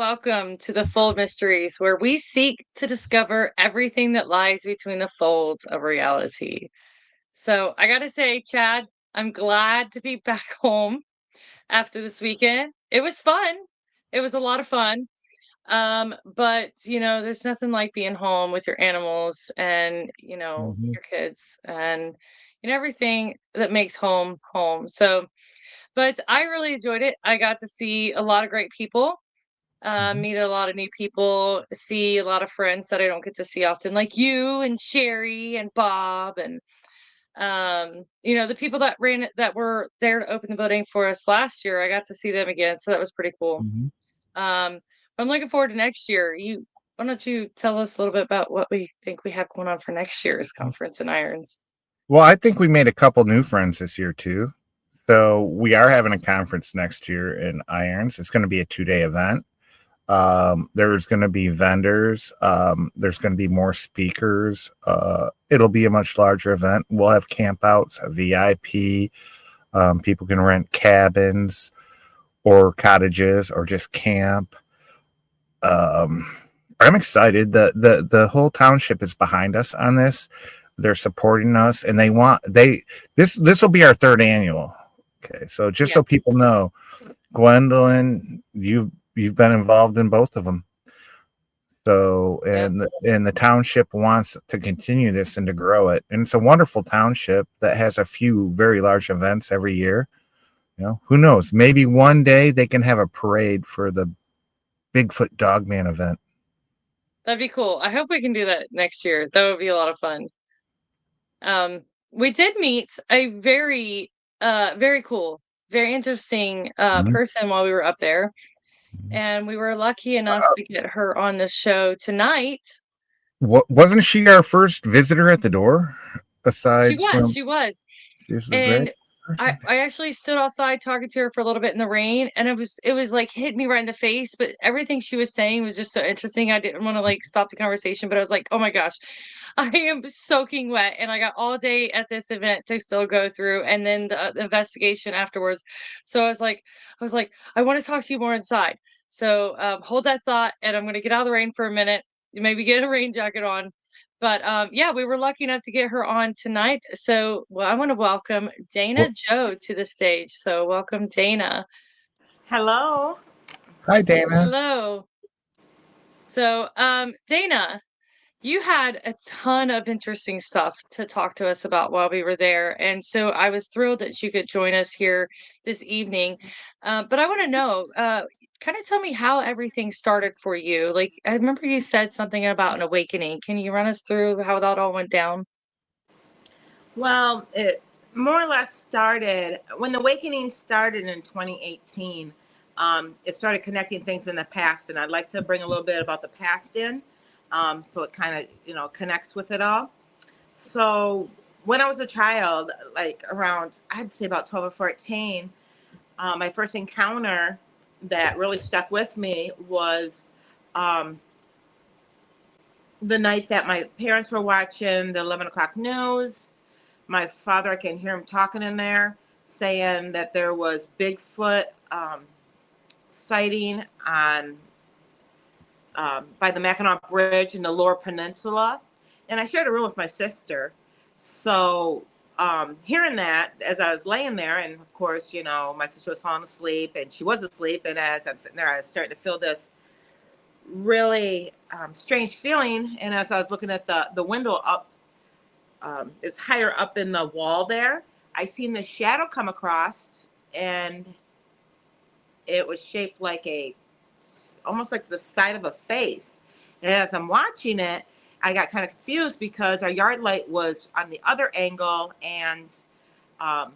welcome to the Fold Mysteries, where we seek to discover everything that lies between the folds of reality. So, I gotta say, Chad, I'm glad to be back home after this weekend. It was fun. It was a lot of fun. But there's nothing like being home with your animals and Mhm, your kids and everything that makes home home. So, but I really enjoyed it. I got to see a lot of great people, mhm. meet a lot of new people, see a lot of friends that I don't get to see often, like you and Sherry and Bob and the people that were there to open the voting for us last year. I got to see them again, so that was pretty cool. Mhm. Um, I'm looking forward to next year. Why don't you tell us a little bit about what we think we have going on for next year's conference in Irons? Well, I think we made a couple new friends this year too. So we are having a conference next year in Irons. It's going to be a 2-day event. There's going to be vendors. There's going to be more speakers. It'll be a much larger event. We'll have campouts, a VIP. People can rent cabins or cottages or just camp. Um, I'm excited. The whole township is behind us on this. They're supporting us, and this will be our third annual. Okay, so just Yeah. so people know, Gwendolyn, you've been involved in both of them. So Yep. and the township wants to continue this and to grow it, and it's a wonderful township that has a few very large events every year. Who knows? Maybe one day they can have a parade for the Bigfoot Dogman event. That'd be cool. I hope we can do that next year. That would be a lot of fun. Um, we did meet a very cool, very interesting Mhm. person while we were up there, and we were lucky enough to get her on the show tonight. Wasn't she our first visitor at the door? She Aside was, from she was. she's a great And I person. I actually stood outside talking to her for a little bit in the rain, and it was like hit me right in the face, but everything she was saying was just so interesting. I didn't want to like stop the conversation, but I was like, "Oh my gosh, I am soaking wet." And I got all day at this event to still go through and then the investigation afterwards. So I was like, I want to talk to you more inside. So hold that thought, and I'm going to get out of the rain for a minute, maybe get a rain jacket on. But yeah, we were lucky enough to get her on tonight. So, well, I want to welcome Dana Well, Joe to the stage. So, welcome, Dana. Hello. hi, Dana. Hello. So, Dana, you had a ton of interesting stuff to talk to us about while we were there. And so I was thrilled that you could join us here this evening. But I want to know, kind of tell me how everything started for you. Like, I remember you said something about an awakening. Can you run us through how that all went down? Well, it more or less started when the awakening started in 2018. It started connecting things in the past, and I'd like to bring a little bit about the past in, so it kind of connects with it all. So when I was a child, like around I'd say about 12 or 14, my first encounter that really stuck with me was um, the night that my parents were watching the 11 o'clock news. My father, I can hear him talking in there, saying that there was Bigfoot sighting on by the Mackinac Bridge in the Lower Peninsula, and I shared a room with my sister. So hearing that as I was laying there, and of course, my sister was falling asleep, and she was asleep, and as I'm sitting there, I was starting to feel this really strange feeling, and as I was looking at the window up, it's higher up in the wall there. I seen this shadow come across, and it was shaped like almost like the side of a face. And as I'm watching it, I got kind of confused because our yard light was on the other angle, and um,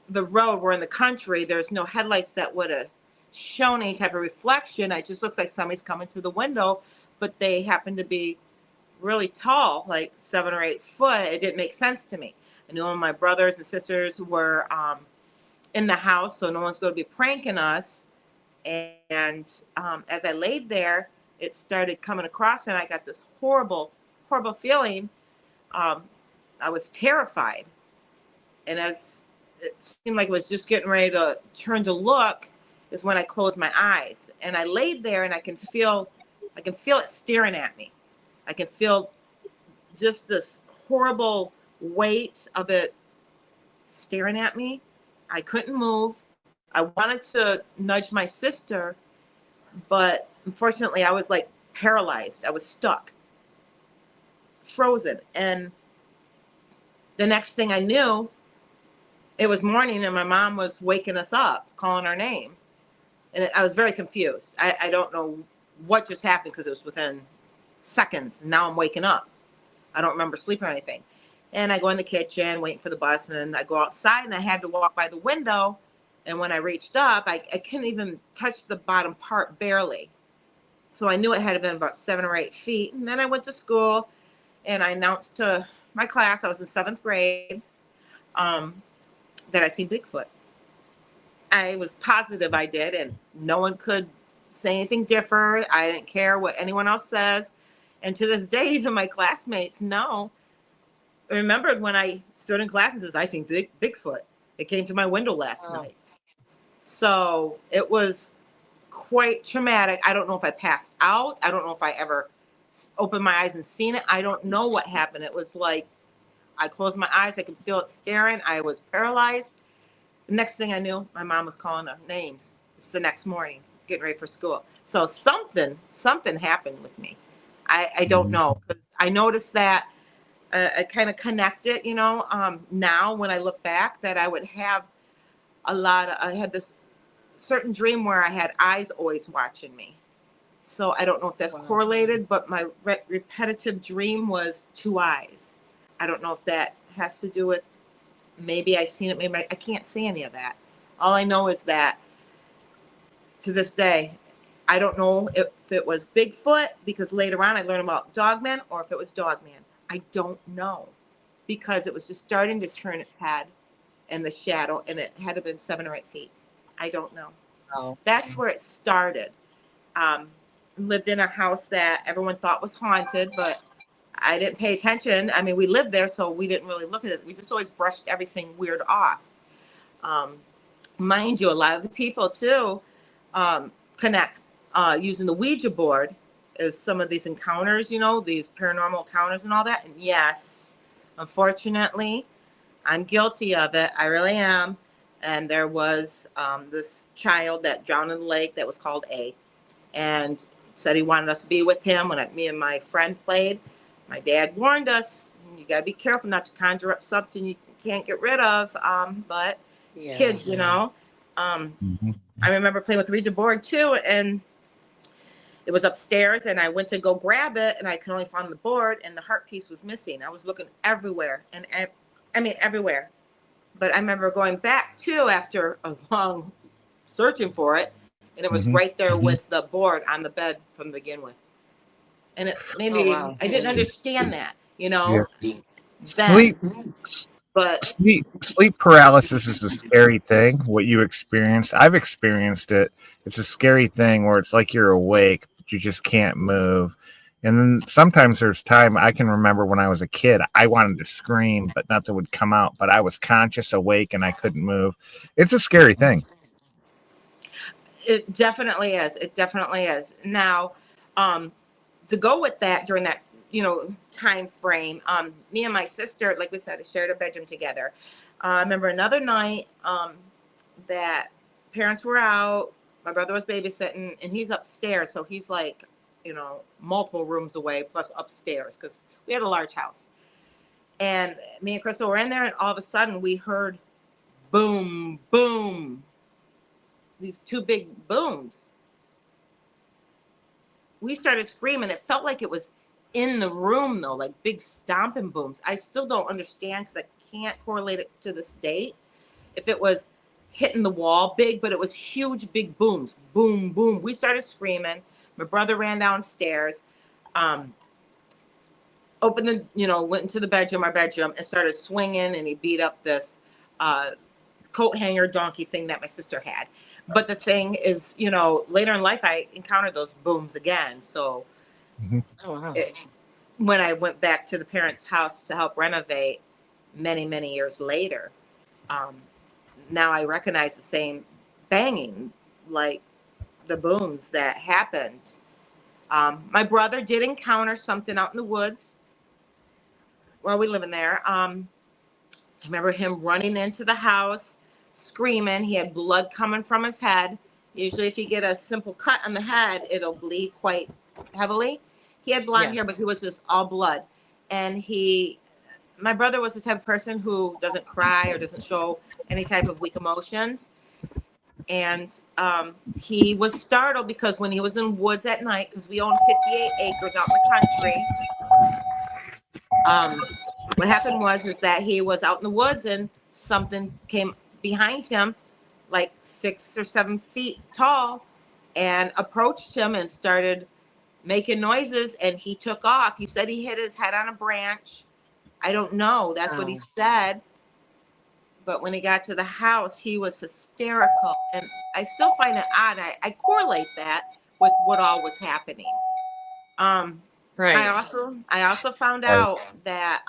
the road, we're in the country. There's no headlights that would have shown any type of reflection. It just looks like somebody's coming to the window, but they happen to be really tall, like 7 or 8 foot. It didn't make sense to me. I knew my brothers and sisters were in the house, so no one's going to be pranking us. And as I laid there, it started coming across, and I got this horrible, horrible feeling. Um, I was terrified. And as it seemed like it was just getting ready to turn to look, is when I closed my eyes, and I laid there and I can feel it staring at me. I can feel just this horrible weight of it staring at me. I couldn't move. I wanted to nudge my sister, but unfortunately I was like paralyzed. I was stuck, frozen. And the next thing I knew, it was morning and my mom was waking us up, calling our name. And I was very confused. I don't know what just happened because it was within seconds. And now I'm waking up. I don't remember sleeping or anything. And I go in the kitchen, waiting for the bus, and I go outside, and I had to walk by the window. And when I reached up, I couldn't even touch the bottom part, barely. So I knew it had been about 7 or 8 feet. And then I went to school, and I announced to my class, I was in 7th grade, that I seen Bigfoot. I was positive I did, and no one could say anything different. I didn't care what anyone else says. And to this day, even my classmates know. I remembered when I stood in class and says, I seen Bigfoot. It came to my window last night. So it was quite traumatic. I don't know if I passed out. I don't know if I ever opened my eyes and seen it. I don't know what happened. It was like, I closed my eyes. I could feel it staring. I was paralyzed. The next thing I knew, my mom was calling her names. It's the next morning, getting ready for school. So something happened with me. I don't know, because I noticed that I kind of connected, now when I look back, that I would have I had this certain dream where I had eyes always watching me. So I don't know if that's correlated, but my repetitive dream was 2 eyes. I don't know if that has to do with, maybe I seen it, maybe I can't see any of that. All I know is that to this day, I don't know if it was Bigfoot, because later on I learned about Dogman, or if it was Dogman. I don't know, because it was just starting to turn its head and the shadow, and it had to have been 7 or 8 feet. I don't know. Oh. That's where it started. Lived in a house that everyone thought was haunted, but I didn't pay attention. I mean, we lived there, so we didn't really look at it. We just always brushed everything weird off. Mind you, a lot of the people too connect using the Ouija board as some of these encounters, these paranormal encounters and all that. And yes, unfortunately, I'm guilty of it. I really am. And there was this child that drowned in the lake that was called A, and said he wanted us to be with him. When me and my friend played, my dad warned us, you got to be careful not to conjure up something you can't get rid of. But Yeah. kids, I remember playing with the Ouija board too, and it was upstairs, and I went to go grab it, and I could only find the board, and the heart piece was missing. I was looking everywhere, and everywhere. But I remember going back too after a long searching for it, and it was right there with the board on the bed from the begin with. And it maybe I didn't understand that, then. Sleep But sleep paralysis is a scary thing. What you experience, I've experienced it. It's a scary thing where it's like you're awake, but you just can't move. And then sometimes there's time, I can remember when I was a kid, I wanted to scream, but nothing would come out. But I was conscious, awake, and I couldn't move. It's a scary thing. it definitely is. It definitely is. Now, to go with that during that, time frame, me and my sister, like we said, shared a bedroom together. I remember another night that parents were out. My brother was babysitting, and he's upstairs. So he's like, multiple rooms away, plus upstairs, because we had a large house. And me and Crystal were in there, and all of a sudden we heard boom, boom. These two big booms. We started screaming. It felt like it was in the room, though, like big stomping booms. I still don't understand, because I can't correlate it to this date. If it was hitting the wall big, but it was huge, big booms. Boom, boom. We started screaming. My brother ran downstairs, opened went into the bedroom, our bedroom, and started swinging, and he beat up this coat hanger donkey thing that my sister had. But the thing is, later in life, I encountered those booms again. So when I went back to the parents' house to help renovate many, many years later, now I recognize the same banging like the booms that happened. My brother did encounter something out in the woods while we living there. I remember him running into the house, screaming. He had blood coming from his head. Usually, if you get a simple cut on the head, it'll bleed quite heavily. He had blonde hair, but he was just all blood. And my brother was the type of person who doesn't cry or doesn't show any type of weak emotions. And he was startled because when he was in woods at night, because we own 58 acres out in the country, what happened is that he was out in the woods and something came behind him, like 6 or 7 feet tall, and approached him and started making noises, and he took off. He said he hit his head on a branch. I don't know. That's what he said. But when he got to the house, he was hysterical. And I still find it odd. I correlate that with what all was happening. Right. I also found out that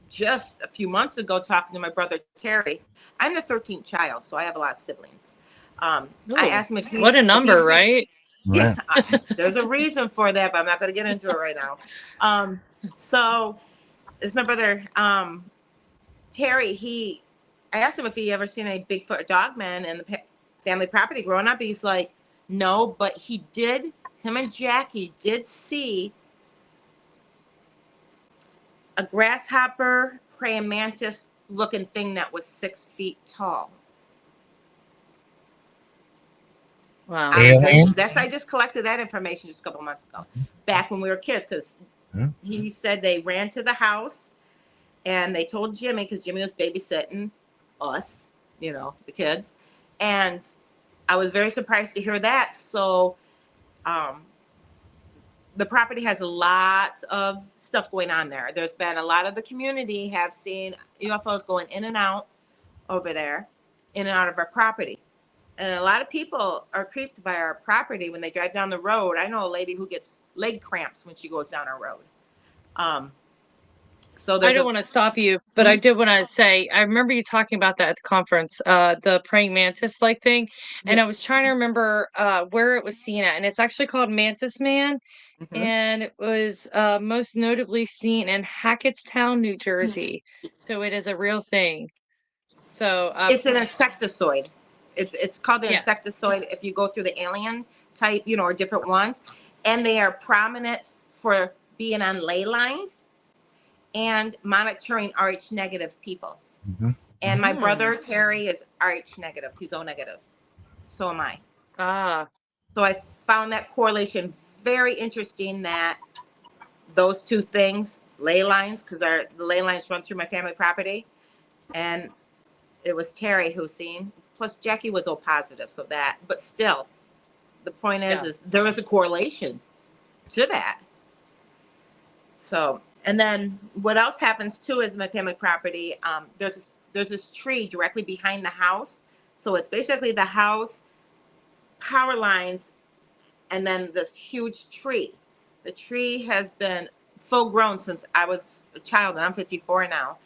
just a few months ago, talking to my brother Terry, I'm the 13th child, so I have a lot of siblings. I asked him if what a number, right? Yeah, there's a reason for that, but I'm not going to get into it right now. So it's my brother Terry. I asked him if he ever seen a Bigfoot or Dogman in the family property growing up. He's like, no, but him and Jackie did see a grasshopper, praying mantis looking thing that was 6 feet tall. Wow. I just collected that information just a couple months ago, back when we were kids, because he said they ran to the house and they told Jimmy, because Jimmy was babysitting us, the kids. And I was very surprised to hear that. So the property has a lot of stuff going on there. There's been a lot of the community have seen UFOs going in and out over there, in and out of our property. And a lot of people are creeped by our property when they drive down the road. I know a lady who gets leg cramps when she goes down our road. So I don't want to stop you, but I did want to say, I remember you talking about that at the conference, the praying mantis like thing. And I was trying to remember where it was seen at. And it's actually called Mantis Man. Mm-hmm. And it was most notably seen in Hackettstown, New Jersey. So it is a real thing. So it's an insectoid. It's called the insectoid if you go through the alien type, or different ones. And they are prominent for being on ley lines and monitoring Rh negative people. Mm-hmm. And my brother Terry is Rh negative. He's O negative. So am I. So I found that correlation very interesting, that those two things, ley lines, because the ley lines run through my family property. And it was Terry who seen. Plus Jackie was O positive, so that, but still, the point is there is a correlation to that. So, and then what else happens too is my family property. There's this tree directly behind the house, so it's basically the house, power lines, and then this huge tree. The tree has been full grown since I was a child, and I'm 54 now,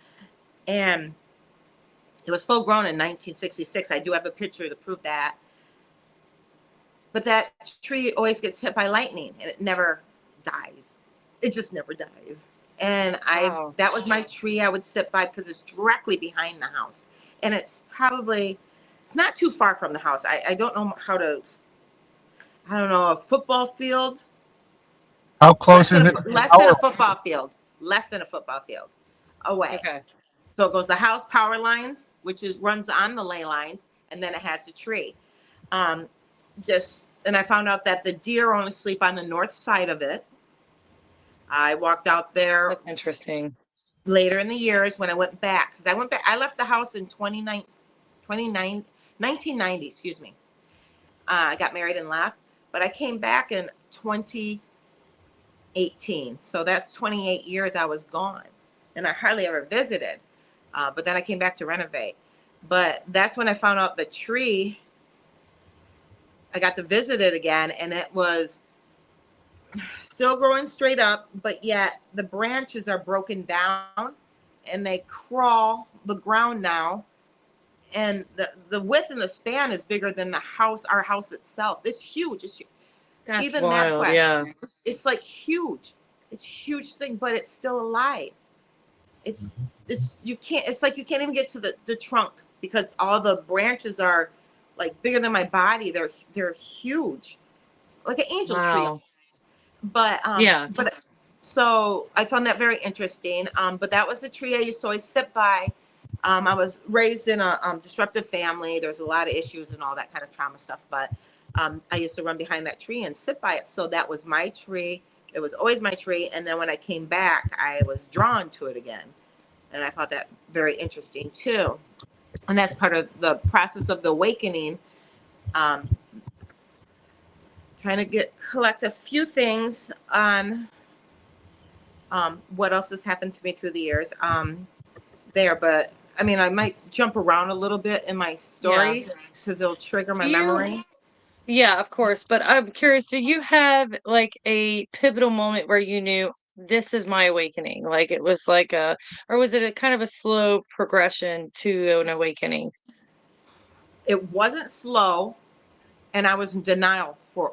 and it was full grown in 1966. I do have a picture to prove that. But that tree always gets hit by lightning and it never dies. It just never dies. And that was my tree I would sit by because it's directly behind the house. And it's not too far from the house. I don't know a football field. How close is it? Less than a football field. Less than a football field away. Okay. So it goes the house, power lines, which runs on the ley lines, and then it has the tree. And I found out that the deer only sleep on the north side of it. I walked out there. That's interesting. Later in the years when I went back, because I left the house in 1990, excuse me. I got married and left, but I came back in 2018. So that's 28 years I was gone, and I hardly ever visited. But then I came back to renovate. But that's when I found out the tree. I got to visit it again, and it was still growing straight up, but yet the branches are broken down, and they crawl the ground now and the width and the span is bigger than the house, our house itself. It's huge. That's Even that wild. way, Yeah. it's like huge. It's a huge thing, but it's still alive. It's you can't. It's like you can't even get to the trunk because all the branches are like bigger than my body. They're huge, like an angel tree. Wow. Yeah. But so I found that very interesting. But that was the tree I used to always sit by. I was raised in a disruptive family. There's a lot of issues and all that kind of trauma stuff. But I used to run behind that tree and sit by it. So that was my tree. It was always my tree. And then when I came back, I was drawn to it again. And I thought that very interesting too. And that's part of the process of the awakening. Trying to collect a few things on what else has happened to me through the years but I mean, I might jump around a little bit in my stories because it'll trigger my memory. Yeah, of course. But I'm curious, do you have like a pivotal moment where you knew this is my awakening? Like it was like or was it a kind of a slow progression to an awakening? It wasn't slow, and I was in denial for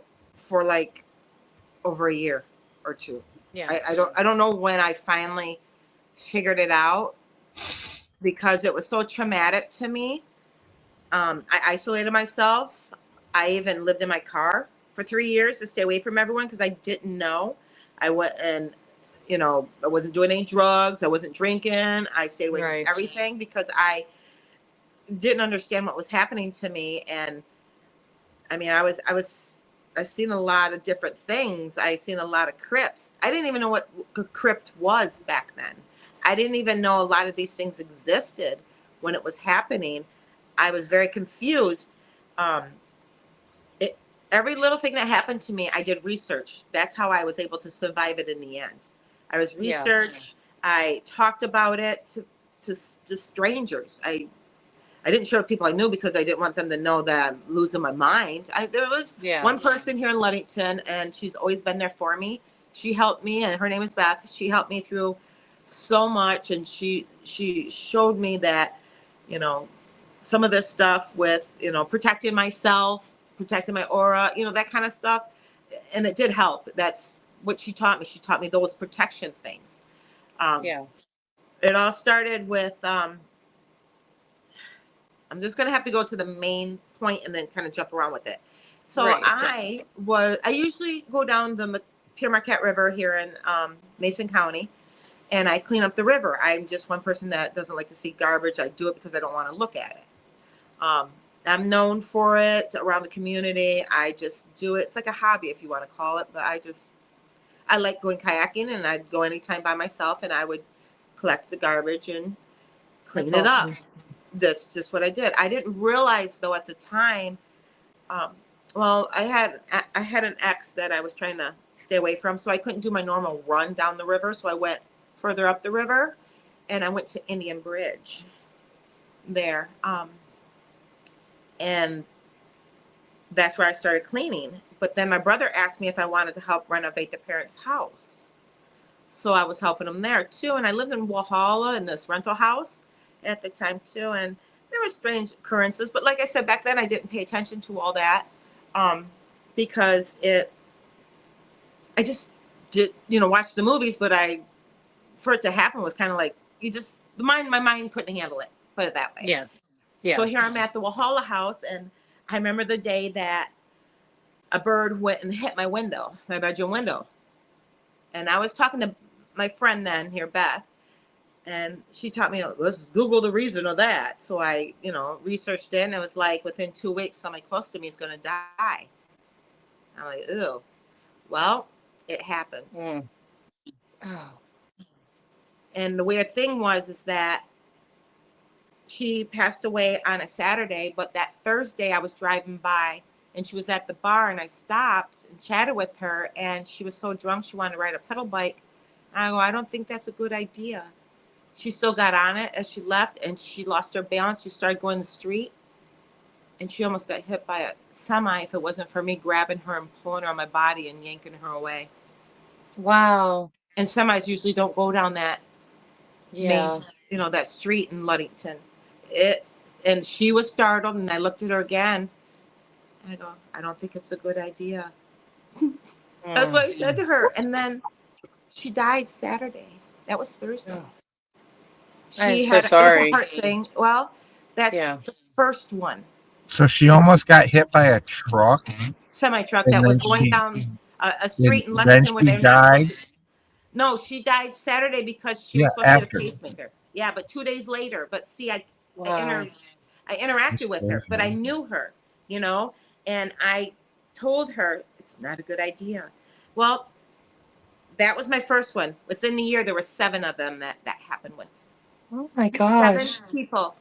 like over a year or two. Yeah. I don't know when I finally figured it out because it was so traumatic to me. I isolated myself. I even lived in my car for 3 years to stay away from everyone because I didn't know. I went and, I wasn't doing any drugs. I wasn't drinking. I stayed away from everything because I didn't understand what was happening to me. And I mean, I've seen a lot of different things. I seen a lot of crypts. I didn't even know what a crypt was back then. I didn't even know a lot of these things existed when it was happening. I was very confused. Every little thing that happened to me, I did research. That's how I was able to survive it in the end. I was research. I talked about it to strangers. I didn't share with people I knew because I didn't want them to know that I'm losing my mind. There was one person here in Ludington, and she's always been there for me. She helped me, and her name is Beth. She helped me through so much, and she showed me that, some of this stuff with, protecting myself, protecting my aura, that kind of stuff. And it did help. That's what she taught me. She taught me those protection things. It all started with, I'm just going to have to go to the main point and then kind of jump around with it. So I usually go down the Pere Marquette River here in Mason County, and I clean up the river. I'm just one person that doesn't like to see garbage. I do it because I don't want to look at it. I'm known for it around the community. I just do it. It's like a hobby, if you want to call it, but I like going kayaking, and I'd go anytime by myself, and I would collect the garbage and clean it up. That's just what I did. I didn't realize though at the time, I had an ex that I was trying to stay away from, so I couldn't do my normal run down the river. So I went further up the river, and I went to Indian Bridge there. And that's where I started cleaning. But then my brother asked me if I wanted to help renovate the parents' house. So I was helping him there too. And I lived in Walhalla in this rental house at the time too. And there were strange occurrences. But like I said, back then I didn't pay attention to all that because I just did, watch the movies. But for it to happen was kind of like, my mind couldn't handle it, put it that way. Yeah. So here I'm at the Walhalla house, and I remember the day that a bird went and hit my bedroom window. And I was talking to my friend then here, Beth, and she taught me, let's Google the reason of that. So I, researched it, and it was like within 2 weeks, somebody close to me is going to die. I'm like, ew. Well, it happens. Oh. And the weird thing is that she passed away on a Saturday, but that Thursday I was driving by and she was at the bar, and I stopped and chatted with her, and she was so drunk she wanted to ride a pedal bike. And I go, I don't think that's a good idea. She still got on it as she left, and she lost her balance. She started going the street, and she almost got hit by a semi if it wasn't for me grabbing her and pulling her on my body and yanking her away. Wow. And semis usually don't go down that main, that street in Ludington. It And she was startled, and I looked at her again. And I go, I don't think it's a good idea. That's what I said to her. And then she died Saturday. That was Thursday. Oh. I'm so It was a sorry. heart thing. Well, that's Yeah. the first one. So she almost got hit by a truck, Semi-truck and that was then going she, down a street in then Lexington where she they're not died. supposed to. No, she died Saturday because she Yeah, was supposed to get a after. pacemaker. Yeah, but 2 days later. But see, I Wow. interacted with her, but I knew her, you know, and I told her it's not a good idea. Well, that was my first one. Within the year, there were 7 of them that happened with. Oh my 7 gosh. people.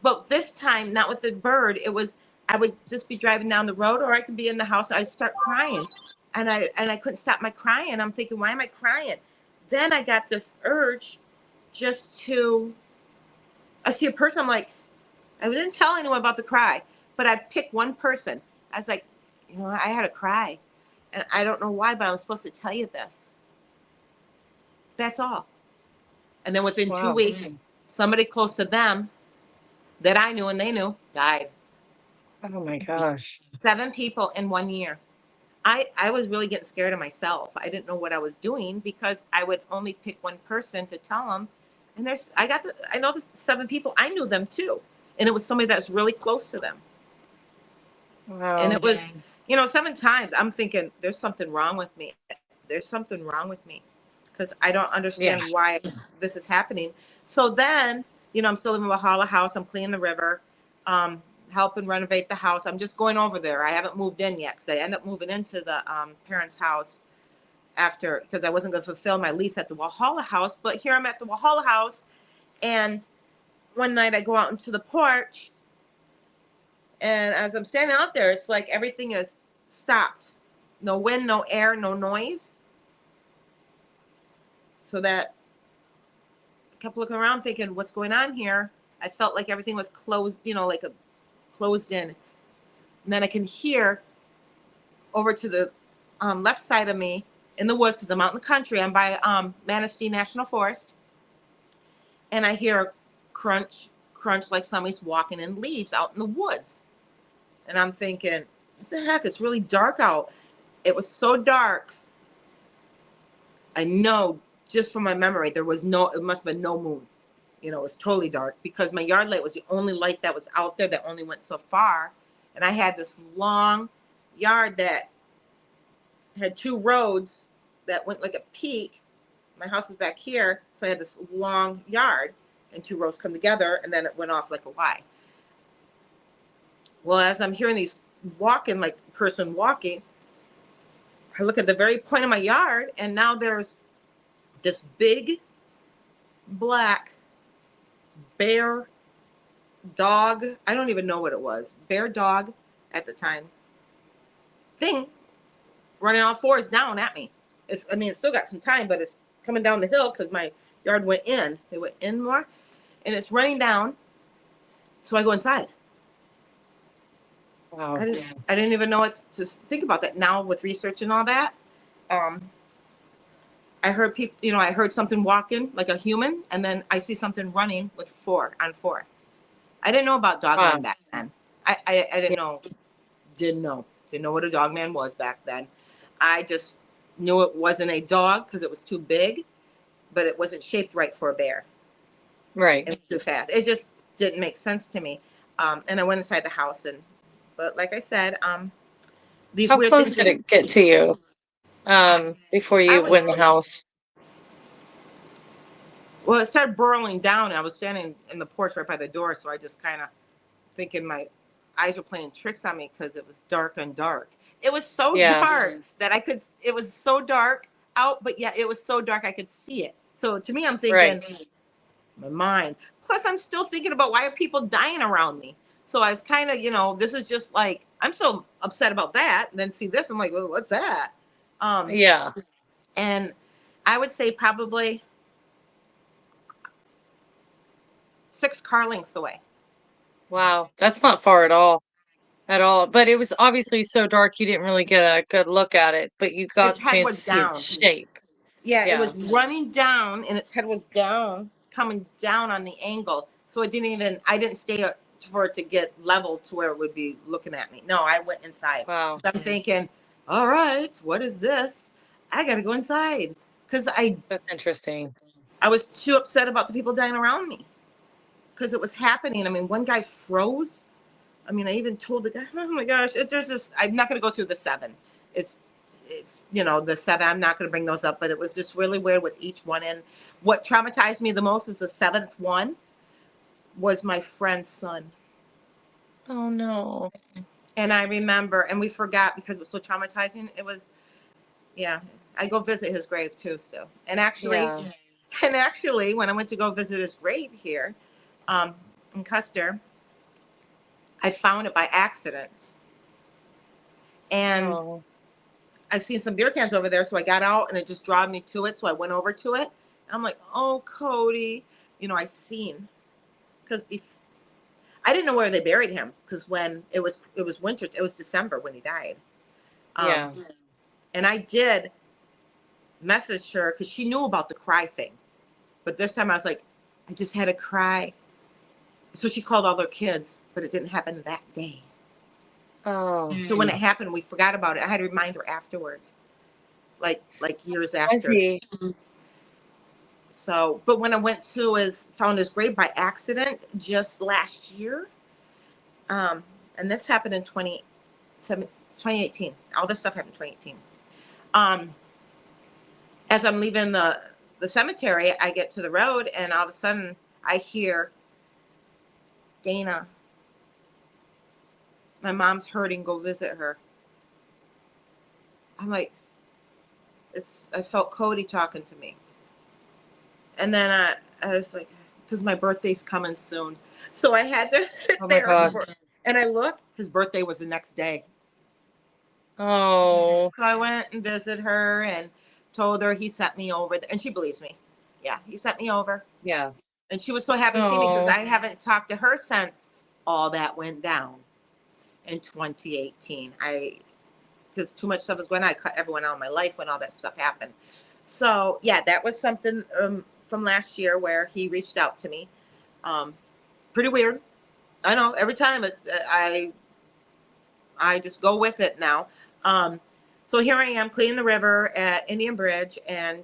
But this time, not with the bird. It was, I would just be driving down the road, or I could be in the house. I'd start crying, and I couldn't stop my crying. I'm thinking, why am I crying? Then I got this urge, just to. I see a person. I'm like, I didn't tell anyone about the cry, but I'd pick one person. I was like, I had a cry, and I don't know why, but I'm supposed to tell you this. That's all. And then within 2 Wow. weeks, somebody close to them that I knew and they knew died. Oh my gosh. 7 people in 1 year. I was really getting scared of myself. I didn't know what I was doing because I would only pick one person to tell them. And I know the 7 people. I knew them too. And it was somebody that's really close to them. Wow. And it was, 7 times I'm thinking there's something wrong with me. There's something wrong with me because I don't understand why this is happening. So then, I'm still living in Walhalla House. I'm cleaning the river, helping renovate the house. I'm just going over there. I haven't moved in yet because I ended up moving into the parents' house because I wasn't going to fulfill my lease at the Walhalla House. But here I'm at the Walhalla House, and one night I go out into the porch, and as I'm standing out there, it's like everything is stopped. No wind, no air, no noise. So that I kept looking around thinking, what's going on here? I felt like everything was closed, like a closed in. And then I can hear over to the left side of me in the woods, because I'm out in the country. I'm by Manistee National Forest. And I hear a crunch, like somebody's walking in leaves out in the woods. And I'm thinking, what the heck? It's really dark out. It was so dark. I know just from my memory, it must have been no moon. It was totally dark because my yard light was the only light that was out there that only went so far. And I had this long yard that had 2 roads that went like a peak. My house was back here. So I had this long yard and 2 rows come together, and then it went off like a Y. Well, as I'm hearing these person walking, I look at the very point of my yard, and now there's this big black bear dog. I don't even know what it was. Bear dog at the time. Thing running on 4s down at me. It's still got some time, but it's coming down the hill because my yard went in. It went in more, and it's running down. So I go inside. Wow. I didn't even know what to think about that. Now with research and all that, I heard people, I heard something walking like a human, and then I see something running with 4 on 4. I didn't know about Dogman back then. I didn't know. Didn't know what a Dogman was back then. I just knew it wasn't a dog because it was too big, but it wasn't shaped right for a bear. Right. It was too fast. It just didn't make sense to me. And I went inside the house, but like I said, these How weird close things. did it get to you before you went in the house? Well, it started burrowing down, and I was standing in the porch right by the door, so I just kind of thinking my eyes were playing tricks on me because it was dark and dark. It was so dark that it was so dark out, but yeah, it was so dark I could see it. So to me, I'm thinking, my mind. Plus, I'm still thinking about why are people dying around me? So I was kind of, this is just like, I'm so upset about that. And then see this, I'm like, well, what's that? And I would say probably 6 car lengths away. Wow. That's not far at all. But it was obviously so dark you didn't really get a good look at it, but you got the chance to see its shape. Yeah, it was running down, and its head was down, coming down on the angle. So I didn't stay for it to get leveled to where it would be looking at me. No, I went inside. Wow. So I'm thinking, all right, what is this? I got to go inside. Because That's interesting. I was too upset about the people dying around me. Because it was happening. I mean, one guy froze. I mean, I even told the guy, oh my gosh, there's just, I'm not going to go through the 7. It's, the 7, I'm not going to bring those up, but it was just really weird with each one. And what traumatized me the most is the 7th one was my friend's son. Oh no. And I remember, and we forgot because it was so traumatizing. It was, I go visit his grave too. So, and actually, when I went to go visit his grave here, in Custer, I found it by accident. And I seen some beer cans over there. So I got out and it just drew me to it. So I went over to it. And I'm like, oh, Cody, I seen, because I didn't know where they buried him, because when it was winter, it was December when he died. And I did message her because she knew about the cry thing. But this time I was like, I just had a cry. So she called all their kids, but it didn't happen that day. Oh. So when it happened, we forgot about it. I had to remind her afterwards, like years after. I see. So, but when I went to found his grave by accident just last year, and this happened in 2018. All this stuff happened in 2018. As I'm leaving the cemetery, I get to the road, and all of a sudden I hear, Dana, my mom's hurting, go visit her. I'm like, I felt Cody talking to me. And then I was like, because my birthday's coming soon. So I had to sit there. And I looked, his birthday was the next day. Oh. So I went and visited her and told her he sent me over. And she believes me. Yeah, he sent me over. Yeah. And she was so happy to see me because I haven't talked to her since all that went down in 2018. Because too much stuff was going on. I cut everyone out of my life when all that stuff happened. So, yeah, that was something from last year where he reached out to me. Pretty weird. I know, every time I just go with it now. So here I am cleaning the river at Indian Bridge, and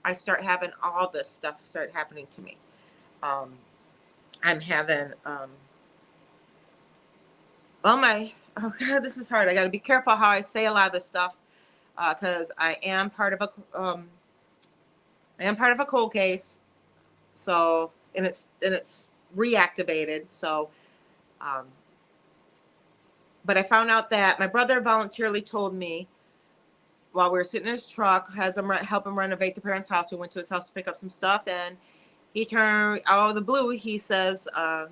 I start having all this stuff start happening to me. I'm having oh God, this is hard. I got to be careful how I say a lot of this stuff, because I am part of a cold case. So and it's reactivated. So, but I found out that my brother voluntarily told me while we were sitting in his truck, help him renovate the parents' house. We went to his house to pick up some stuff, and he turned out of the blue. He says, that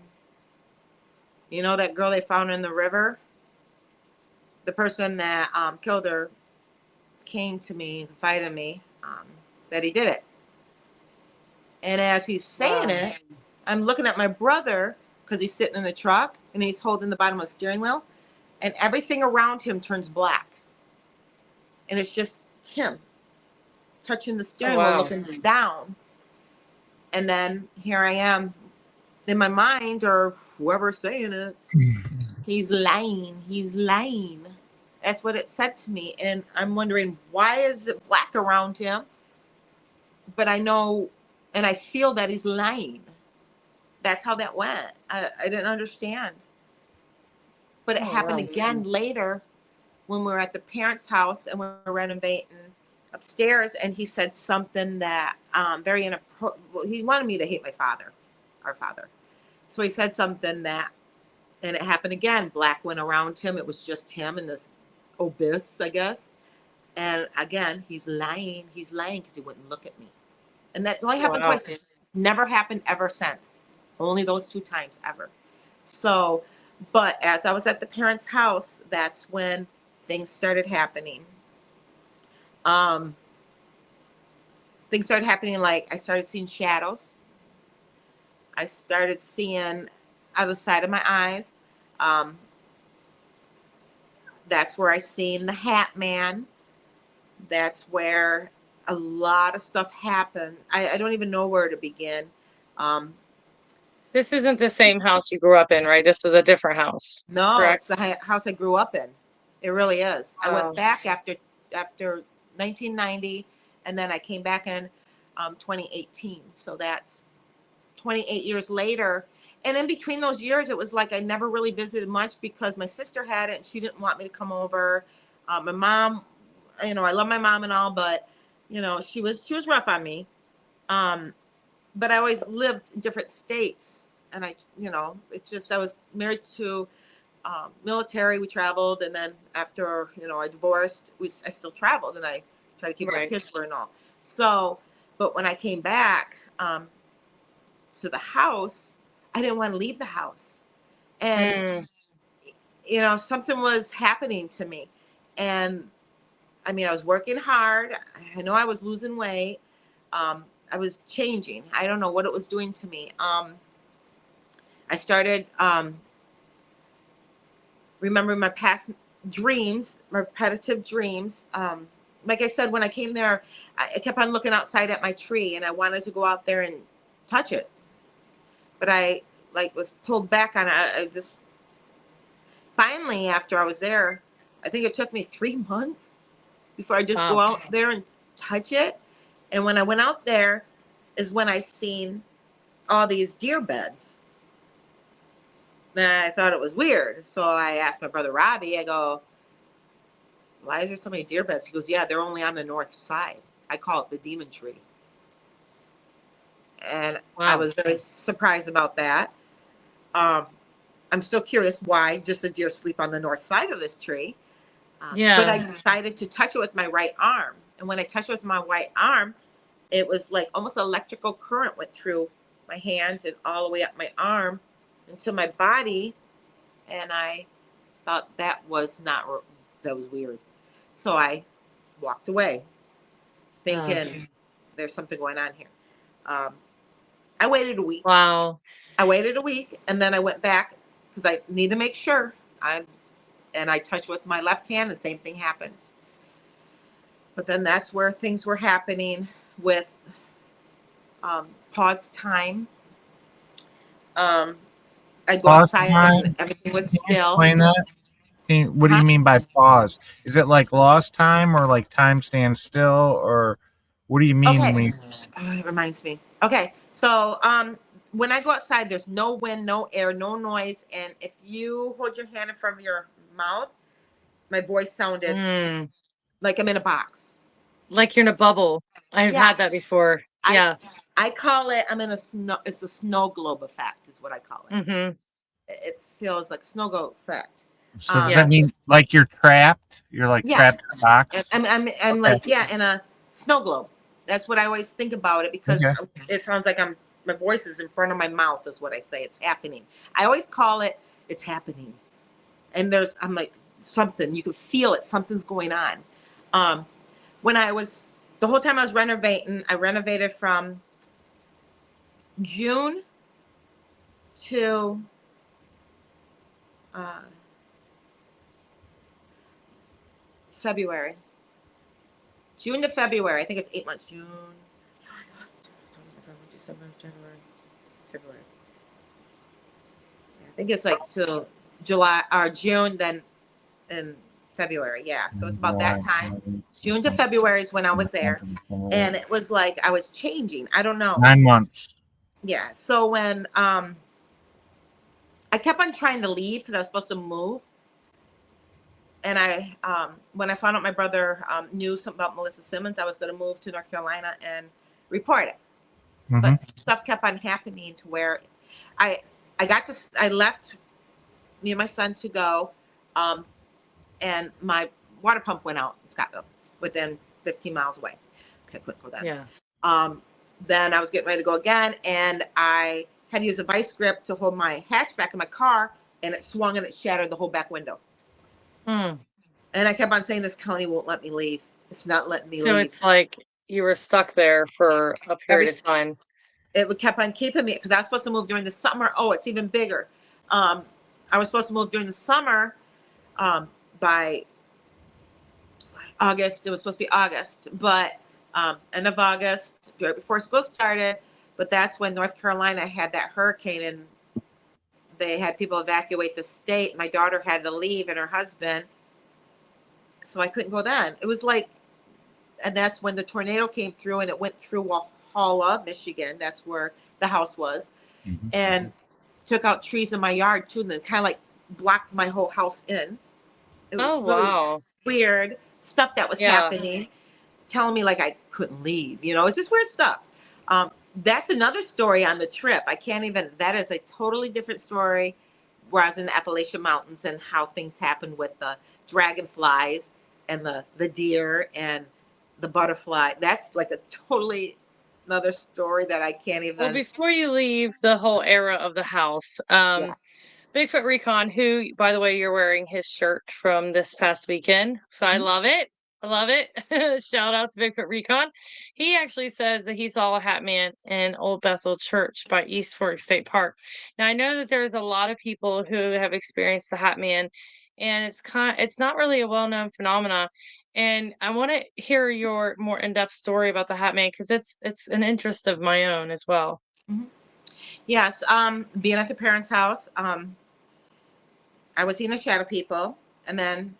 girl they found in the river, the person that killed her came to me and confided in me that he did it. And as he's saying it, I'm looking at my brother because he's sitting in the truck and he's holding the bottom of the steering wheel, and everything around him turns black. And it's just him touching the steering wheel, looking down. And then here I am in my mind, or whoever's saying it, he's lying. That's what it said to me. And I'm wondering, why is it black around him? But I know, and I feel that he's lying. That's how that went. I didn't understand. But it happened again later when we were at the parents' house and we were renovating upstairs, and he said something that very inappropriate. Well, he wanted me to hate our father. So he said something that, and it happened again. Black went around him. It was just him and this abyss, I guess. And again, he's lying. He's lying because he wouldn't look at me. And that's only happened twice. It's never happened ever since. Only those 2 times ever. So, but as I was at the parents' house, that's when things started happening. Things started happening, like I started seeing shadows. I started seeing out of the side of my eyes. That's where I seen the Hat Man. That's where a lot of stuff happened. I don't even know where to begin. Um, This isn't the same house you grew up in, right? This is a different house, no, correct? it's the house I grew up in. It really is. I went Wow. back after 1990, and then I came back in 2018. So that's 28 years later. And in between those years, it was like I never really visited much because my sister had it and she didn't want me to come over. My mom, I love my mom and all, but she was rough on me. Um, but I always lived in different states, and I was married to military. We traveled, and then after I divorced, I still traveled, and I tried to keep my Right. kids for and all. So, but when I came back to the house, I didn't want to leave the house, and Mm. something was happening to me, and I mean I was working hard. I know I was losing weight. I was changing. I don't know what it was doing to me. I started remembering my past dreams, my repetitive dreams. Like I said, when I came there, I kept on looking outside at my tree, and I wanted to go out there and touch it, but I was pulled back on it. I just finally, after I was there, I think it took me 3 months before I just go Wow. out there and touch it. And when I went out there, is when I seen all these deer beds. And I thought it was weird. So I asked my brother Robbie, I go, why is there so many deer beds? He goes, yeah, they're only on the north side. I call it the demon tree. And I Wow. was very surprised about that. Um, I'm still curious why just the deer sleep on the north side of this tree. But I Yeah. decided to touch it with my right arm. And when I touched it with my right arm, it was like almost electrical current went through my hand and all the way up my arm into my body. And I thought that was weird. So I walked away Ugh. thinking there's something going on here. Um, I waited a week. Wow. And then I went back because I need to make sure. And I touched with my left hand, and same thing happened. But then that's where things were happening with pause time. I'd go Pause outside time. and everything was Can you still. explain that? What do Huh? you mean by pause? Is it like lost time or like time stands still, or what do you mean Okay. when? It reminds me. Okay. So when I go outside, there's no wind, no air, no noise. And if you hold your hand in front of your mouth, my voice sounded Mm. like I'm in a box. Like you're in a bubble. I've had that Yes. before. I Yeah. I call it, I'm in a snow, it's a snow globe effect is what I call it. Mm-hmm. It feels like snow globe effect. So does Um, that Yeah. mean like you're trapped? You're like yeah. trapped in a box? I'm Okay. like, yeah, in a snow globe. That's what I always think about it because Okay. it sounds like my voice is in front of my mouth is what I say. It's happening. I always call it, it's happening. And I'm like, something, you can feel it. Something's going on. Um, when the whole time I was renovating, I renovated from June to uh, February. June to February. I think it's 8 months. June, November, December, January, February. Yeah, I think it's like till July or June, then in February. Yeah. So it's about that time. June to February is when I was there. And it was like I was changing. I don't know. 9 months. Yeah. So when I kept on trying to leave because I was supposed to move. And when I found out my brother knew something about Melissa Simmons, I was going to move to North Carolina and report it. Mm-hmm. But stuff kept on happening to where I left me and my son to go, and my water pump went out in Scottville within 15 miles away. Okay, quick, go down. Yeah. Then I was getting ready to go again, and I had to use a vice grip to hold my hatchback in my car, and it swung and it shattered the whole back window. Mm. And I kept on saying, this county won't let me leave. It's not letting me So leave. it's like you were stuck there for a period of time. It would kept on keeping me because I was supposed to move during the summer. Oh, it's even bigger. I was supposed to move during the summer by August. It was supposed to be August, but end of August, right before school started, But that's when North Carolina had that hurricane and they had people evacuate the state. My daughter had to leave and her husband. So I couldn't go then. It was like, and that's when the tornado came through and it went through Walhalla, Michigan. That's where the house was. Mhm. And took out trees in my yard too. And then kind of like blocked my whole house in. It was Oh, really wow. weird stuff that was Yeah. happening, telling me like I couldn't leave. It's just weird stuff. That's another story on the trip. I can't even, that is a totally different story where I was in the Appalachian Mountains and how things happened with the dragonflies and the deer and the butterfly. That's like a totally another story that I can't Well, even. before you leave the whole era of the house, Yeah. Bigfoot Recon, who, by the way, you're wearing his shirt from this past weekend. So I Mhm. love it. I love it. Shout out to Bigfoot Recon. He actually says that he saw a hat man in Old Bethel Church by East Fork State Park. Now I know that there's a lot of people who have experienced the hat man, and it's not really a well-known phenomenon. And I want to hear your more in-depth story about the hat man because it's an interest of my own as well. Mhm. Yes. Being at the parents' house, I was seeing the shadow people, and then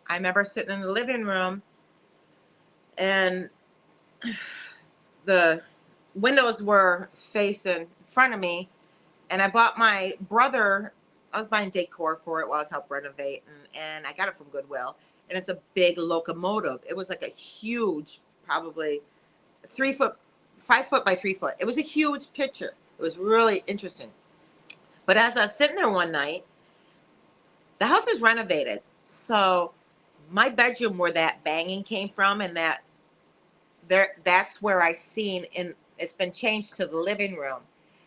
I remember sitting in the living room and the windows were facing in front of me. And I bought my brother, I was buying decor for it while I was helping renovate. And I got it from Goodwill. And it's a big locomotive. It was like a huge, probably 3 foot, 5 foot by 3 foot. It was a huge picture. It was really interesting. But as I was sitting there one night, the house is renovated. So my bedroom where that banging came from and that's where I seen it's been changed to the living room.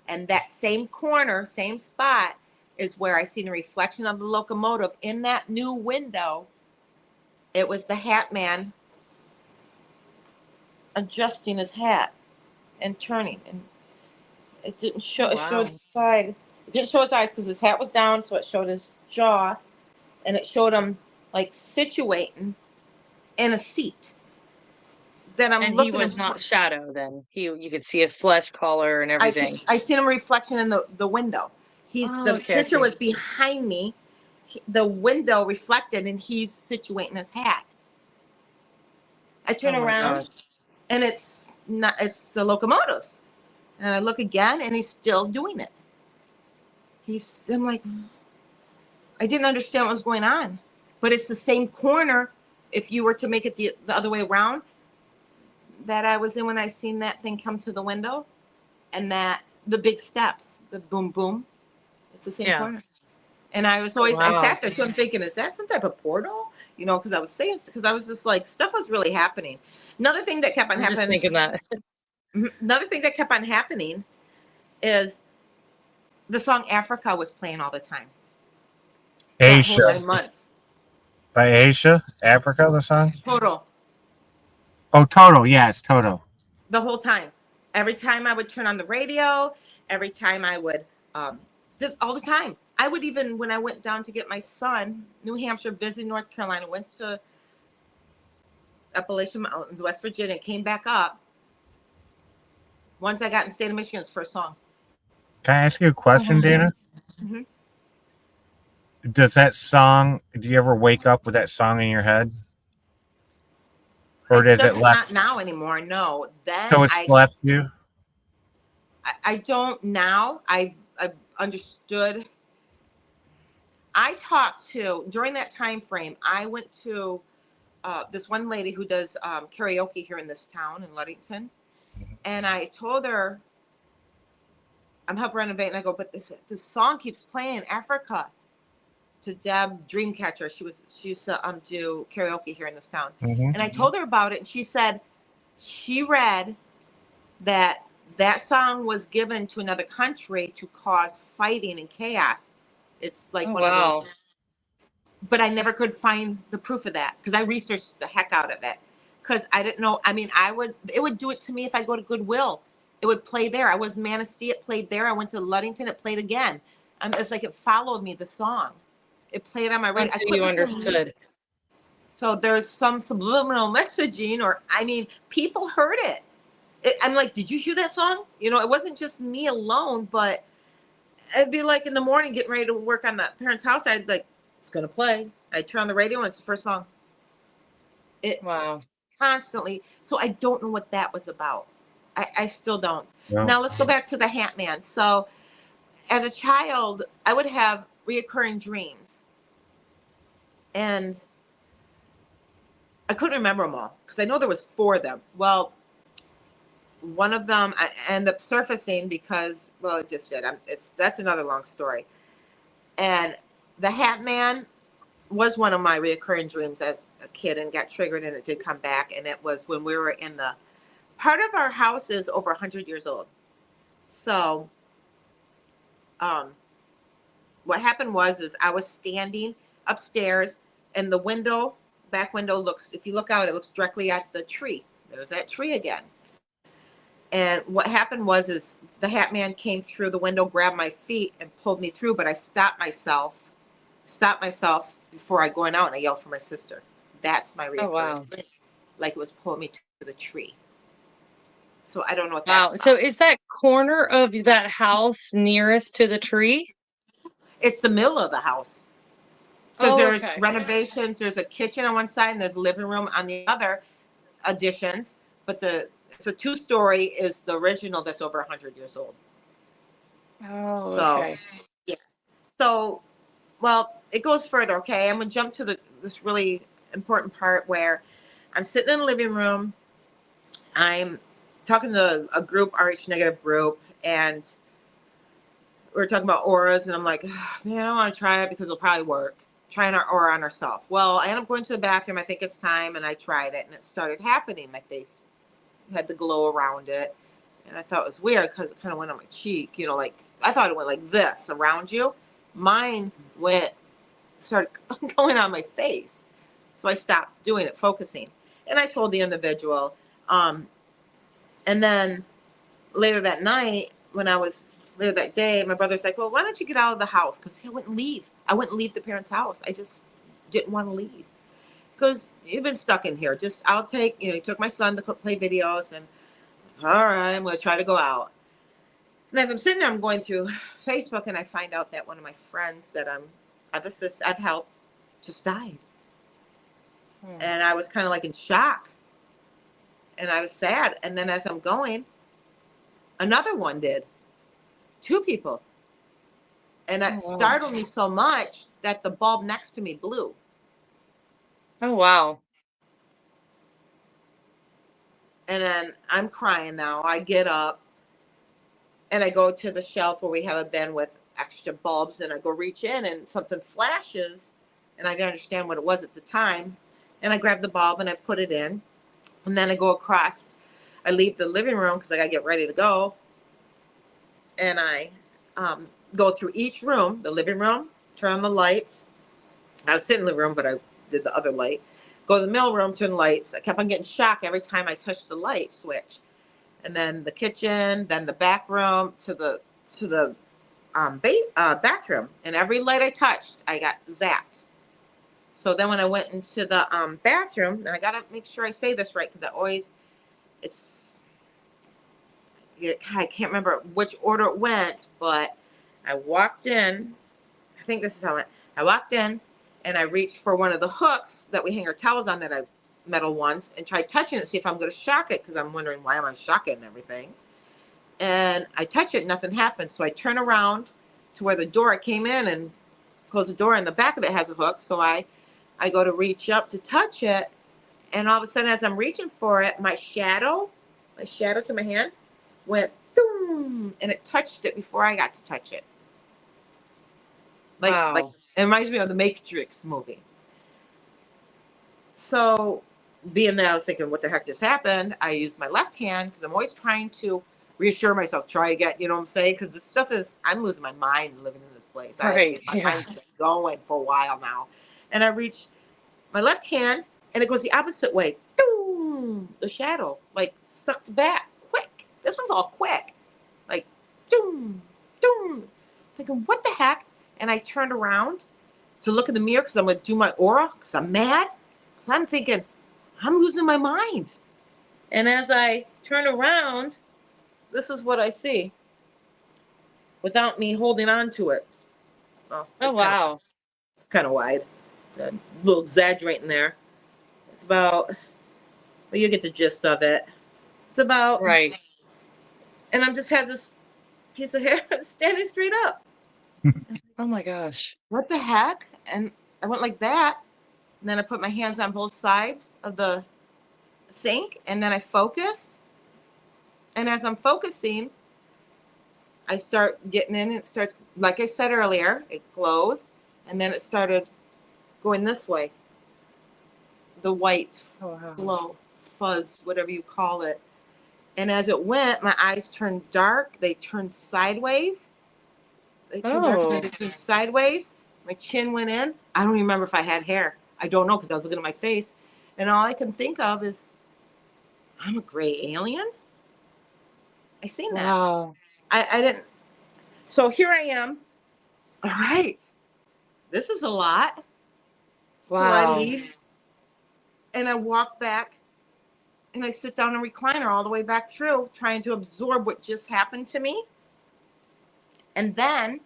And that same corner, same spot is where I seen the reflection of the locomotive in that new window. It was the hat man adjusting his hat and turning. And it didn't show, Oh, it showed wow. the side. It didn't show his eyes because his hat was down, so it showed his jaw. And it showed him like situating in a seat. Then I'm And he looking was at not shadow then. You could see his flesh color and everything. I seen him reflection in the window. Oh, The okay, I picture see. was behind me. The window reflected, and he's situating his hat. I turn Oh my around, gosh. and it's not. It's the locomotives, and I look again, and he's still doing it. I'm like, I didn't understand what was going on, but it's the same corner. If you were to make it the other way around, that I was in when I seen that thing come to the window, and that the big steps, the boom boom, it's the same Yeah. corner. And I was Oh, always, I wow. sat there too. I'm thinking, is that some type of portal? Because I was saying, because I was just like, stuff was really happening. Another thing that kept on I'm just happening. thinking that. Another thing that kept on happening is the song Africa was playing all the time. That whole Asia 9 months. by Asia, Africa, the song. Total. Oh, Toto. Yeah, it's Toto. The whole time. Every time I would turn on the radio, every time I would, just all the time. I would even, when I went down to get my son, New Hampshire, visit North Carolina, went to Appalachian Mountains, West Virginia, came back up. Once I got in the state of Michigan, it's first song. Can I ask you a question, Dana? Mhm. Does that song? Do you ever wake up with that song in your head, or does it left? Not now anymore. No. Then So it's left you. I don't now. I've understood. I talked to during that time frame. I went to this one lady who does karaoke here in this town in Ludington, and I told her I'm helping renovate, and I go, but this song keeps playing, Africa. To Deb Dreamcatcher, she used to do karaoke here in this town, Mhm. and I told her about it, and she said she read that song was given to another country to cause fighting and chaos. It's like Oh, one of wow. those, but I never could find the proof of that because I researched the heck out of it because I didn't know. I mean, it would do it to me if I go to Goodwill. It would play there. I was in Manistee, it played there. I went to Ludington, it played again. It's like it followed me, the song. It played on my radio. Until you understood. So there's some subliminal messaging, or I mean, people heard it. I'm like, did you hear that song? You know, it wasn't just me alone, but it'd be like in the morning getting ready to work on the parents' house. I'd like, it's gonna play. I'd turn on the radio and it's the first song. It Wow. constantly. So I don't know what that was about. I still don't. Well, Now let's go back to the Hat Man. So as a child, I would have reoccurring dreams, and I couldn't remember them all because I know there was 4 of them. Well, one of them I ended up surfacing because, well, it just did. That's another long story. And the Hat Man was one of my reoccurring dreams as a kid and got triggered, and it did come back. And it was when we were in the part of our house is over 100 years old. So what happened is I was standing upstairs, and the window, back window, looks, if you look out, it looks directly at the tree. There's that tree again. And what happened is the Hat Man came through the window, grabbed my feet and pulled me through, but I stopped myself before I going out, and I yelled for my sister. That's my reoccurring wow. dream. Like it was pulling me to the tree. So I don't know what Wow. that's So about. is that corner of that house nearest to the tree? It's the middle of the house. Because Oh, there's okay. renovations, there's a kitchen on one side and there's a living room on the other, additions. But it's a 2-story is the original that's over 100 years old. Oh, So okay. yes. So well, it goes further. Okay, I'm gonna jump to this really important part where I'm sitting in the living room. I'm talking to a group, RH negative group, and we're talking about auras, and I'm like, man, I don't want to try it because it'll probably work. Trying our aura on herself. Well, I ended up going to the bathroom. I think it's time, and I tried it, and it started happening. My face had the glow around it, and I thought it was weird because it kind of went on my cheek. You know, like I thought it went like this around you. Mine started going on my face, so I stopped doing it, focusing, and I told the individual. And then later that night, later that day, my brother's like, well, why don't you get out of the house? Because he wouldn't leave. I wouldn't leave the parents' house. I just didn't want to leave. Because you've been stuck in here. He took my son to play videos, and all right, I'm going to try to go out. And as I'm sitting there, I'm going through Facebook, and I find out that one of my friends that I've helped just died. And I was kind of like in shock. And I was sad. And then as I'm going, another one did. 2 people. And that Oh, wow. startled me so much that the bulb next to me blew. Oh, wow. And then I'm crying now. I get up and I go to the shelf where we have a bin with extra bulbs, and I go reach in and something flashes, and I didn't understand what it was at the time. And I grab the bulb and I put it in. And then I go across. I leave the living room because I got to get ready to go. And I go through each room, the living room, turn on the lights. I was sitting in the room, but I did the other light. Go to the middle room, turn the lights. I kept on getting shocked every time I touched the light switch. And then the kitchen, then the back room to the bathroom. And every light I touched, I got zapped. So then when I went into the bathroom, and I got to make sure I say this right because I can't remember which order it went, but I walked in. I think this is how it went. I walked in and I reached for one of the hooks that we hang our towels on, that I metal ones, and tried touching it to see if I'm going to shock it because I'm wondering why am I shocking everything. And I touch it, nothing happened. So I turn around to where the door I came in and close the door, and the back of it has a hook. So I go to reach up to touch it, and all of a sudden as I'm reaching for it, my shadow to my hand went boom, and it touched it before I got to touch it. Like Wow. it reminds me of the Matrix movie. So being that I was thinking, what the heck just happened? I used my left hand because I'm always trying to reassure myself, try again, you know what I'm saying? Because this stuff I'm losing my mind living in this place. Right. My Yeah. mind's been going for a while now. And I reach my left hand and it goes the opposite way. Boom! The shadow like sucked back quick. This was all quick. Like, doom, doom. Thinking, what the heck? And I turned around to look in the mirror because I'm going to do my aura because I'm mad. Because I'm thinking, I'm losing my mind. And as I turn around, this is what I see without me holding on to it. Oh, Oh, wow. it's kind of wide. A little exaggerating there. It's about, well, you get the gist of it. It's about, Right. and I'm just have this piece of hair standing straight up. Oh my gosh. What the heck? And I went like that. And then I put my hands on both sides of the sink, and then I focus. And as I'm focusing, I start getting in. It starts, like I said earlier, it glows, and then it started going this way. The white Oh, wow. glow, fuzz, whatever you call it. And as it went, my eyes turned dark. They turned sideways. They turned dark and then they turned sideways. My chin went in. I don't even remember if I had hair. I don't know because I was looking at my face. And all I can think of is, I'm a gray alien. I seen that. Wow. I didn't. So here I am. All right. This is a lot. So I Wow. leave and I walk back and I sit down in a recliner all the way back through, trying to absorb what just happened to me. And then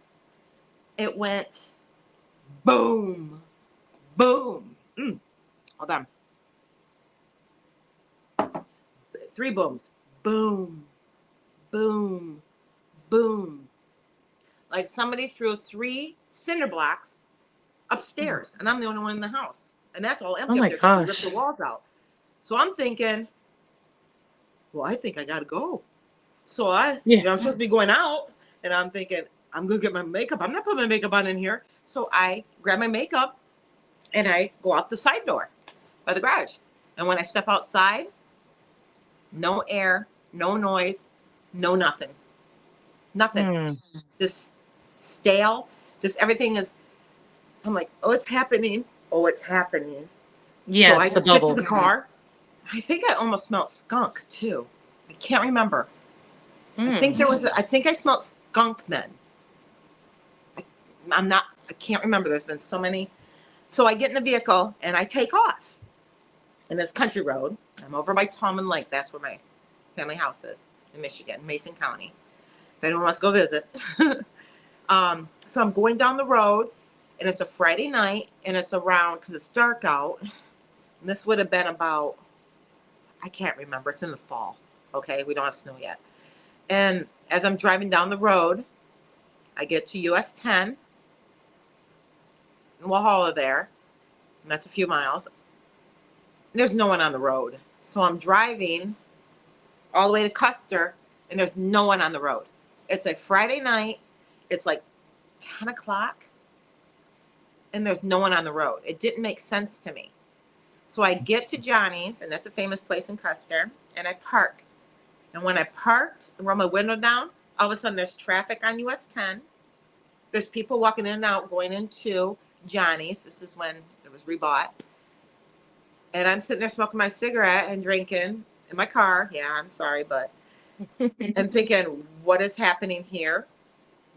it went boom, boom. Hold on. 3 booms. Boom, boom, boom. Like somebody threw 3 cinder blocks upstairs, and I'm the only one in the house. And that's all empty Oh up my there because they ripped gosh. the walls out. So I'm thinking, well, I think I gotta go. So I'm supposed to be going out, and I'm thinking, I'm gonna get my makeup. I'm not putting my makeup on in here. So I grab my makeup and I go out the side door by the garage. And when I step outside, no air, no noise, no nothing. Nothing. Just stale. Just everything is, I'm like, oh, it's happening. Oh, it's happening. So I Yes, the just get to the bubbles. car. I think I almost smelled skunk too. I can't remember. I think I smelled skunk then. I can't remember. There's been so many. So I get in the vehicle and I take off. And it's country road. I'm over by Tallman Lake. That's where my family house is in Michigan, Mason County. If anyone wants to go visit. So I'm going down the road and it's a Friday night and it's around, because it's dark out. And this would have been about, I can't remember. It's in the fall. Okay. We don't have snow yet. And as I'm driving down the road, I get to US 10 in Walhalla there. And that's a few miles. There's no one on the road. So I'm driving all the way to Custer and there's no one on the road. It's a Friday night. It's like 10 o'clock and there's no one on the road. It didn't make sense to me. So I get to Johnny's, and that's a famous place in Custer, and I park. And when I parked and roll my window down, all of a sudden there's traffic on US 10. There's people walking in and out going into Johnny's. This is when it was rebought. And I'm sitting there smoking my cigarette and drinking in my car. Yeah, I'm sorry, but and thinking, what is happening here?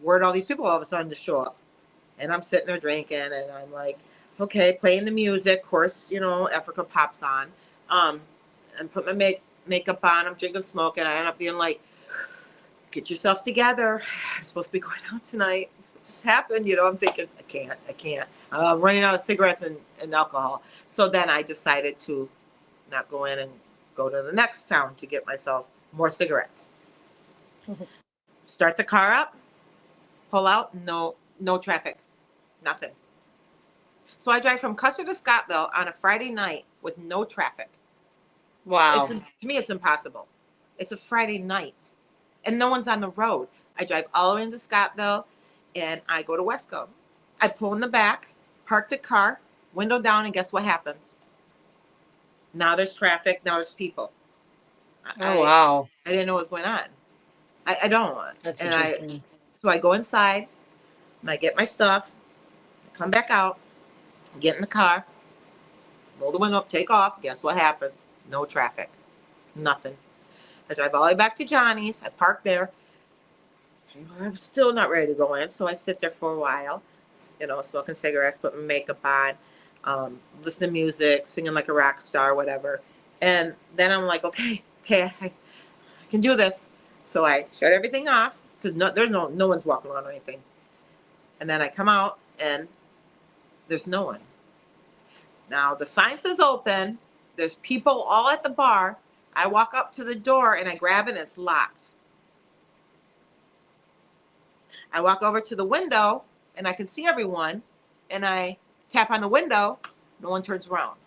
Where'd all these people all of a sudden just show up? And I'm sitting there drinking, and I'm like, okay, playing the music. Of course, Africa pops on. And put my makeup on. I'm drinking, smoking. I end up being like, get yourself together. I'm supposed to be going out tonight. What just happened? I'm thinking, I can't. I'm running out of cigarettes and alcohol. So then I decided to not go in and go to the next town to get myself more cigarettes. Start the car up, pull out, no traffic, nothing. So I drive from Custer to Scottville on a Friday night with no traffic. Wow. To me, it's impossible. It's a Friday night and no one's on the road. I drive all the way into Scottville and I go to Wesco. I pull in the back, park the car, window down, and guess what happens? Now there's traffic. Now there's people. Wow. I didn't know what was going on. I don't. That's and interesting. So I go inside and I get my stuff. I come back out, get in the car, roll the window up, take off. Guess what happens? No traffic. Nothing. I drive all the way back to Johnny's. I park there. I'm still not ready to go in, so I sit there for a while, smoking cigarettes, putting my makeup on, listening to music, singing like a rock star, whatever. And then I'm like, okay, okay, I can do this. So I shut everything off because there's no one's walking around or anything. And then I come out and there's no one. Now the sign says open. There's people all at the bar. I walk up to the door and I grab it and it's locked. I walk over to the window and I can see everyone and I tap on the window. No one turns around.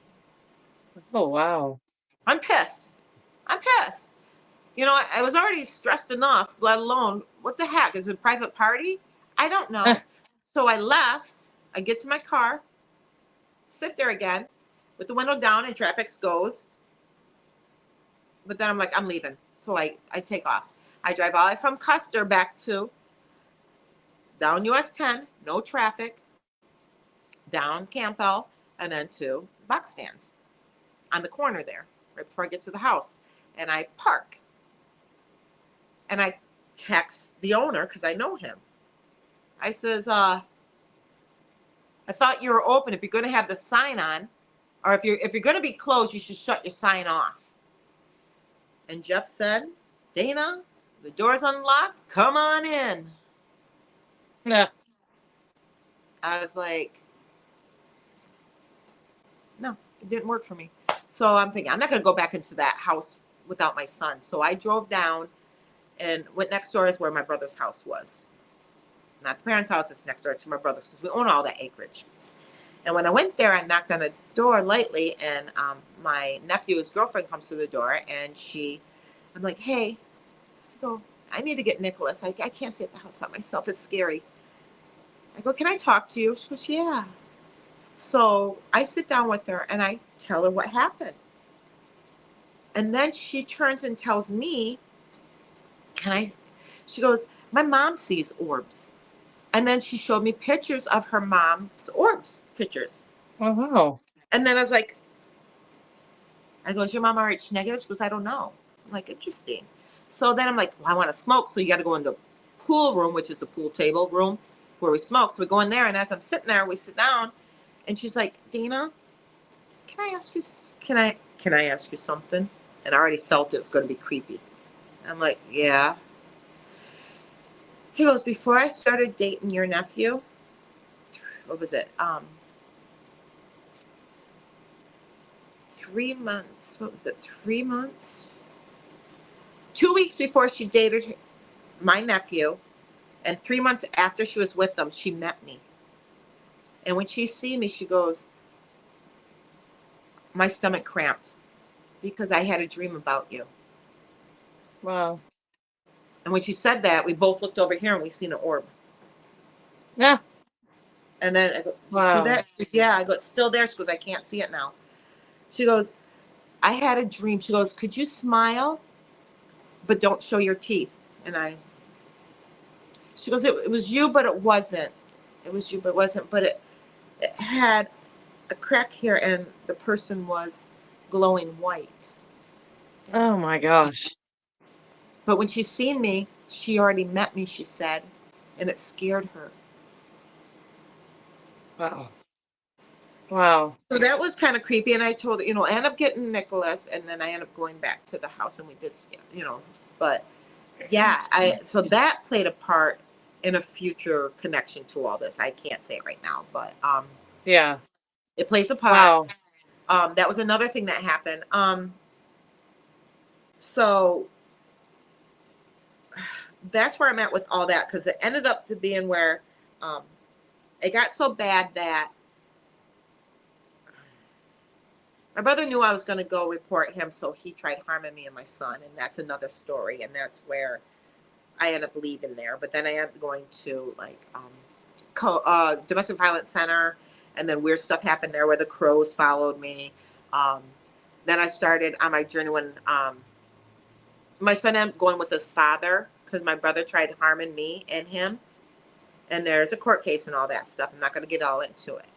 Oh, wow. I'm pissed. I'm pissed. You know, I was already stressed enough, let alone, what the heck? Is it a private party? I don't know. So I left. I get to my car, sit there again with the window down and traffic goes. But then I'm like, I'm leaving. So I take off. I drive all the way from Custer back to down US 10, no traffic, down Campbell, and then to box stands on the corner there, right before I get to the house. And I park. And I text the owner because I know him. I says, I thought you were open. If you're going to have the sign on, or if you're going to be closed, you should shut your sign off. And Jeff said, Dana, the door's unlocked. Come on in. Yeah. I was like, no, it didn't work for me. So I'm thinking, I'm not going to go back into that house without my son. So I drove down and went next door is where my brother's house was. Not the parents' house, it's next door to my brother's because we own all that acreage. And when I went there, I knocked on the door lightly, and my nephew's girlfriend comes to the door, and I'm like, hey, I go, I need to get Nicholas. I can't stay at the house by myself. It's scary. I go, can I talk to you? She goes, yeah. So I sit down with her, and I tell her what happened. And then she turns and tells me, she goes, my mom sees orbs. And then she showed me pictures of her mom's orbs pictures. Oh, wow. And then I was like, I go, is your mom RH negative? She goes, I don't know. I'm like, interesting. So then I'm like, well, I want to smoke. So you got to go in the pool room, which is the pool table room where we smoke. So we go in there. And as I'm sitting there, we sit down. And she's like, Dana, can I ask you something? And I already felt it was going to be creepy. I'm like, yeah. He goes, before I started dating your nephew, what was it? 3 months. What was it? 3 months? 2 weeks before she dated my nephew, and 3 months after she was with them, she met me. And when she seen me, she goes, my stomach cramped because I had a dream about you. Wow. And when she said that, we both looked over here and we seen an orb. Yeah. And then I go, Wow. see that? She goes, yeah. I go, it's still there. She goes, I can't see it now. She goes, I had a dream. She goes, could you smile, but don't show your teeth? And she goes, it was you, but it wasn't. It was you, but it wasn't. But it had a crack here, and the person was glowing white. Oh my gosh. But when she seen me, she already met me, she said, and it scared her. Wow. Wow. So that was kind of creepy. And I told her, I ended up getting Nicholas, and then I ended up going back to the house, and we just, but yeah, so that played a part in a future connection to all this. I can't say it right now, but Yeah. it plays a part. Wow. That was another thing that happened. So that's where I'm at with all that, because it ended up to being where it got so bad that my brother knew I was going to go report him, so he tried harming me and my son, and that's another story, and that's where I ended up leaving there. But then I ended up going to domestic violence center, and then weird stuff happened there where the crows followed me. Then I started on my journey when my son ended up going with his father because my brother tried harming me and him. And there's a court case and all that stuff. I'm not going to get all into it.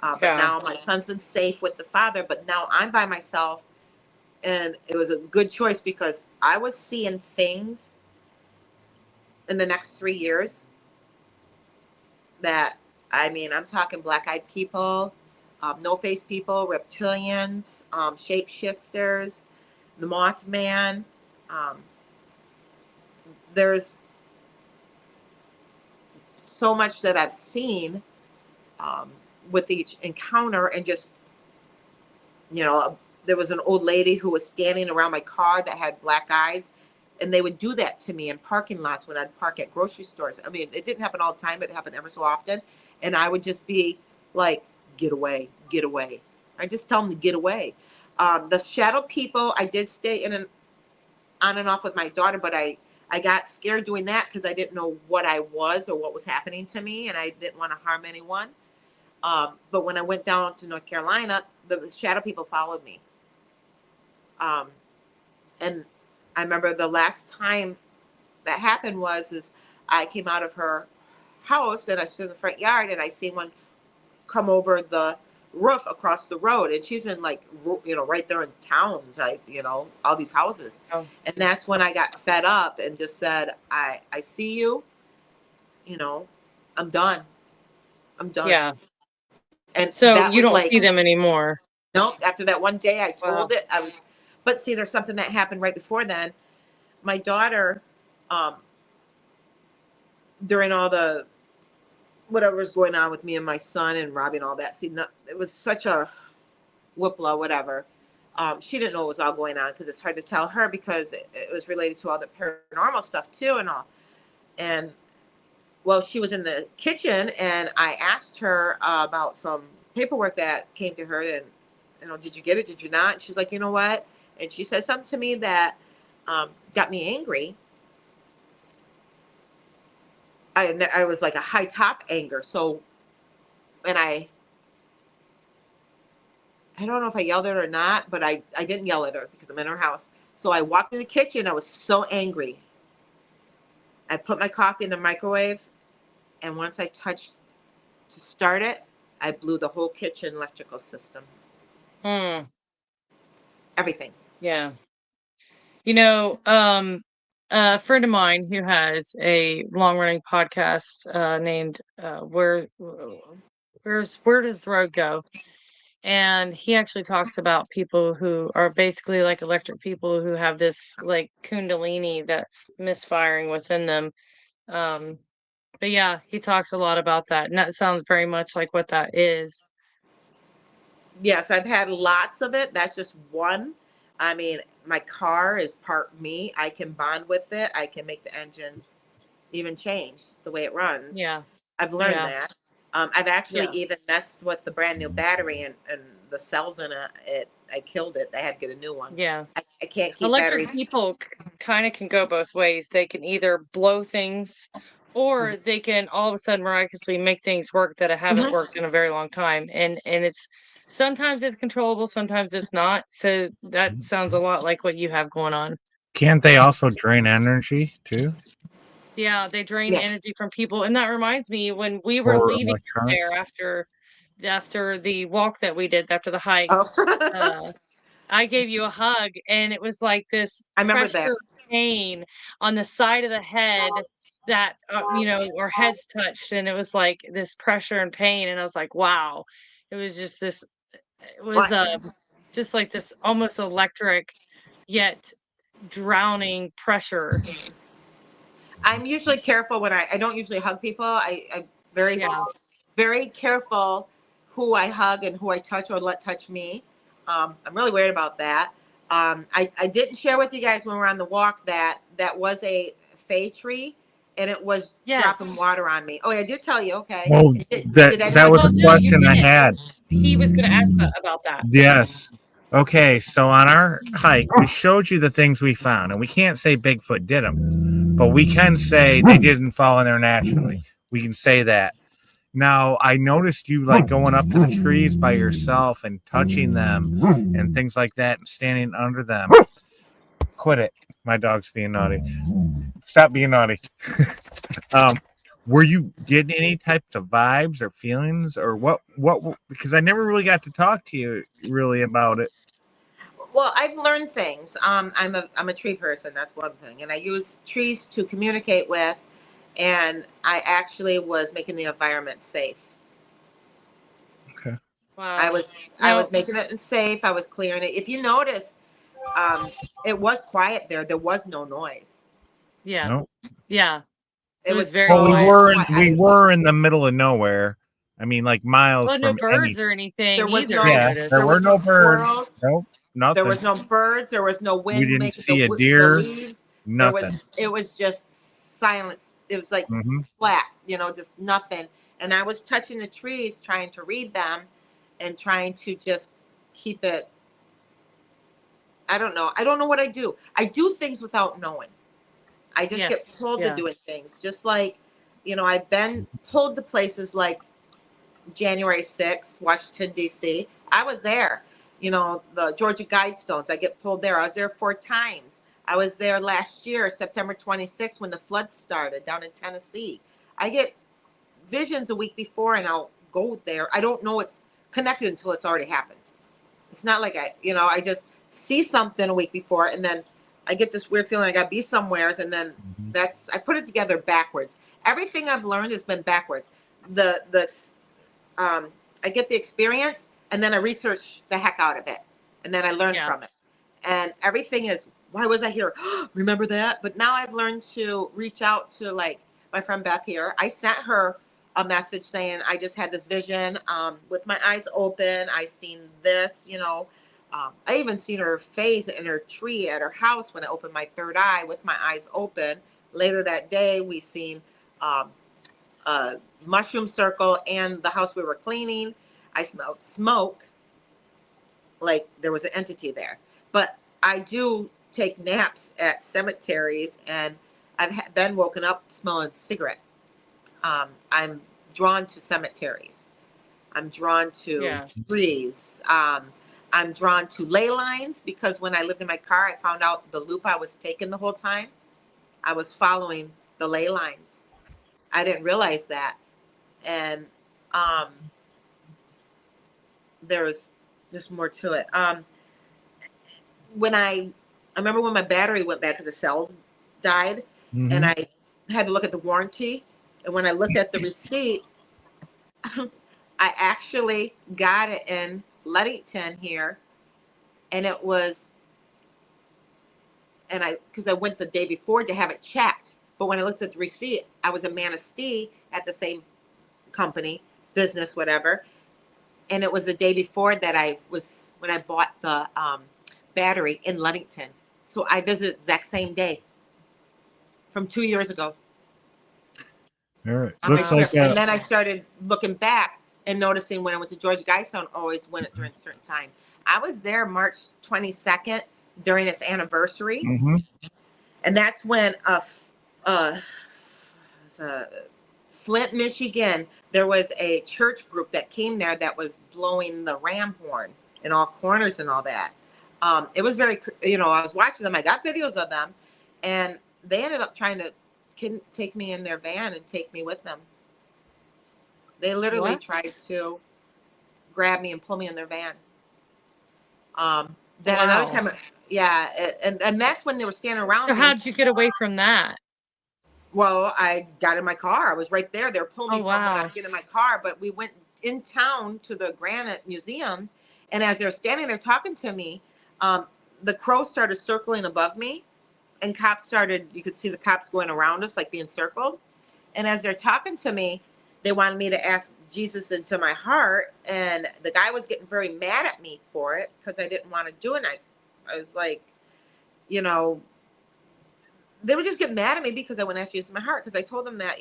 But now my son's been safe with the father, but now I'm by myself. And it was a good choice because I was seeing things in the next 3 years that, I'm talking black-eyed people, no-face people, reptilians, shapeshifters, the Mothman. Um, there's so much that I've seen with each encounter, and just, there was an old lady who was standing around my car that had black eyes, and they would do that to me in parking lots when I'd park at grocery stores. I mean, it didn't happen all the time, but it happened ever so often. And I would just be like, get away, get away. I just tell them to get away. The shadow people, I did stay on and off with my daughter, but I got scared doing that because I didn't know what I was or what was happening to me, and I didn't want to harm anyone. But when I went down to North Carolina, the shadow people followed me. And I remember the last time that happened is I came out of her house and I stood in the front yard, and I seen one come over the roof across the road, and she's in like, right there in town, like, all these houses. Oh. And that's when I got fed up and just said, I see you, I'm done. Yeah. And so you don't see them anymore. No, after that one day I told it, but see, there's something that happened right before then. My daughter, during all the whatever was going on with me and my son and Robbie and all that, it was such a whoopla, whatever. She didn't know what was all going on, because it's hard to tell her, because it was related to all the paranormal stuff too and all. And well, she was in the kitchen, and I asked her about some paperwork that came to her, and did you get it? Did you not? And she's like, you know what? And she said something to me that got me angry. I was like a high top anger. So, and I don't know if I yelled at her or not, but I didn't yell at her because I'm in her house. So I walked in the kitchen. I was so angry. I put my coffee in the microwave, and once I touched to start it, I blew the whole kitchen electrical system. Everything. Yeah. A friend of mine who has a long-running podcast named Where Does the Road Go? And he actually talks about people who are basically like electric people who have this like kundalini that's misfiring within them. But yeah, he talks a lot about that, and that sounds very much like what that is. Yes, I've had lots of it. That's just one. I mean, my car is part me. I can bond with it. I can make the engine even change the way it runs. Yeah. I've learned that. I've actually even messed with the brand new battery and the cells in it. I killed it. I had to get a new one. Yeah. I can't keep electric batteries. People kind of can go both ways. They can either blow things, or they can all of a sudden miraculously make things work that haven't worked in a very long time. And it's sometimes it's controllable, sometimes it's not. So that sounds a lot like what you have going on. Can't they also drain energy too? Yeah, they drain energy from people. And that reminds me, when we were leaving there after the walk that we did, after the hike, I gave you a hug, and it was like this pressure pain on the side of the head that, our heads touched, and it was like this pressure and pain. And I was like, wow, it was just this, it was just like this almost electric yet drowning pressure. I'm usually careful when I don't usually hug people. I'm very, very careful who I hug and who I touch or let touch me. I'm really worried about that. I didn't share with you guys when we were on the walk that was a Fay tree, and it was dropping water on me. Oh, I did tell you. Okay. Well, that was a question I had. He was going to ask about that. Yes. Okay, so on our hike, we showed you the things we found, and we can't say Bigfoot did them, but we can say they didn't fall in there naturally. We can say that. Now, I noticed you like going up to the trees by yourself and touching them and things like that and standing under them. Quit it. My dog's being naughty. Stop being naughty. Were you getting any types of vibes or feelings or what? Because I never really got to talk to you really about it. Well, I've learned things. I'm a tree person. That's one thing. And I use trees to communicate with. And I actually was making the environment safe. Okay. Wow. I was making it safe. I was clearing it. If you notice, it was quiet there. There was no noise. Yeah. No. Yeah. It was very Well, quiet. we were in the middle of nowhere. I mean, like miles Well, no from birds or anything There was either. no- I Yeah, noticed. there were no birds. squirrels. Nope, nothing. There was no birds. There was no wind didn't making see a the deer, leaves. nothing. It was just silence. It was like hmm flat, just nothing. And I was touching the trees, trying to read them and trying to just keep it. I don't know. I don't know what I do. I do things without knowing. I just get pulled to doing things. Just like, I've been pulled to places like January 6th, Washington, D.C. I was there. The Georgia Guidestones, I get pulled there. I was there 4 times. I was there last year, September 26th, when the flood started down in Tennessee. I get visions a week before and I'll go there. I don't know it's connected until it's already happened. It's not like I just see something a week before and then I get this weird feeling I got to be somewhere. And then I put it together backwards. Everything I've learned has been backwards. I get the experience and then I research the heck out of it. And then I learn from it. And everything is, why was I here? Remember that? But now I've learned to reach out to like my friend Beth here. I sent her a message saying, I just had this vision with my eyes open. I seen this, I even seen her face in her tree at her house when I opened my third eye with my eyes open. Later that day, we seen a mushroom circle and the house we were cleaning. I smelled smoke, like there was an entity there. But I do take naps at cemeteries, and I've been woken up smelling cigarette. I'm drawn to cemeteries. I'm drawn to trees. I'm drawn to ley lines because when I lived in my car, I found out the loop I was taking the whole time. I was following the ley lines. I didn't realize that. And there's more to it. When I remember when my battery went bad because the cells died, and I had to look at the warranty. And when I looked at the receipt, I actually got it in Ludington here, and it was, because I went the day before to have it checked. But when I looked at the receipt, I was in Manistee at the same company, business, whatever. And it was the day before that when I bought the battery in Ludington. So I visited the exact same day from 2 years ago. All right. Looks like and then I started looking back and noticing when I went to Georgia Guidestone, always went it during a certain time. I was there March 22nd during its anniversary. And that's when Flint, Michigan, there was a church group that came there that was blowing the ram horn in all corners and all that. It was very, I was watching them. I got videos of them, and they ended up trying to take me in their van and take me with them. They literally tried to grab me and pull me in their van. Then another time, and that's when they were standing around. So how'd you get away from that? Well, I got in my car. I was right there. They were pulling me from when I was getting in my car. But we went in town to the Granite Museum, and as they were standing there talking to me, the crows started circling above me, and you could see the cops going around us, like being circled. And as they're talking to me, they wanted me to ask Jesus into my heart. And the guy was getting very mad at me for it because I didn't want to do it. And I was like, they were just getting mad at me because I wouldn't ask Jesus in my heart. Because I told them that,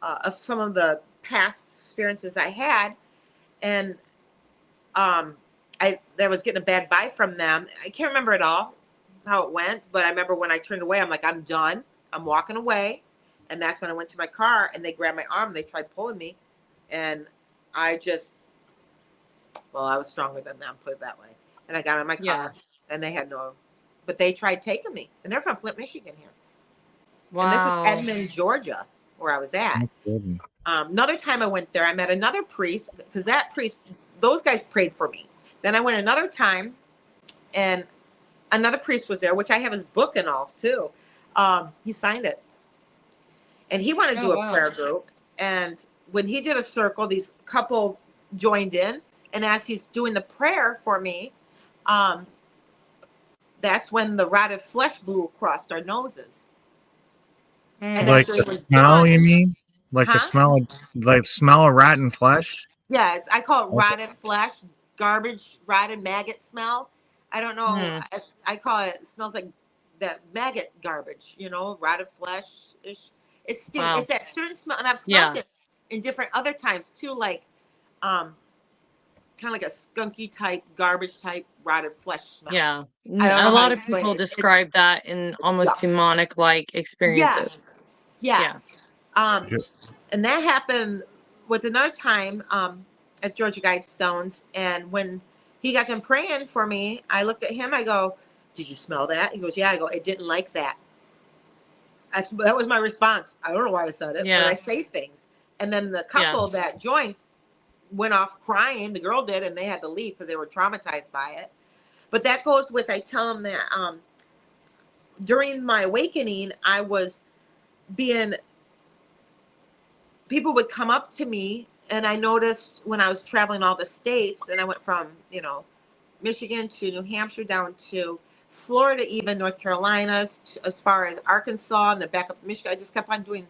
of some of the past experiences I had. And I was getting a bad vibe from them. I can't remember at all how it went, but I remember when I turned away, I'm like, I'm done. I'm walking away. And that's when I went to my car and they grabbed my arm and they tried pulling me. And I was stronger than them, put it that way. And I got in my car and they had but they tried taking me. And they're from Flint, Michigan here. Wow. And this is Edmond, Georgia, where I was at. Another time I went there, I met another priest because those guys prayed for me. Then I went another time and another priest was there, which I have his book and all too. He signed it. And he wanted to do a prayer group. And when he did a circle, these couple joined in. And as he's doing the prayer for me, that's when the rotted flesh blew across our noses. And Like after the it was smell, done, you mean? Like the huh? smell of smell of rotten flesh? Yeah, I call it Okay. rotted flesh, garbage, rotted maggot smell. I don't know. Hmm. I call it smells like that maggot garbage, rotted flesh. It stinks. Wow. It's that certain smell, and I've smelled Yeah. it in different other times too, like um, kind of like a skunky type, garbage type, rotted flesh smell. Yeah. I don't A know how lot to of explain people it. It's describe that in yeah. almost demonic like experiences. Yes, Yeah. yes. Yep. And that happened with another time at Georgia Guidestones. And when he got done praying for me, I looked at him. I go, "Did you smell that?" He goes, "Yeah." I go, "I didn't like that." That was my response. I don't know why I said it, but I Yeah. say things. And then the Yeah. couple that joined went off crying. The girl did, and they had to leave because they were traumatized by it. But that goes with, I tell them that during my awakening, I was being, people would come up to me, and I noticed when I was traveling all the states, and I went from, Michigan to New Hampshire down to Florida, even North Carolina, as far as Arkansas and the back up Michigan. I just kept on doing,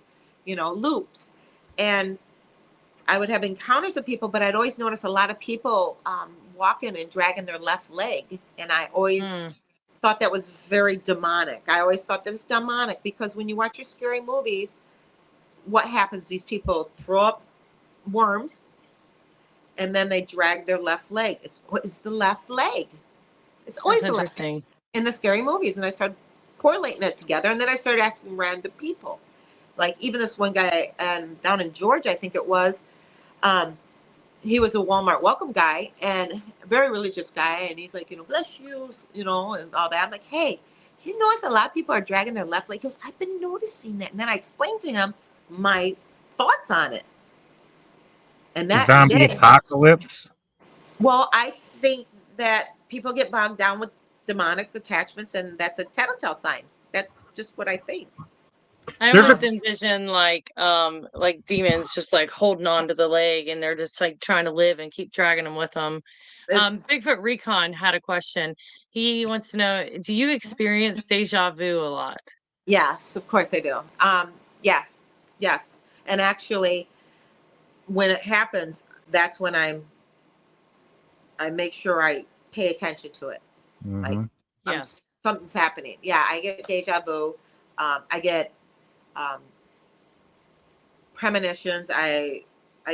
loops. And I would have encounters with people, but I'd always notice a lot of people walking and dragging their left leg. And I always Mm. thought that was very demonic. I always thought that was demonic because when you watch your scary movies, what happens? These people throw up worms and then they drag their left leg. It's the left leg. It's always That's the left leg interesting. in the scary movies. And I started correlating it together. And then I started asking random people. Like even this one guy down in Georgia, I think it was, he was a Walmart welcome guy and a very religious guy. And he's like, bless you, and all that. I'm like, hey, you notice a lot of people are dragging their left leg? He goes, I've been noticing that. And then I explained to him my thoughts on it. And that Zombie day, apocalypse. well, I think that people get bogged down with demonic attachments, and that's a telltale sign. That's just what I think. I There's almost envision like demons just like holding on to the leg and they're just like trying to live and keep dragging them with them. It's Bigfoot Recon had a question. He wants to know, do you experience deja vu a lot? yes, of course I do. Yes. And actually, when it happens, that's when I make sure I pay attention to it. Like Mhm. Yeah. something's happening. Yeah, I get deja vu. I get premonitions. I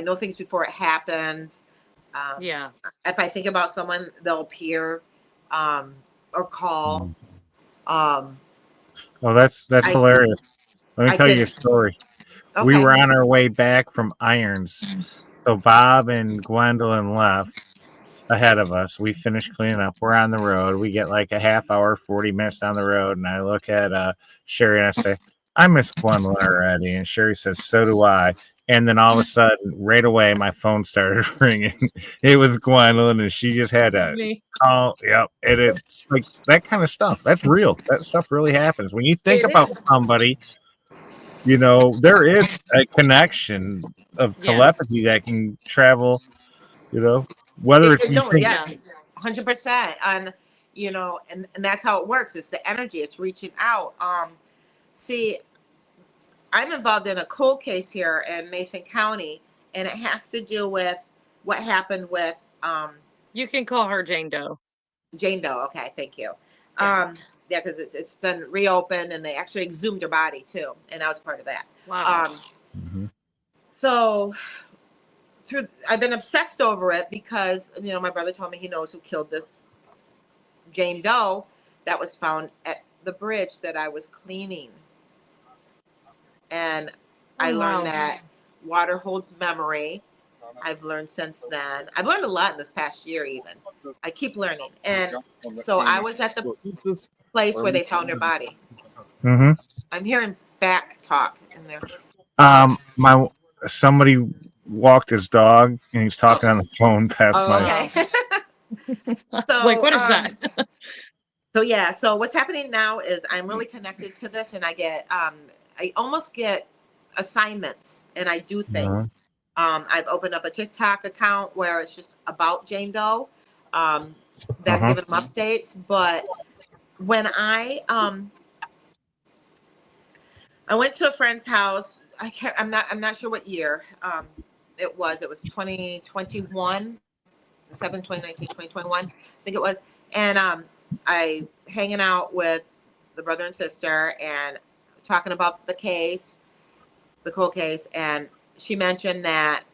know things before it happens. Yeah. If I think about someone, they'll appear or call. Mhm. Um, Oh, that's I hilarious. Let me I tell you a get story. We okay. were on our way back from Irons. So Bob and Gwendolyn left ahead of us. We finished cleaning up. We're on the road. We get like a half hour, 40 minutes down the road. And I look at Sherry and I say, I miss Gwendolyn already. And Sherry says, so do I. And then all of a sudden, right away, my phone started ringing. It was Gwendolyn, and she just had That's to me. call. Yep. And it's like that kind of stuff. That's real. That stuff really happens. When you think It about is. somebody, there is a connection of Yes. telepathy that can travel, whether it's you No, think yes, 100%. And that's how it works. It's the energy. It's reaching out. See, I'm involved in a cold case here in Mason County, and it has to do with what happened with You can call her Jane Doe. Jane Doe. Okay, thank you. Yeah. Yeah, because it's been reopened, and they actually exhumed her body too, and I was part of that. Wow. Mhm. So I've been obsessed over it because my brother told me he knows who killed this Jane Doe that was found at the bridge that I was cleaning. And I learned wow. that water holds memory. I've learned since then. I've learned a lot in this past year, even. I keep learning. And so I was at the place where they found her body. Mhm. I'm hearing back talk in there. Somebody walked his dog and he's talking on the phone past Oh, my. okay. Like, what is that? So what's happening now is I'm really connected to this, and I almost get assignments, and I do things. I've opened up a TikTok account where it's just about Jane Doe, that I'm Uh-huh. giving them updates, but when I went to a friend's house. I'm not sure what year it was. It was 2021, 2019, 2021, I think it was. And I hanging out with the brother and sister and talking about the case, the cold case. And she mentioned that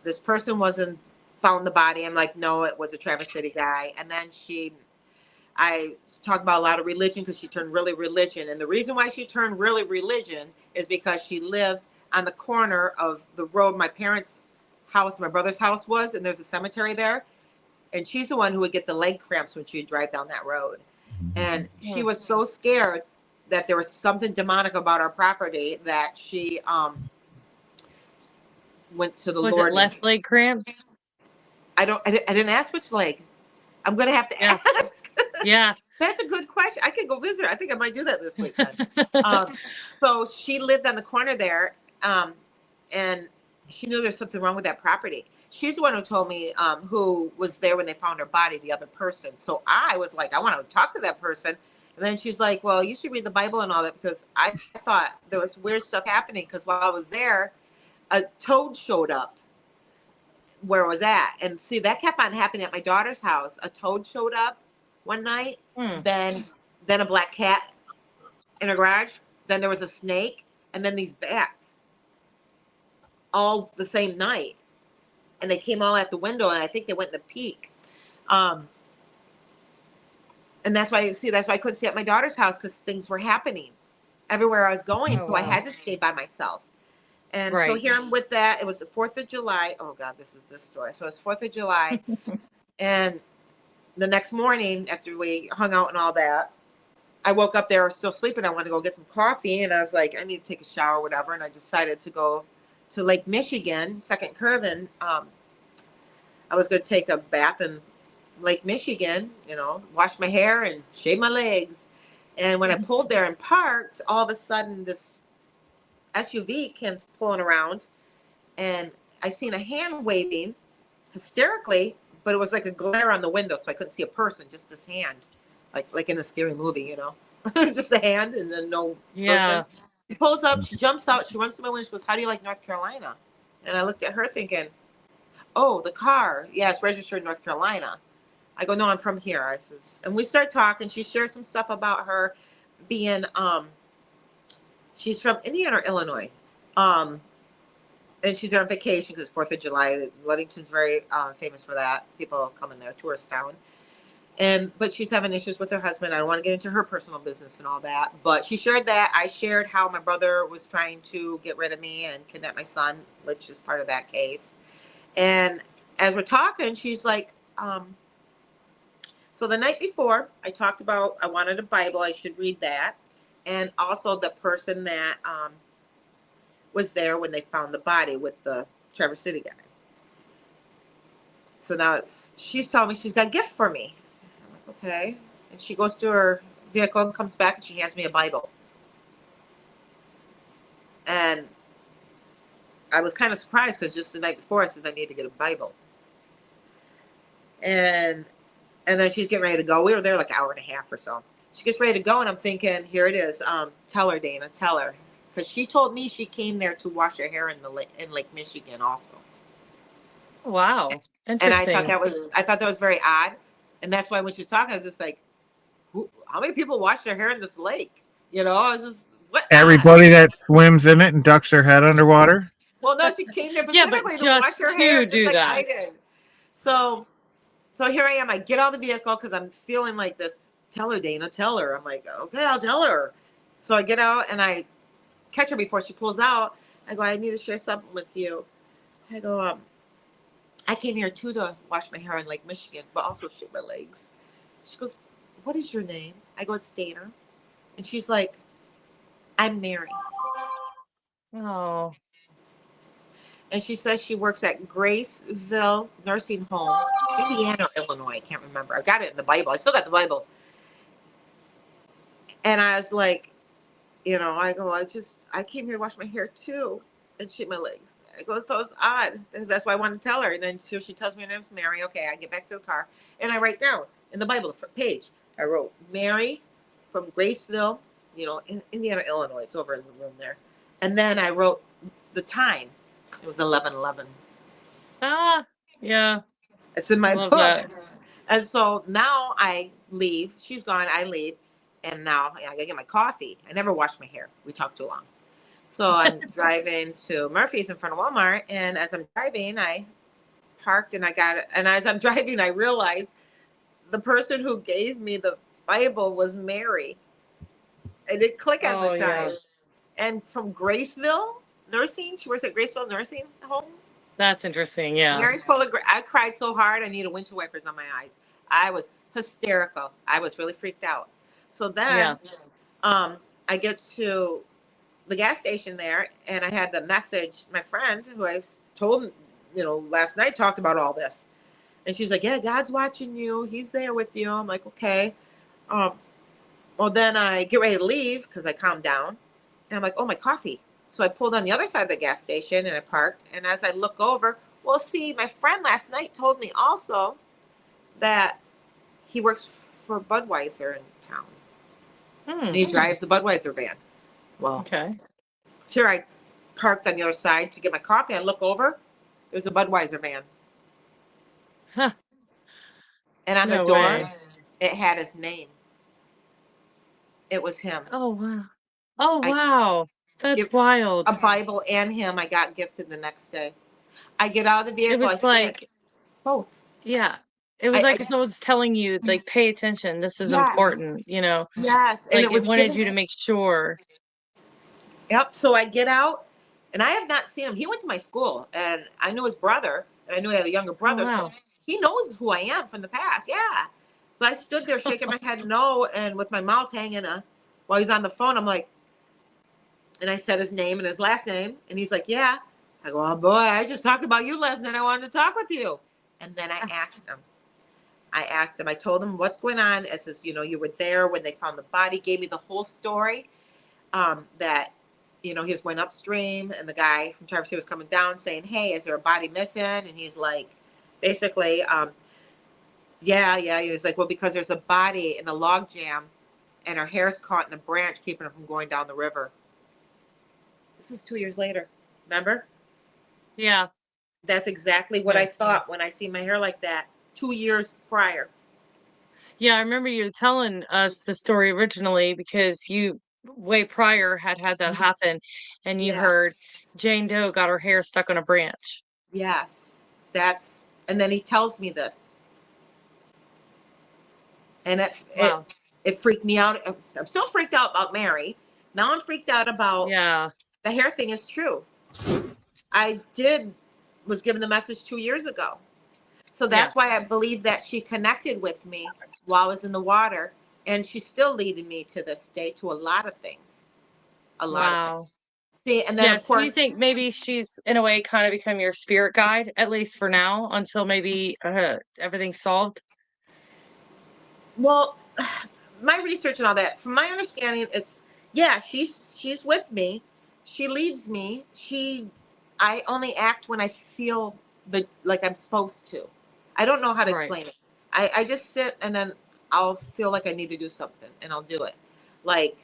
this person wasn't found the body. I'm like, no, it was a Traverse City guy. And then I talk about a lot of religion because she turned really religion. And the reason why she turned really religion is because she lived on the corner of the road my parents' house, my brother's house was, and there's a cemetery there. And she's the one who would get the leg cramps when she would drive down that road. And she was so scared that there was something demonic about our property that she went to the Was Lord. it left leg cramps? I didn't ask which leg. I'm gonna have to ask. Yeah. That's a good question. I could go visit her. I think I might do that this weekend. So she lived on the corner there, and she knew there's something wrong with that property. She's the one who told me who was there when they found her body, the other person. So I was like, I want to talk to that person. And then she's like, well, you should read the Bible and all that, because I thought there was weird stuff happening, because while I was there, a toad showed up where I was at. And see, that kept on happening at my daughter's house. A toad showed up one night, then a black cat in a garage, then there was a snake, and then these bats all the same night. And they came all out the window, and I think they went in the peak. And that's why I couldn't stay at my daughter's house, because things were happening everywhere I was going. So I had to stay by myself. And so here I'm with that. It was the 4th of July. Oh God, this story. So it's 4th of July. And the next morning, after we hung out and all that, I woke up there still sleeping. I wanted to go get some coffee, and I was like, I need to take a shower or whatever. And I decided to go to Lake Michigan, Second Curve, and I was going to take a bath in Lake Michigan, wash my hair and shave my legs. And when I pulled there and parked, all of a sudden this SUV came pulling around, and I seen a hand waving hysterically, but it was like a glare on the window, so I couldn't see a person, just this hand, like in a scary movie, just a hand and then no person. She pulls up, she jumps out, she runs to my window, she goes, how do you like North Carolina? And I looked at her thinking, oh, the car, yeah, it's registered in North Carolina. I go, no, I'm from here. I says, and we start talking. She shares some stuff about her being she's from Indiana or Illinois. And she's there on vacation because 4th of July. Ludington's very famous for that. People come in there, tourist town. But she's having issues with her husband. I don't want to get into her personal business and all that. But she shared that. I shared how my brother was trying to get rid of me and kidnap my son, which is part of that case. And as we're talking, she's like, so the night before, I talked about I wanted a Bible. I should read that. And also the person that was there when they found the body with the Traverse City guy. So now she's telling me she's got a gift for me. I'm like, okay. And she goes to her vehicle and comes back, and she hands me a Bible. And I was kind of surprised, because just the night before I says I need to get a Bible. And then she's getting ready to go. We were there like an hour and a half or so. She gets ready to go, and I'm thinking, here it is. Tell her, Dana, tell her. Because she told me she came there to wash her hair in Lake Michigan also. Wow. Interesting. And I thought that was very odd. And that's why when she was talking, I was just like, how many people wash their hair in this lake? I was just, what? Everybody that swims in it and ducks their head underwater? Well, no, she came there specifically to wash her hair. Do like that. I did. So here I am. I get out of the vehicle because I'm feeling like this. Tell her, Dana, tell her. I'm like, okay, I'll tell her. So I get out and I catch her before she pulls out. I go, I need to share something with you. I go, I came here too to wash my hair in Lake Michigan, but also shave my legs. She goes, what is your name? I go, it's Dana. And she's like, I'm Mary. Oh. And she says she works at Graceville Nursing Home, Indiana or Illinois. I can't remember. I've got it in the Bible. I still got the Bible. And I was like, I go, I came here to wash my hair too and shave my legs. I go, so it's odd. That's why I wanted to tell her. And then she tells me her name's Mary. Okay, I get back to the car. And I write down in the Bible, the front page, I wrote, Mary, from Graceville, in Indiana, Illinois. It's over in the room there. And then I wrote the time. It was 11:11. Ah, yeah. It's in my Love book. that. And so now I leave. She's gone. I leave. And now I gotta get my coffee. I never washed my hair. We talked too long. So I'm driving to Murphy's in front of Walmart. And as I'm driving, I parked and and as I'm driving, I realized the person who gave me the Bible was Mary. I didn't click at Oh, the time. yeah. And from Graceville Nursing, she works at Graceville Nursing Home. That's interesting. Yeah. Mary full of I cried so hard I needed windshield wipers on my eyes. I was hysterical. I was really freaked out. So then I get to the gas station there and I had the message, my friend who I told, last night talked about all this. And she's like, yeah, God's watching you. He's there with you. I'm like, okay. Well, then I get ready to leave because I calmed down. And I'm like, oh, my coffee. So I pulled on the other side of the gas station and I parked. And as I look over, well, see, my friend last night told me also that he works for Budweiser in town. And he drives the Budweiser van. Well, Okay. here I parked on the other side to get my coffee. I look over, there's a Budweiser van. Huh. And on No the door, way. it had his name. It was him. Oh, wow. Oh, I- wow. That's It- wild. A Bible and him I got gifted the next day. I get out of the vehicle. It was like, both. yeah. It was I- like someone's telling you, like, pay attention. This is Yes. important, Yes. And Like, it was wanted given- you to make sure. Yep. So I get out and I have not seen him. He went to my school and I knew his brother and I knew he had a younger brother. wow. So he knows who I am from the past. Yeah. But I stood there shaking my head no and with my mouth hanging while he's on the phone. I'm like, and I said his name and his last name. And he's like, yeah. I go, oh boy, I just talked about you last night. I wanted to talk with you. And then I asked him. I told him what's going on. I says, you were there when they found the body, gave me the whole story. That, he was going upstream and the guy from Traverse City was coming down saying, hey, is there a body missing? And he's like, basically, yeah. He's like, well, because there's a body in the log jam and her hair's caught in the branch, keeping her from going down the river. This is 2 years later. Remember? Yeah. That's exactly what I Yes. thought when I see my hair like that 2 years prior. Yeah, I remember you telling us the story originally because you way prior had that happen and you Yeah. heard Jane Doe got her hair stuck on a branch. Yes. And then he tells me this. And Wow. it freaked me out. I'm still freaked out about Mary. Now I'm freaked out about Yeah. the hair thing is true. I was given the message 2 years ago. So that's why I believe that she connected with me while I was in the water. And she's still leading me to this day to a lot of things. A lot of things. Wow. See, and then Yes. of course, Do you think maybe she's in a way kind of become your spirit guide, at least for now, until maybe everything's solved? well, my research and all that, from my understanding, she's with me. She leads me. I only act when I feel like I'm supposed to. I don't know how to Right. explain it. I just sit and then I'll feel like I need to do something and I'll do it. Like,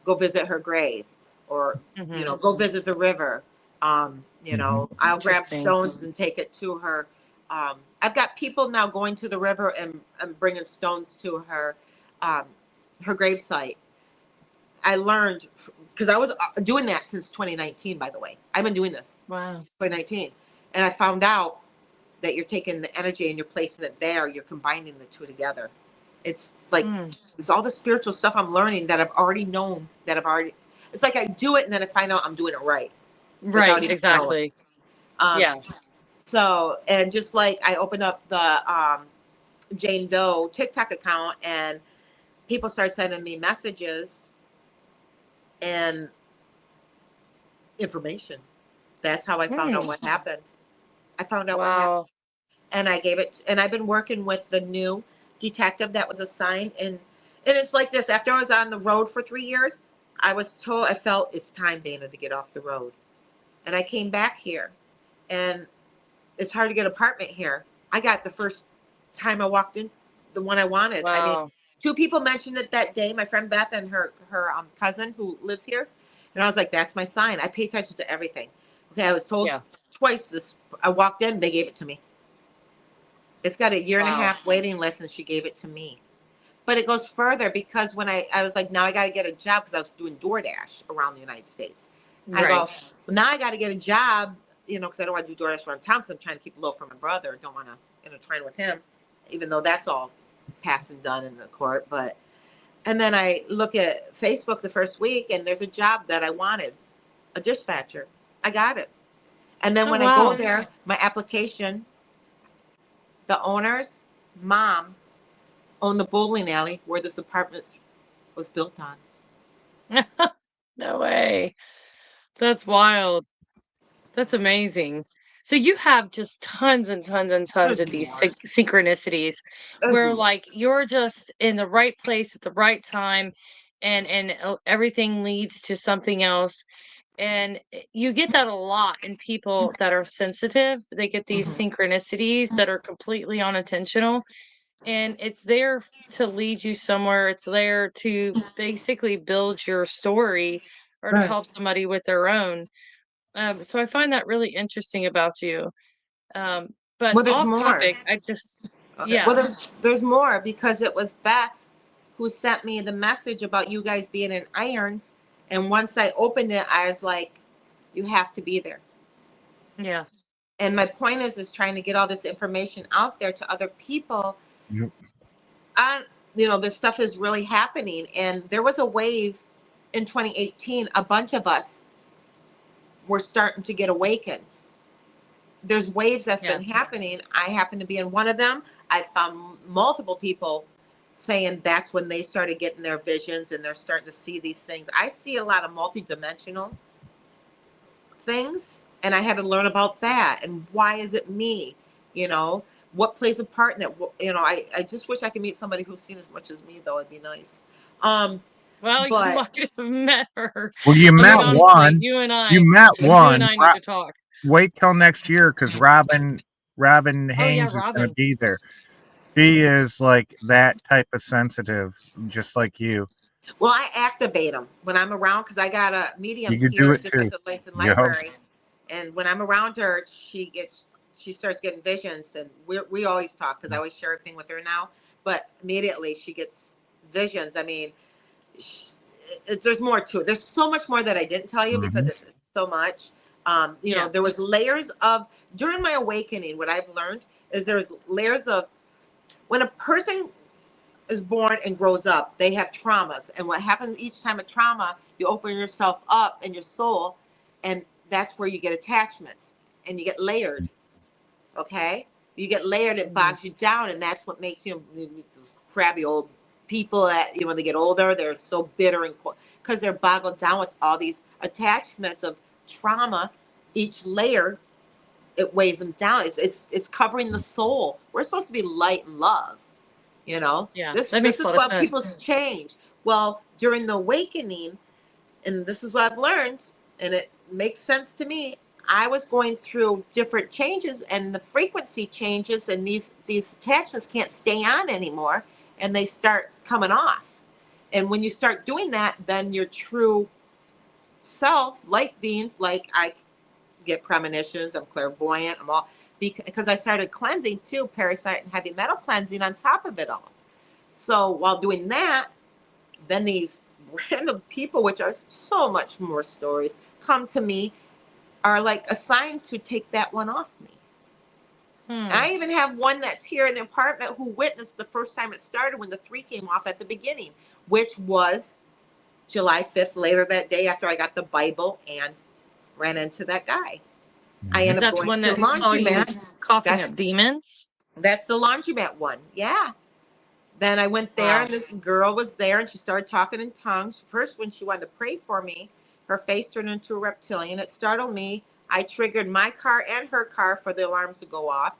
go visit her grave or, Mhm. go visit the river. I'll grab Interesting. stones and take it to her. I've got people now going to the river and bringing stones to her gravesite. I learned because I was doing that since 2019, by the way. I've been doing this Wow. 2019. And I found out that you're taking the energy and you're placing it there. You're combining the two together. It's like, it's all the spiritual stuff I'm learning that I've already known, it's like I do it and then I find out I'm doing it right. without Right. even Exactly. Yeah. So, and just like I opened up the Jane Doe TikTok account and people start sending me messages and information. That's how I found out what happened. I found out what happened. Wow. And I gave it, and I've been working with the new detective that was assigned. And it's like this, after I was on the road for 3 years, I felt it's time, Dana, to get off the road. And I came back here and it's hard to get an apartment here. I got the first time I walked in, the one I wanted. I mean, Wow. 2 people mentioned it that day. My friend Beth and her cousin who lives here, and I was like, "That's my sign." I pay attention to everything. Okay, I was told Yeah. twice this. I walked in, they gave it to me. It's got a year and a Wow. half waiting list, and she gave it to me. But it goes further because when I was like, now I got to get a job because I was doing DoorDash around the United States. I go, Right. well, now I got to get a job, because I don't want to do DoorDash around town because I'm trying to keep it low for my brother. Don't want to, train with him, even though that's all passed and done in the court. But, and then I look at Facebook the first week and there's a job that I wanted, a dispatcher. I got it. And then Oh, when I go wow. there, my application, the owner's mom owned the bowling alley where this apartment was built on. No way. That's wild. That's amazing. So you have just tons and tons and tons There's of these more. synchronicities There's where more. like you're just in the right place at the right time and everything leads to something else. And you get that a lot in people that are sensitive. They get these Mhm. synchronicities that are completely unintentional. And it's there to lead you somewhere. It's there to basically build your story or to Right. help somebody with their own. So I find that really interesting about you. Um, but Well, there's off more. topic, I just, Okay. Well, yeah, there's more because it was Beth who sent me the message about you guys being in Irons, and once I opened it, I was like, "You have to be there." yeah, And my point is trying to get all this information out there to other people. Yep. On this stuff is really happening, and there was a wave in 2018. A bunch of us were starting to get awakened. There's waves that's yeah, been happening. I happen to be in one of them. I found multiple people saying that's when they started getting their visions and they're starting to see these things. I see a lot of multidimensional things, and I had to learn about that and why is it me? What plays a part in that? I just wish I could meet somebody who's seen as much as me, though. It'd be nice. well, you But might have met her. Well, you I mean, met honestly, one. you and You I, met you and one. I need to talk. Wait till next year because Robin Oh yeah, Haynes is going to Robin. be there. She is like that type of sensitive, just like you. well, I activate them when I'm around because I got a medium You could do here it just too. at the Langston Yep. Library, and when I'm around her, she starts getting visions, and we always talk because I always share everything with her now. But immediately she gets visions. I mean, sh there's more to it. There's so much more that I didn't tell you because Mhm. it's so much. Yeah, There was layers of during my awakening. What I've learned is there's layers of when a person is born and grows up, they have traumas. And what happens each time a trauma, you open yourself up in your soul, and that's where you get attachments and you get layered. Okay? You get layered, it mhm, bogs you down, and that's what makes those crabby old people that when they get older, they're so bitter and because they're boggled down with all these attachments of trauma. Each layer it weighs them down. It's covering the soul. We're supposed to be light and love. yeah. This That this makes a is lot of what sense. people change. Well, during the awakening, and this is what I've learned, and it makes sense to me. I was going through different changes, and the frequency changes, and these attachments can't stay on anymore, and they start coming off. And when you start doing that, then your true self, light beings, like I get premonitions, I'm clairvoyant, I'm all because I started cleansing too, parasite and heavy metal cleansing on top of it all. So while doing that, then these random people, which are so much more stories, come to me, are like assigned to take that one off me. Hmm. I even have one that's here in the apartment who witnessed the first time it started when the 3 came off at the beginning, which was July 5th, later that day after I got the Bible and ran into that guy. I Is ended up that the going one to a that saw you laundromat. coughing up That's demons? that's the laundromat one. Yeah. Then I went there Wow. and this girl was there and she started talking in tongues. First, when she wanted to pray for me, her face turned into a reptilian. It startled me. I triggered my car and her car for the alarms to go off.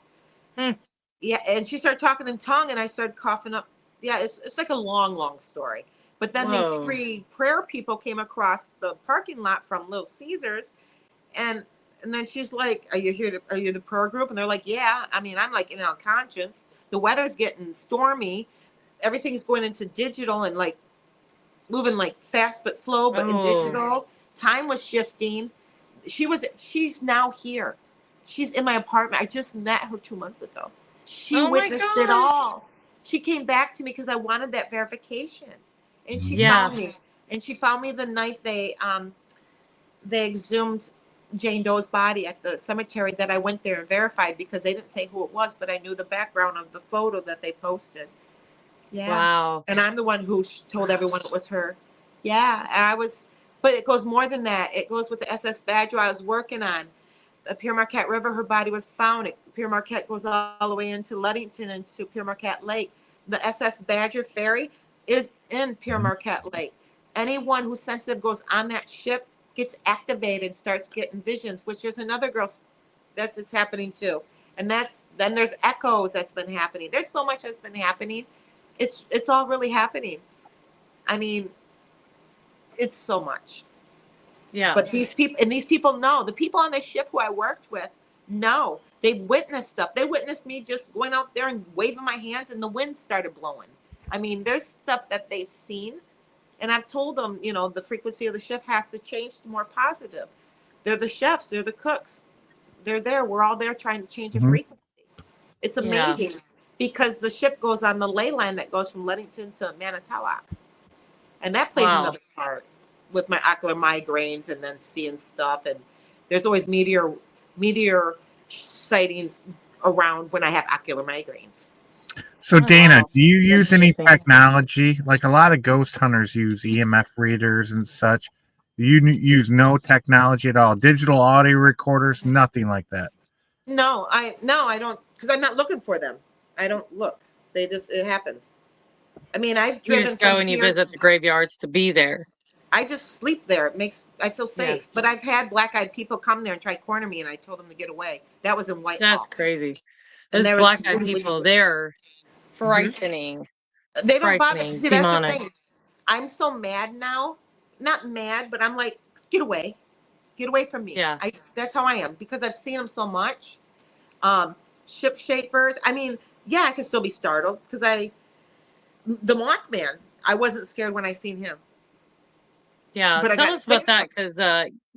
Hmm. Yeah, and she started talking in tongue and I started coughing up. Yeah, it's like a long, long story. But then these Whoa. 3 prayer people came across the parking lot from Little Caesars, and then she's like, "Are you here? Are you the prayer group?" And they're like, "Yeah." I mean, I'm like in unconscious. The weather's getting stormy. everything's going into digital and like moving like fast but slow, but in Oh, digital. Time was shifting. She's now here. She's in my apartment. I just met her 2 months ago. She oh my witnessed it gosh. all. She came back to me because I wanted that verification. And she Mhm. Yeah. found me. And she found me the night they exhumed Jane Doe's body at the cemetery that I went there and verified because they didn't say who it was, but I knew the background of the photo that they posted. Yeah. Wow. And I'm the one who told everyone it was her. Yeah. And I was, but it goes more than that. It goes with the SS Badger I was working on. The Pere Marquette River, her body was found. Pere Marquette goes all the way into Ludington and to Pere Marquette Lake. The SS Badger ferry is in Pere Mhm. Marquette Lake. Anyone who's sensitive goes on that ship, gets activated, starts getting visions, which there's another girl that's happening too. And then there's echoes that's been happening. There's so much that's been happening. It's all really happening. I mean, it's so much. Yeah. But these people know. The people on the ship who I worked with know. They've witnessed stuff. They witnessed me just going out there and waving my hands and the wind started blowing. I mean, there's stuff that they've seen. And I've told them, the frequency of the shift has to change to more positive. They're the chefs, they're the cooks. They're there. We're all there trying to change the Mhm. frequency. It's Yeah. amazing because the ship goes on the ley line that goes from Ludington to Manitowoc. And that plays Wow. another part with my ocular migraines and then seeing stuff. And there's always meteor sightings around when I have ocular migraines. So Oh, Dana, wow. do you That's use any interesting. technology? Like a lot of ghost hunters use EMF readers and such. You use no technology at all. Digital audio recorders, nothing like that. No, I don't, because I'm not looking for them. I don't look. It happens. I mean, I've You driven just go from and you here. visit the graveyards to be there. I just sleep there. I feel Yeah. safe. But I've had black-eyed people come there and try to corner me, and I told them to get away. That was in That's Whitehall, crazy. and Those there was black-eyed people, they're frightening. they don't bother. Frightening. See, that's the Demonic. thing. I'm so mad now. Not mad, but I'm like, get away, from me. Yeah. That's how I am because I've seen them so much. Um, Ship shapers. I mean, yeah, I can still be startled because the Mothman. I wasn't scared when I seen him, Yeah. but I Tell got us about sick. that because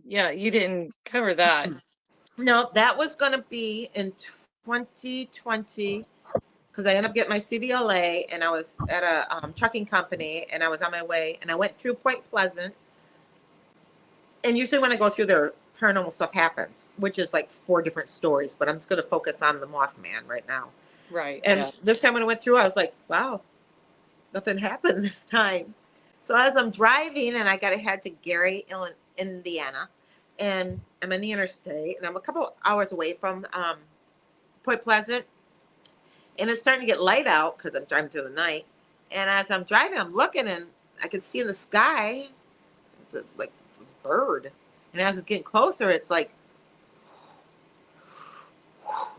yeah, you didn't cover that. No, that was gonna be in 2020 because I ended up getting my CDLA and I was at a trucking company and I was on my way and I went through Point Pleasant. And usually when I go through there, paranormal stuff happens, which is like 4 different stories, but I'm just going to focus on the Mothman right now. Right. And Yeah. this time when I went through, I was like, wow, nothing happened this time. So as I'm driving and I got to head to Gary, Indiana, and I'm in the interstate and I'm a couple hours away from Point Pleasant, and it's starting to get light out because I'm driving through the night. And as I'm driving, I'm looking and I can see in the sky, it's like a bird. And as it's getting closer, it's like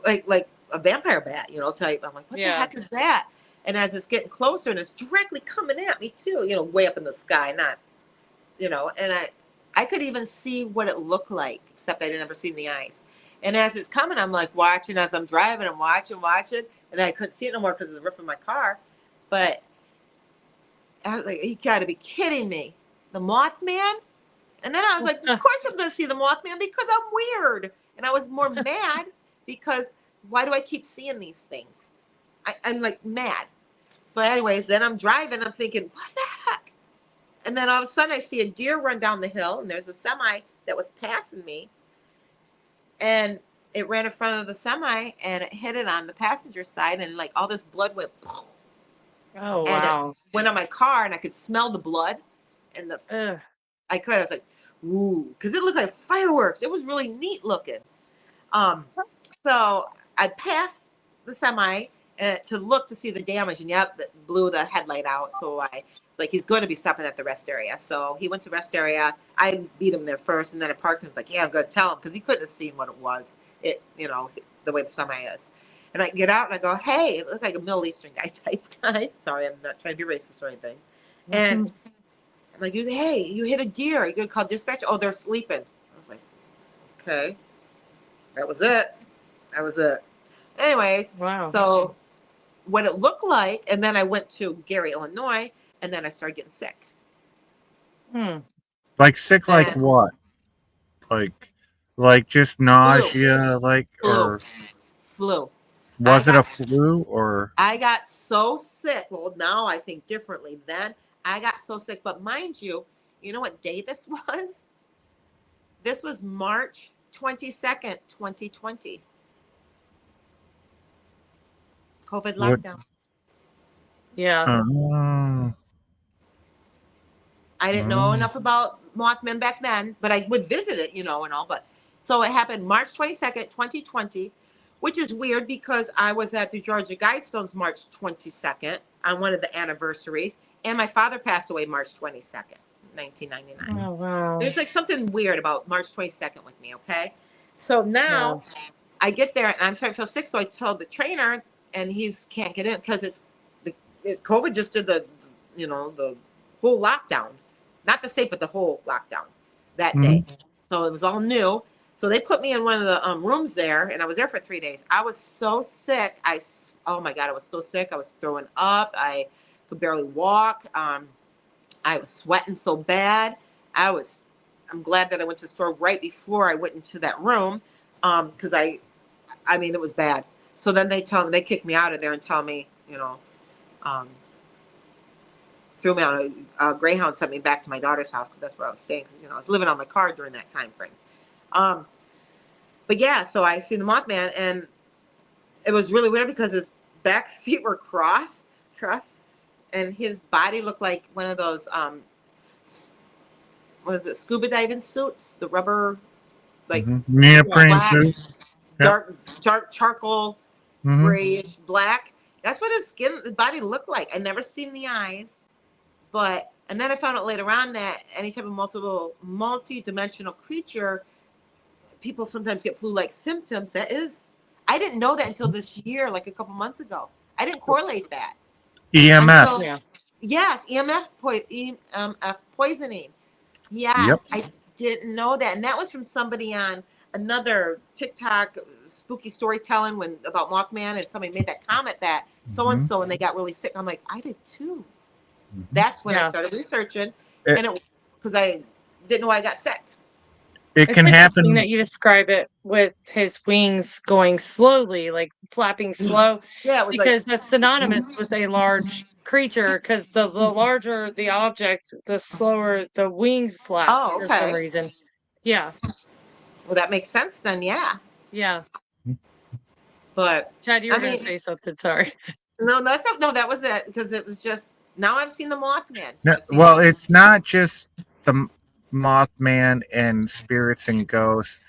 a vampire bat, type. I'm like, what the Yeah. heck is that? And as it's getting closer and it's directly coming at me too, way up in the sky, not, and I could even see what it looked like, except I didn't ever see in the eyes. And as it's coming, I'm like watching as I'm driving, I'm watching, and then I couldn't see it no more because of the roof of my car. But I was like, you gotta be kidding me. The Mothman? And then I was like, of course I'm going to see the Mothman because I'm weird. And I was more mad because why do I keep seeing these things? I'm like mad. But anyways, then I'm driving. I'm thinking, what the heck? And then all of a sudden I see a deer run down the hill and there's a semi that was passing me. And it ran in front of the semi and it hit it on the passenger side. And like all this blood went. Oh, and wow. it went on my car and I could smell the blood. And Ugh. I was like, ooh, because it looked like fireworks. It was really neat looking. So I passed the semi to look to see the damage, and yep, that blew the headlight out. So it's like he's going to be stopping at the rest area. So he went to rest area. I beat him there first, and then I parked him. It's like, yeah, I'm going to tell him because he couldn't have seen what it was. The way the semi is. And I get out and I go, hey, it looks like a Middle Eastern guy type guy. Sorry, I'm not trying to be racist or anything. And I'm like, hey, you hit a deer. You gonna call dispatch? Oh, they're sleeping. I was like, okay. That was it. Anyways, Wow. so what it looked like. And then I went to Gary, Illinois, and then I started getting sick. Hmm. Like sick, like And what? Like just nausea, like, flu, or flu. I was it a got flu or? I got so sick. Well, now I think differently. Then I got so sick. But mind you, you know what day this was? This was March 22nd, 2020. COVID What? lockdown. Yeah. Oh, I didn't know oh. enough about Mothman back then, but I would visit it, and all. But so it happened March 22nd, 2020, which is weird because I was at the Georgia Guidestones March 22nd on one of the anniversaries, and my father passed away March 22nd, 1999. Oh wow. There's like something weird about March 22nd with me, okay? So Yeah. now I get there and I'm starting to feel sick, so I told the trainer, and he's can't get in because it's COVID just did the whole lockdown, not the state, but the whole lockdown that day. So it was all new. So they put me in one of the rooms there, and I was there for 3 days. I was so sick. Oh my God, I was so sick. I was throwing up. I could barely walk. I was sweating so bad. I'm glad that I went to the store right before I went into that room, because I mean, it was bad. So then they kicked me out of there and tell me, um, threw me on a Greyhound, sent me back to my daughter's house because that's where I was staying. Because I was living on my car during that time frame. But yeah, so I see the Mothman, and it was really weird because his back feet were crossed, and his body looked like one of those what is it, scuba diving suits, the rubber, like Neoprene black, suit. Yep. dark charcoal, grayish black. That's what his body looked like. I never seen the eyes, and then I found out later on that any type of multi-dimensional creature, people sometimes get flu-like symptoms. I didn't know that until this year, like a couple months ago. I didn't correlate that. EMF. Yeah. Yes, EMF poisoning. Yep. Yes, I didn't know that. And that was from somebody on another TikTok spooky storytelling about Mothman, and somebody made that comment that so-and-so, and they got really sick. I'm like, I did too. That's when I started researching, and because I didn't know I got sick. It It's can interesting happen. that you describe it with his wings going slowly, like flapping slow, Yeah, it was because that's synonymous with a large creature. Because the larger the object, the slower the wings flap oh, for some okay. reason. Yeah. Well, that makes sense then. Yeah, Yeah. but Chad, you were I going mean, to say something. Sorry. no, that was it, because it was just now I've seen the Mothman. So No, well, it's not just the Mothman and spirits and ghosts.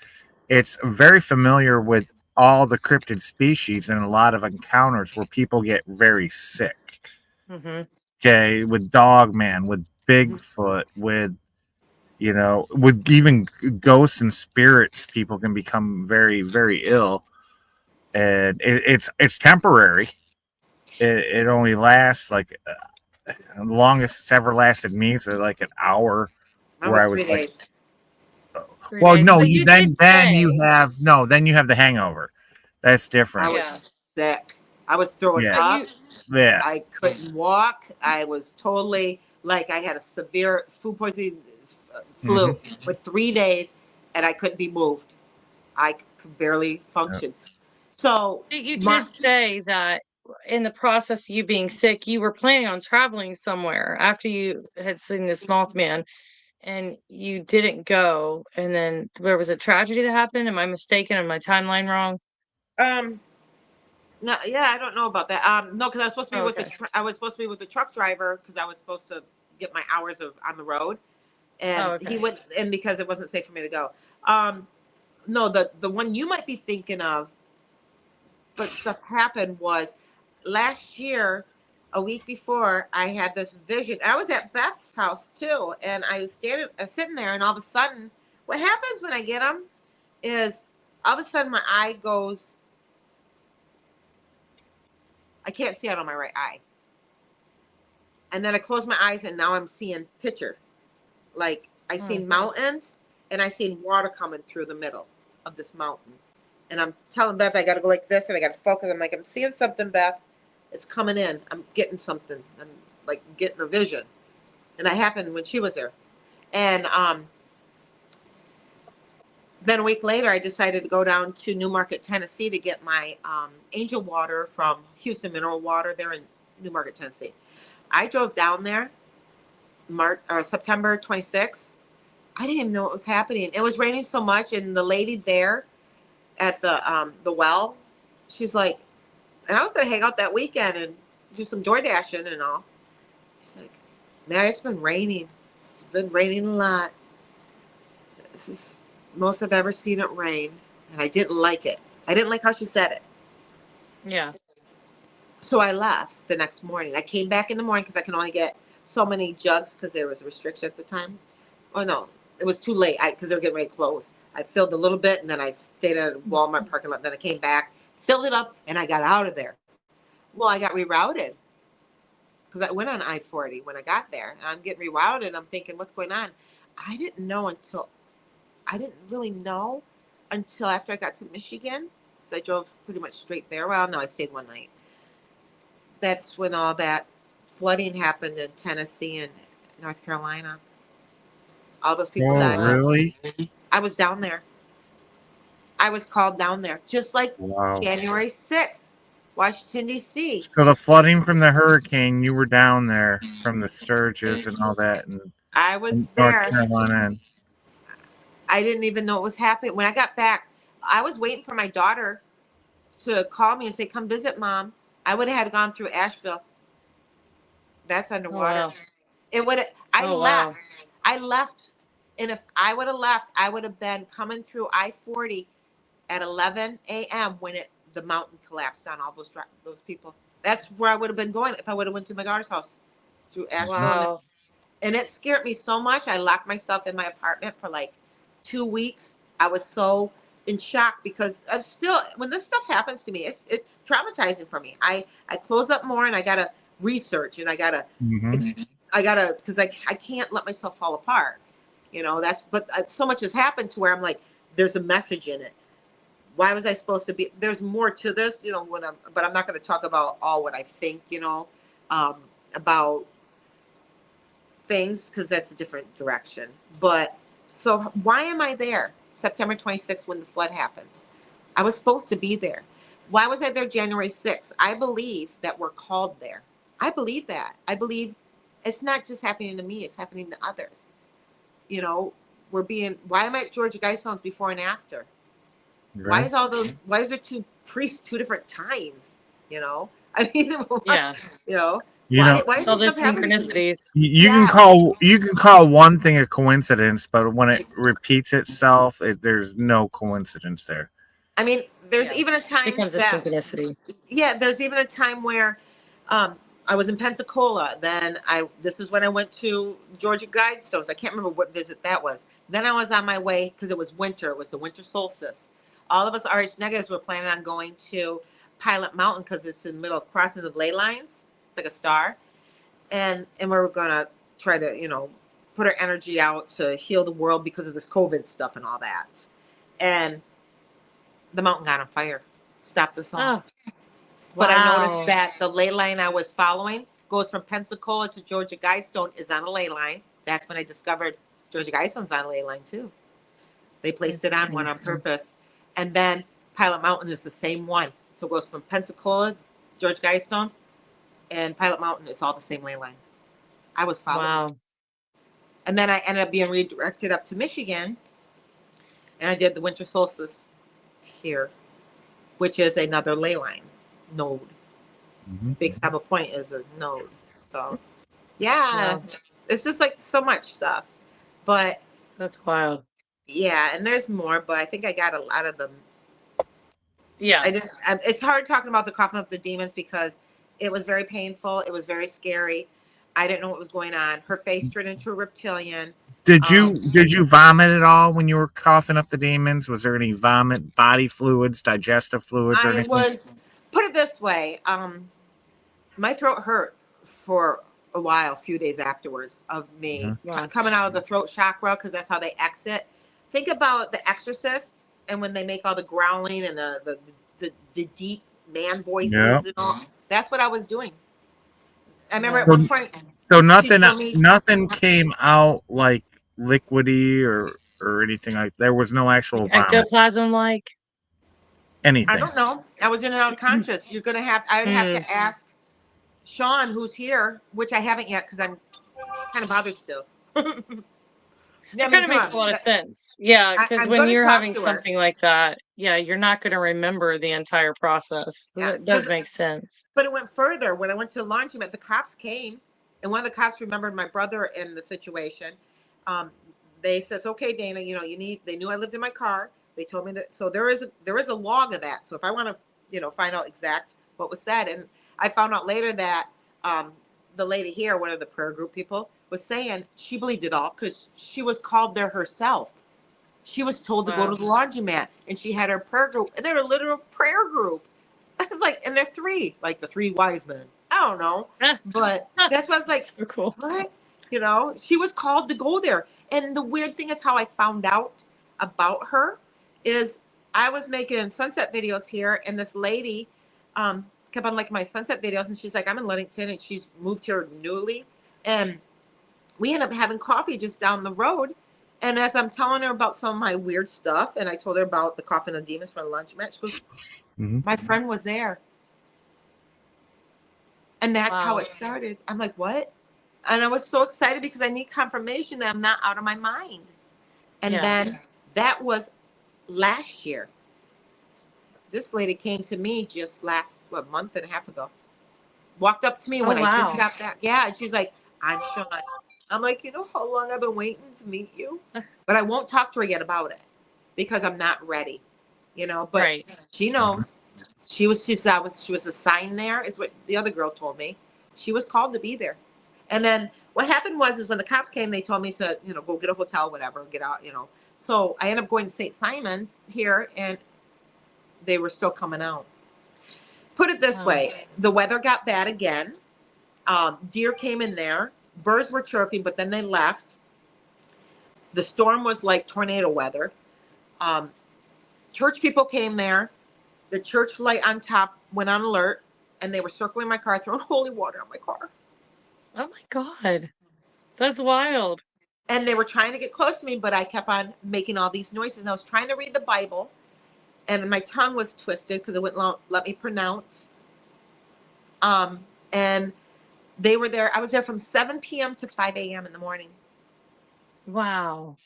It's very familiar with all the cryptid species and a lot of encounters where people get very sick. Okay, with Dogman, with Bigfoot, with with even ghosts and spirits, people can become very, very ill, and it's temporary. It only lasts like the longest it's ever lasted me is like an hour, where I was 3 like, days. well, no, But you then you have the hangover. That's different. I was sick. I was throwing up. Yeah. I couldn't walk. I was totally like I had a severe food poisoning flu for 3 days, and I couldn't be moved. I could barely function. So you did say that in the process of you being sick, you were planning on traveling somewhere after you had seen this Mothman, and you didn't go. And then there was a tragedy that happened. Am I mistaken? Am my timeline wrong? No, yeah, I don't know about that. No, because I was supposed to be I was supposed to be with the truck driver because I was supposed to get my hours on the road, and he went, and because it wasn't safe for me to go. No, the one you might be thinking of, but stuff happened was last year, a week before, I had this vision. I was at Beth's house too, and I was sitting there, and all of a sudden, what happens when I get them is all of a sudden my eye goes. I can't see out on my right eye. And then I close my eyes, and now I'm seeing picture. Like I seen mountains, and I seen water coming through the middle of this mountain. And I'm telling Beth I got to go like this, and I got to focus. I'm like, I'm seeing something, Beth. It's coming in. I'm getting something. I'm like getting a vision. And that happened when she was there. And then a week later, I decided to go down to Newmarket, Tennessee to get my angel water from Houston Mineral Water there in Newmarket, Tennessee. I drove down there September 26th. I didn't even know what was happening. It was raining so much, and the lady there at the well, she's like, and I was going to hang out that weekend and do some door dashing and all. She's like, man, it's been raining. It's been raining a lot. This is most I've ever seen it rain, and I didn't like it. I didn't like how she said it. Yeah. So I left the next morning. I came back in the morning because I can only get so many jugs because there was a restriction at the time. Oh, no. It was too late because they were getting ready to close. I filled a little bit, and then I stayed at a Walmart parking lot. Then I came back, filled it up, and I got out of there. Well, I got rerouted because I went on I-40 when I got there. And I'm getting rerouted, and I'm thinking, what's going on? I didn't really know until after I got to Michigan because I drove pretty much straight there. Well, no, I stayed one night. That's when all that flooding happened in Tennessee and North Carolina. All those people died. Really? I was down there. I was called down there, just like Wow. January 6th, Washington, D.C. So the flooding from the hurricane, you were down there from the Sturgis and all that, and I was North there. Carolina. And I didn't even know what was happening. When I got back, I was waiting for my daughter to call me and say, come visit, Mom. I would have had gone through Asheville. That's underwater. Oh, wow. It would. I Oh, left. wow. I left. And if I would have left, I would have been coming through I-40 at 11 a.m. when the mountain collapsed on all those people. That's where I would have been going if I would have went to my daughter's house through Asheville. Wow. And it scared me so much. I locked myself in my apartment for like 2 weeks. I was so in shock because I'm still, when this stuff happens to me, it's traumatizing for me. I close up more and I got to research and I got to, because I can't let myself fall apart. You know, but so much has happened to where I'm like, there's a message in it. Why was I supposed to be? There's more to this, you know, but I'm not going to talk about all what I think, you know, about things because that's a different direction. But so why am I there September 26th when the flood happens? I was supposed to be there. Why was I there January 6th? I believe that we're called there. I believe that. I believe it's not just happening to me, it's happening to others. You know, why am I at Georgia Guidestones before and after? Right. Why is there two priests, two different times? You know, I mean, Yeah. you know, why is All this those stuff happening to me? synchronicities. You Yeah. can call one thing a coincidence, but when it repeats itself, there's no coincidence there. I mean, there's Yeah. even a time Becomes a synchronicity. yeah, there's even a time where I was in Pensacola. Then this is when I went to Georgia Guidestones. I can't remember what visit that was. Then I was on my way because it was winter. It was the winter solstice. All of us RH negatives were planning on going to Pilot Mountain because it's in the middle of crossings of ley lines. It's like a star. And we were going to try to, you know, put our energy out to heal the world because of this COVID stuff and all that. And the mountain got on fire. Stopped us all. Oh, But I wow. noticed that the ley line I was following goes from Pensacola to Georgia Guidestone is on a ley line. That's when I discovered Georgia Guidestone's on a ley line too. They placed it on one on purpose. And then Pilot Mountain is the same one. So it goes from Pensacola, Georgia Guidestones, and Pilot Mountain is all the same ley line. I was following. Wow. And then I ended up being redirected up to Michigan. And I did the winter solstice here, which is another ley line node. Big Saba Point is a node. So yeah, Wow. it's just like so much stuff. But That's wild. yeah, and there's more, but I think I got a lot of them. Yeah. It's hard talking about the Coffin of the Demons because it was very painful. It was very scary. I didn't know what was going on. Her face turned into a reptilian. Did you vomit at all when you were coughing up the demons? Was there any vomit, body fluids, digestive fluids, or anything? Put it this way, my throat hurt for a while, a few days afterwards of me coming out of the throat chakra because that's how they exit. Think about The Exorcist and when they make all the growling and the deep man voices and all. That's what I was doing. I remember at So, one point so she told me, nothing came out like liquidy or anything like. There was no actual vomit, Ectoplasm like. I anything. don't know. I was in and out of conscious. I would have to ask Sean, who's here, which I haven't yet because I'm kind of bothered still. That kind of makes a lot of sense. Yeah, because I'm when gonna you're talk having to her. something like that, yeah, you're not going to remember the entire process. So Yeah, that does 'cause- make sense. But it went further. When I went to the laundromat, the cops came, and one of the cops remembered my brother in the situation. They says, "Okay, Dana, you know, They knew I lived in my car. They told me that. So there is a log of that. So if I want to, find out exact what was said, and I found out later that the lady here, one of the prayer group people, was saying she believed it all because she was called there herself. She was told to go to the laundromat, and she had her prayer group, and they're a literal prayer group. I was like, and they're three, like the three wise men. I don't know, but that's what I was like. So cool. What? She was called to go there. And the weird thing is how I found out about her is I was making sunset videos here, and this lady kept on liking my sunset videos, and she's like, I'm in Ludington, and she's moved here newly, and we ended up having coffee just down the road. And as I'm telling her about some of my weird stuff, and I told her about the Coffin of Demons from the laundromat, she goes, my friend was there. And that's how it started. I'm like, what? And I was so excited because I need confirmation that I'm not out of my mind. And then that was last year. This lady came to me just month and a half ago. Walked up to me when I just got back. Yeah. And she's like, I'm Sean. I'm like, you know how long I've been waiting to meet you? But I won't talk to her yet about it because I'm not ready, but she knows. She was assigned there, is what the other girl told me. She was called to be there. And then what happened is when the cops came, they told me to, go get a hotel, whatever, get out, So I ended up going to St. Simon's here, and they were still coming out. Put it this way. The weather got bad again. Deer came in there. Birds were chirping, but then they left. The storm was like tornado weather. Church people came there. The church light on top went on alert, and they were circling my car, throwing holy water on my car. Oh my God. That's wild. And they were trying to get close to me, but I kept on making all these noises. And I was trying to read the Bible, and my tongue was twisted because it wouldn't let me pronounce. And they were there. I was there from 7 p.m. to 5 a.m. in the morning. Wow.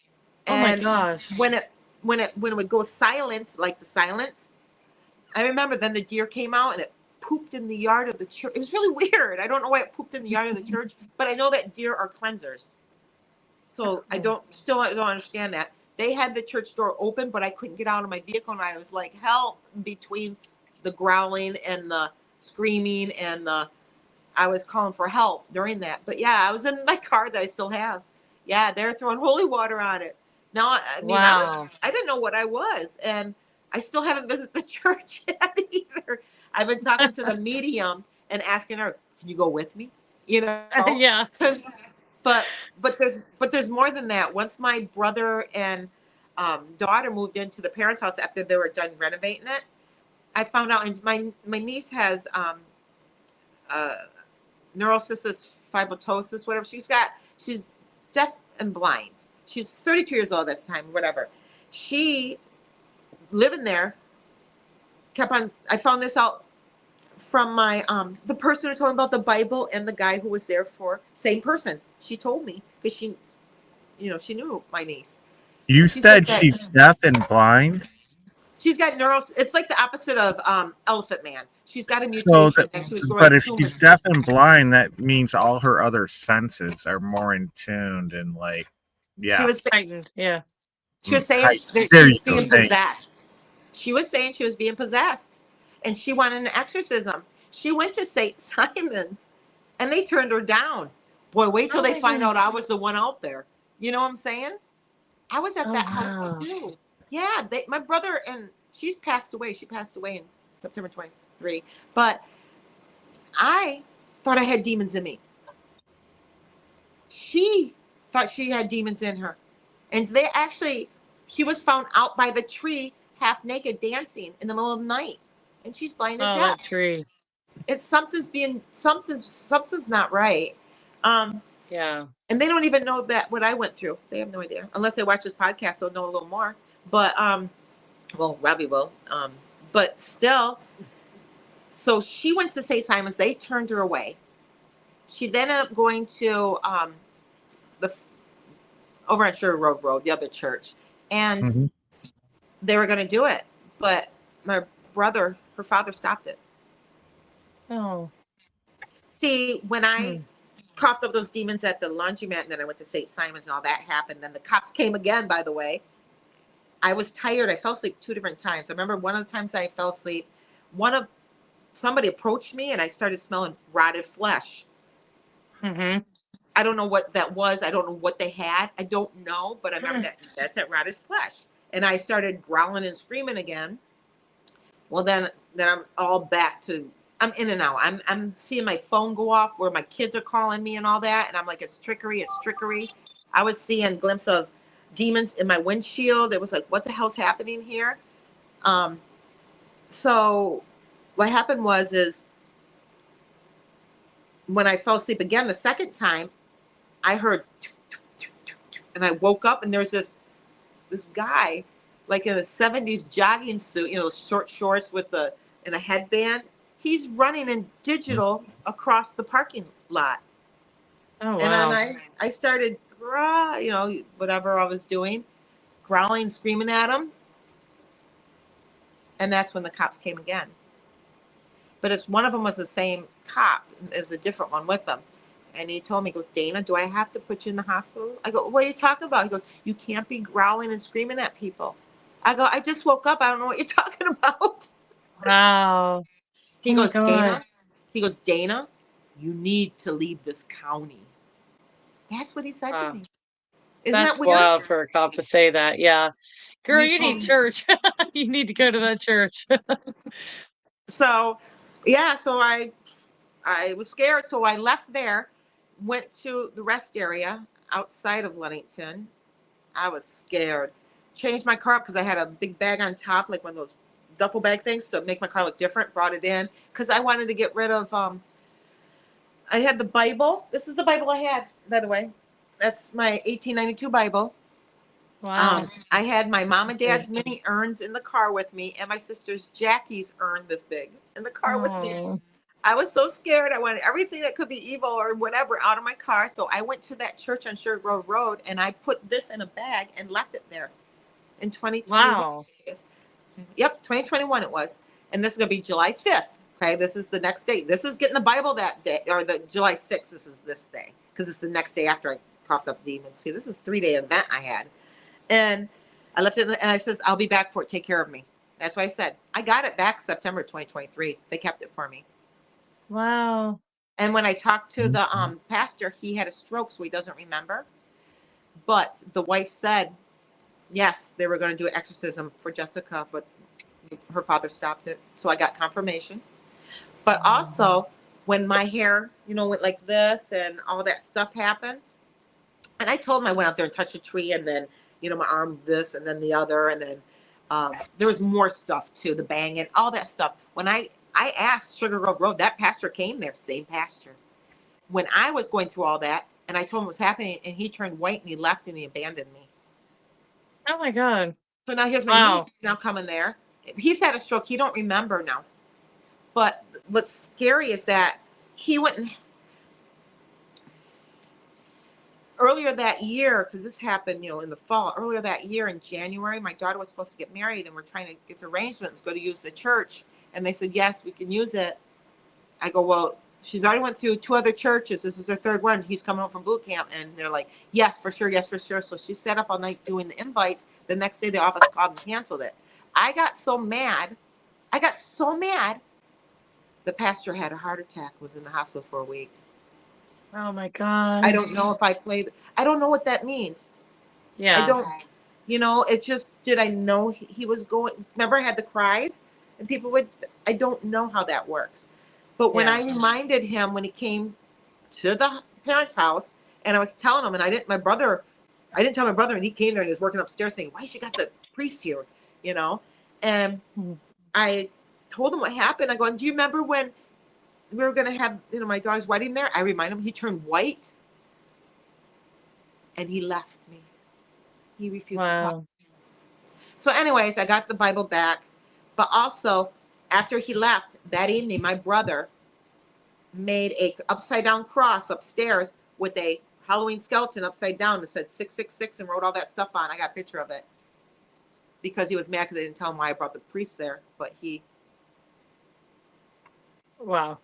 And oh my gosh. When it would go silent, like the silence, I remember then the deer came out and it pooped in the yard of the church. It was really weird. I don't know why it pooped in the yard of the church, but I know that deer are cleansers. So I don't understand that. They had the church door open, but I couldn't get out of my vehicle, and I was like, help, between the growling and the screaming and I was calling for help during that. But yeah, I was in my car that I still have. Yeah, they're throwing holy water on it. Now, I mean, I didn't know what I was, and I still haven't visited the church yet either. I've been talking to the medium and asking her, "Can you go with me?" Yeah. But there's more than that. Once my brother and daughter moved into the parents' house after they were done renovating it, I found out, and my niece has neurocystis fibromatosis, whatever. She's deaf and blind. She's 32 years old at the time, whatever. She living there I found this out from my the person who told me about the Bible, and the guy who was there for same person. She told me because she knew my niece. You said she's deaf and blind? She's got it's like the opposite of Elephant Man. She's got a mutation. But if she's deaf and blind, that means all her other senses are more in tuned and She was heightened. Yeah. She was saying she was being possessed. She was saying she was being possessed, and she wanted an exorcism. She went to St. Simon's, and they turned her down. Boy, wait till they find out I was the one out there. You know what I'm saying? I was at that house too. Yeah, my brother, and she's passed away. She passed away in September 23. But I thought I had demons in me. She thought she had demons in her. And she was found out by the tree, half naked, dancing in the middle of the night. And she's blind and deaf. That tree. it's something's not right. Yeah. And they don't even know that what I went through. They have no idea unless they watch this podcast. They'll know a little more. But well, Robbie will. But still, so she went to St. Simon's. They turned her away. She then ended up going to the over on Sugar Grove Road, the other church, and Mm-hmm. they were going to do it, but my brother, her father, stopped it. Oh. See, when I coughed up those demons at the laundromat, and then I went to St. Simon's, and all that happened. Then the cops came again. By the way, I was tired. I fell asleep 2 different times. I remember one of the times I fell asleep. Somebody approached me, and I started smelling rotted flesh. Mm-hmm. I don't know what that was. I don't know what they had. I don't know, but I remember that's that rotted flesh. And I started growling and screaming again. Well, then I'm all back to, I'm in and out. I'm seeing my phone go off where my kids are calling me and all that. And I'm like, it's trickery. It's trickery. I was seeing glimpses of demons in my windshield. It was like, what the hell's happening here? So what happened is when I fell asleep again, the second time, I heard, and I woke up, and there's this guy, like in a 70s jogging suit, short shorts in a headband. He's running in digital across the parking lot. Oh, wow. And then I started, whatever I was doing, growling, screaming at him. And that's when the cops came again. But one of them was the same cop. It was a different one with them. And he told me, he goes, Dana, do I have to put you in the hospital? I go, what are you talking about? He goes, you can't be growling and screaming at people. I go, I just woke up. I don't know what you're talking about. Wow. He Oh my goes, God. Dana, you need to leave this county. That's what he said to me. Isn't That's that weird? wild for a cop to say that. Yeah. Girl, He you told need me. church. You need to go to that church. So, yeah, so I was scared. So I left there, went to the rest area outside of Ludington. I was scared. Changed my car up because I had a big bag on top, like one of those duffel bag things to make my car look different. Brought it in because I wanted to get rid of. I had the Bible. This is the Bible I had, by the way. That's my 1892 Bible. Wow. I had my mom and dad's mini urns in the car with me, and my sister's Jackie's urn this big in the car with me. I was so scared. I wanted everything that could be evil or whatever out of my car. So I went to that church on Sugar Grove Road, and I put this in a bag and left it there in 2021. Wow. Yep, 2021 it was. And this is going to be July 5th. Okay, this is the next day. This is getting the Bible that day, or the July 6th. This is this day because it's the next day after I coughed up demons. See, this is a 3-day event I had. And I left it, and I says, I'll be back for it. Take care of me. That's what I said. I got it back September 2023. They kept it for me. Wow. And when I talked to the pastor, he had a stroke, so he doesn't remember. But the wife said, yes, they were going to do an exorcism for Jessica, but her father stopped it. So I got confirmation. But also, when my hair, went like this and all that stuff happened, and I told him I went out there and touched a tree, and then, my arm this and then the other, and then there was more stuff too, the banging, all that stuff. When I asked Sugar Grove Road, that pastor came there, same pastor. When I was going through all that, and I told him what was happening, and he turned white and he left and he abandoned me. Oh my God. So now here's my niece now coming there. He's had a stroke. He don't remember now. But what's scary is that he went and earlier that year, because this happened, in the fall, earlier that year in January, my daughter was supposed to get married, and we're trying to get the arrangements, go to use the church. And they said, yes, we can use it. I go, well, she's already went through 2 other churches. This is her 3rd one. He's coming home from boot camp. And they're like, yes, for sure. Yes, for sure. So she sat up all night doing the invites. The next day, the office called and canceled it. I got so mad. The pastor had a heart attack, was in the hospital for a week. Oh my God. I don't know if I don't know what that means. Yeah. I don't, it just, did I know he was going, remember I had the cries and people I don't know how that works. But when I reminded him when he came to the parents' house and I was telling him, and I didn't tell my brother, and he came there and he was working upstairs saying, why she got the priest here, and I told him what happened. I go, do you remember when we were going to have, my daughter's wedding there. I remind him, he turned white and he left me. He refused to talk. Wow. So anyways, I got the Bible back, but also after he left that evening, my brother made a upside down cross upstairs with a Halloween skeleton upside down that said 666 and wrote all that stuff on. I got a picture of it because he was mad because I didn't tell him why I brought the priest there, but Wow.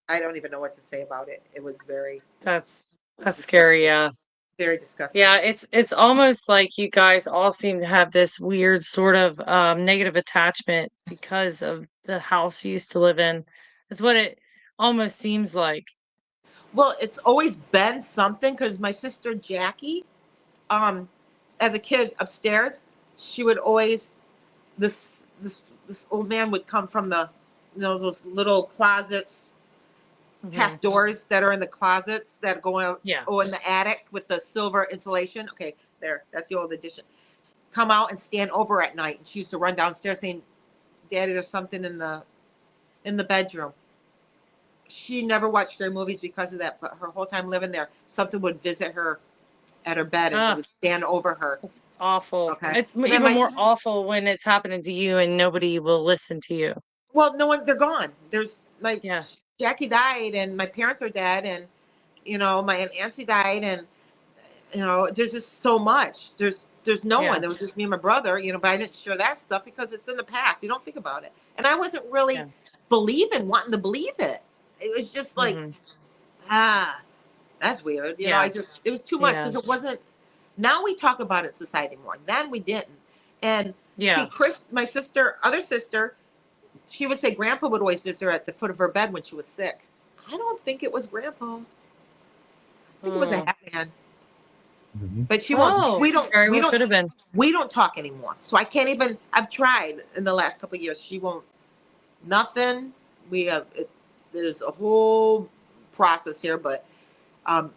I don't even know what to say about it. It was That's scary. Yeah. very disgusting. Yeah, it's almost like you guys all seem to have this weird sort of negative attachment because of the house you used to live in. That's what it almost seems like. Well, it's always been something because my sister Jackie, as a kid upstairs, she would always this old man would come from the those little closets, half doors that are in the closets that go out Yeah. in the attic with the silver insulation. Okay, that's the old edition. Come out and stand over at night. And she used to run downstairs saying, "Daddy, there's something in the bedroom." She never watched scary movies because of that, but her whole time living there, something would visit her at her bed and it would stand over her. It's awful. Okay. It's And then even more awful when it's happening to you and nobody will listen to you. Well, no one, they're gone. There's Yeah. Jackie died and my parents are dead and, my Aunt Nancy died and, there's just so much. There's no Yeah. one. There was just me and my brother, but I didn't share that stuff because it's in the past. You don't think about it. And I wasn't really Yeah. wanting to believe it. It was just like, Mhm. that's weird. Yeah. It was too much Yeah. because it wasn't, now we talk about it in society more. Then we didn't. And Yeah. see, Chris, my other sister, she would say Grandpa would always visit her at the foot of her bed when she was sick. I don't think it was Grandpa. I think it was a hat man. But she won't. Oh, We don't. very We well don't. could have been. We don't talk anymore. So I can't even. I've tried in the last couple of years. She won't. Nothing. We have. There's a whole process here, but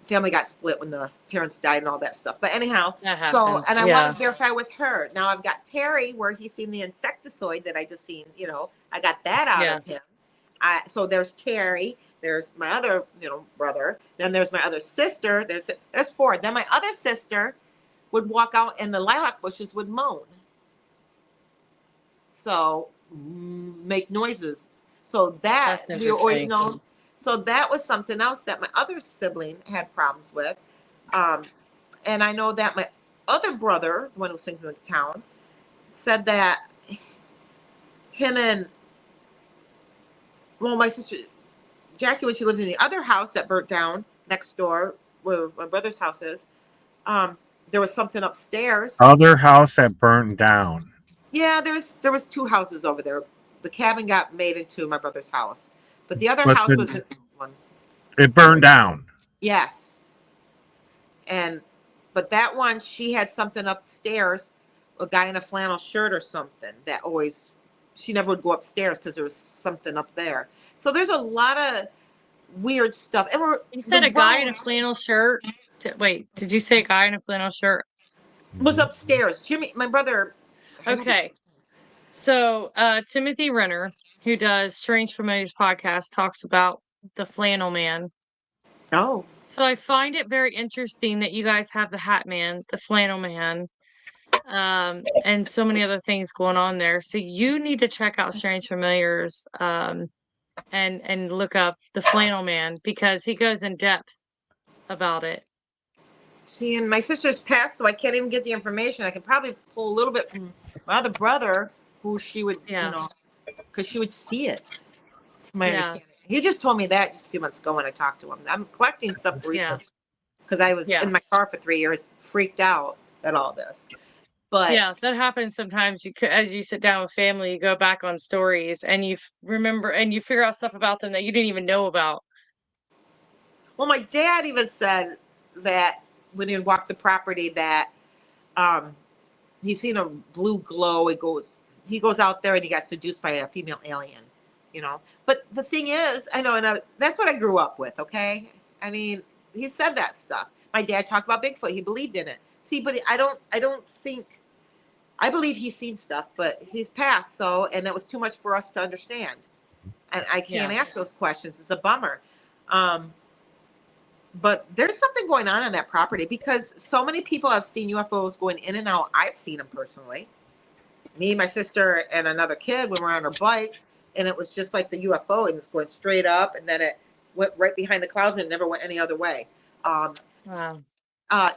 family got split when the parents died and all that stuff. But anyhow, That so happens. and I Yeah. want to verify with her. Now I've got Terry, where he's seen the insecticide that I just seen. I got that out Yeah. of him. So there's Terry. There's my other, brother. Then there's my other sister. There's 4. Then my other sister would walk out and the lilac bushes would moan. So make noises. So that That's we always interesting. know. So that was something else that my other sibling had problems with. And I know that my other brother, the one who sings in the town, said that him and, my sister Jackie, when she lived in the other house that burnt down next door where my brother's house is, there was something upstairs. Other house that burned down. Yeah, there was 2 houses over there. The cabin got made into my brother's house, but the other But house was in one. It burned down. Yes, but that one, she had something upstairs, a guy in a flannel shirt or something that always, she never would go upstairs because there was something up there. So there's a lot of weird stuff. And You said a guy in a flannel shirt. Wait, did you say a guy in a flannel shirt? was upstairs. Jimmy, my brother. Okay. So Timothy Renner, who does Strange Familiars podcast, talks about the flannel man. Oh. So I find it very interesting that you guys have the Hat Man, the Flannel Man, and so many other things going on there. So you need to check out Strange Familiars and look up the Flannel Man because he goes in depth about it. See, and my sister's passed, so I can't even get the information. I can probably pull a little bit from my other brother, who she would, because she would see it. From my understanding. He just told me that just a few months ago when I talked to him. I'm collecting stuff recently because I was in my car for 3 years, freaked out at all this. But yeah, that happens sometimes. As you sit down with family, you go back on stories and you remember and you figure out stuff about them that you didn't even know about. Well, my dad even said that when he walked the property that he's seen a blue glow. He goes out there and he got seduced by a female alien, But the thing is, I know, and that's what I grew up with. Okay, I mean, he said that stuff. My dad talked about Bigfoot. He believed in it. See, but I don't think. I believe he's seen stuff, but he's passed. So, and that was too much for us to understand. and I can't Yeah. ask those questions. It's a bummer. But there's something going on that property because so many people have seen UFOs going in and out. I've seen them personally. Me, my sister, and another kid when we were on our bikes, and it was just like the UFO, and it's going straight up, and then it went right behind the clouds and it never went any other way. Um, Wow.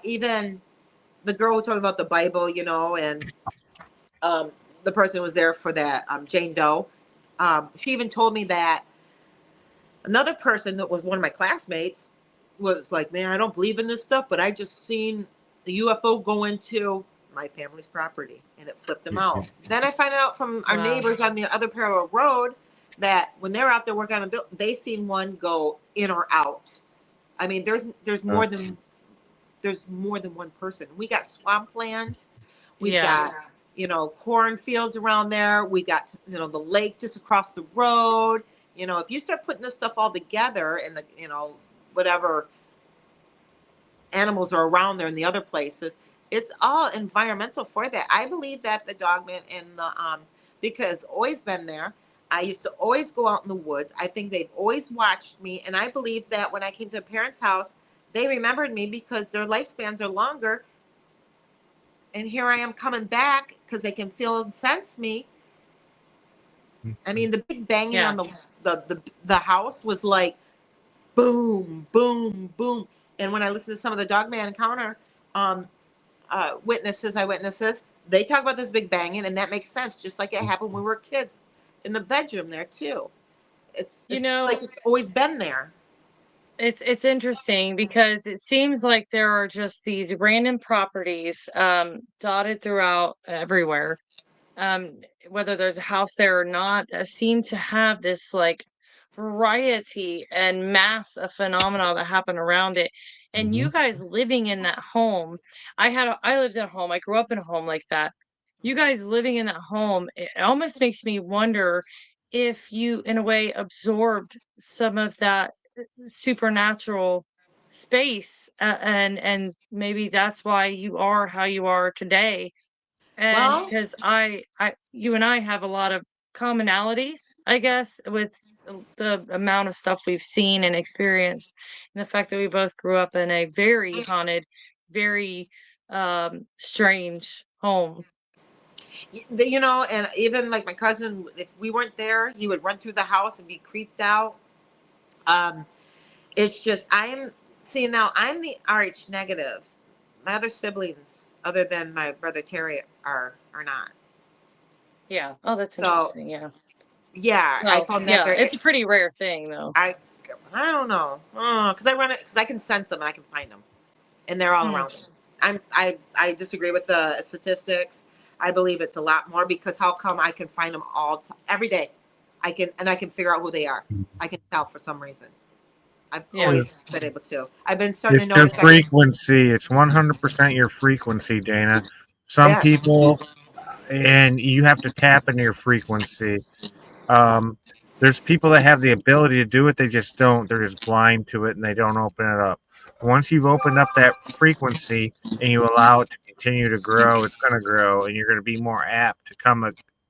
Even the girl who told me about the Bible, and the person who was there for that, Jane Doe, she even told me that another person that was one of my classmates was like, man, I don't believe in this stuff, but I just seen the UFO go into my family's property and it flipped them out. Then I find out from our Wow. neighbors on the other parallel road that when they're out there working on the building, they seen one go in or out. I mean, there's more than one person. We got swampland. We've Yes. got, cornfields around there. We got, the lake just across the road. If you start putting this stuff all together and whatever animals are around there in the other places, it's all environmental for that. I believe that the Dogman and the, because always been there. I used to always go out in the woods. I think they've always watched me. And I believe that when I came to a parent's house, they remembered me because their lifespans are longer. And here I am coming back because they can feel and sense me. I mean, the big banging Yeah. on the house was like boom, boom, boom. And when I listen to some of the Dogman Encounter eyewitnesses, they talk about this big banging, and that makes sense. Just like it happened when we were kids in the bedroom there too. It's like it's always been there. It's interesting because it seems like there are just these random properties dotted throughout everywhere. Whether there's a house there or not, that seem to have this like variety and mass of phenomena that happen around it. And you guys living in that home, I lived in a home, I grew up in a home like that. You guys living in that home, it almost makes me wonder if you, in a way, absorbed some of that supernatural space, and maybe that's why you are how you are today. And Well, because you and I have a lot of commonalities, I guess, with the amount of stuff we've seen and experienced, and the fact that we both grew up in a very haunted, very strange home. and even like my cousin, if we weren't there, he would run through the house and be creeped out. Um, it's just I'm seeing now. I'm the RH negative. My other siblings, other than my brother Terry, are not. Yeah. Oh, that's So interesting. Yeah. yeah, I Well, found that yeah, very. it's a pretty rare thing, though. I I don't know, because I run it because I can sense them and I can find them, and they're all Mm, around me. I disagree with the statistics. I believe it's a lot more because how come I can find them every day? I can figure out who they are. I can tell for some reason. I've yeah. always been able to. I've been starting It's to your notice that. frequency. It's 100% your frequency, Dana. Some Yeah. people, and you have to tap into your frequency. Um, there's people that have the ability to do it, they just don't. They're just blind to it and they don't open it up. Once you've opened up that frequency and you allow it to continue to grow, it's going to grow and you're going to be more apt to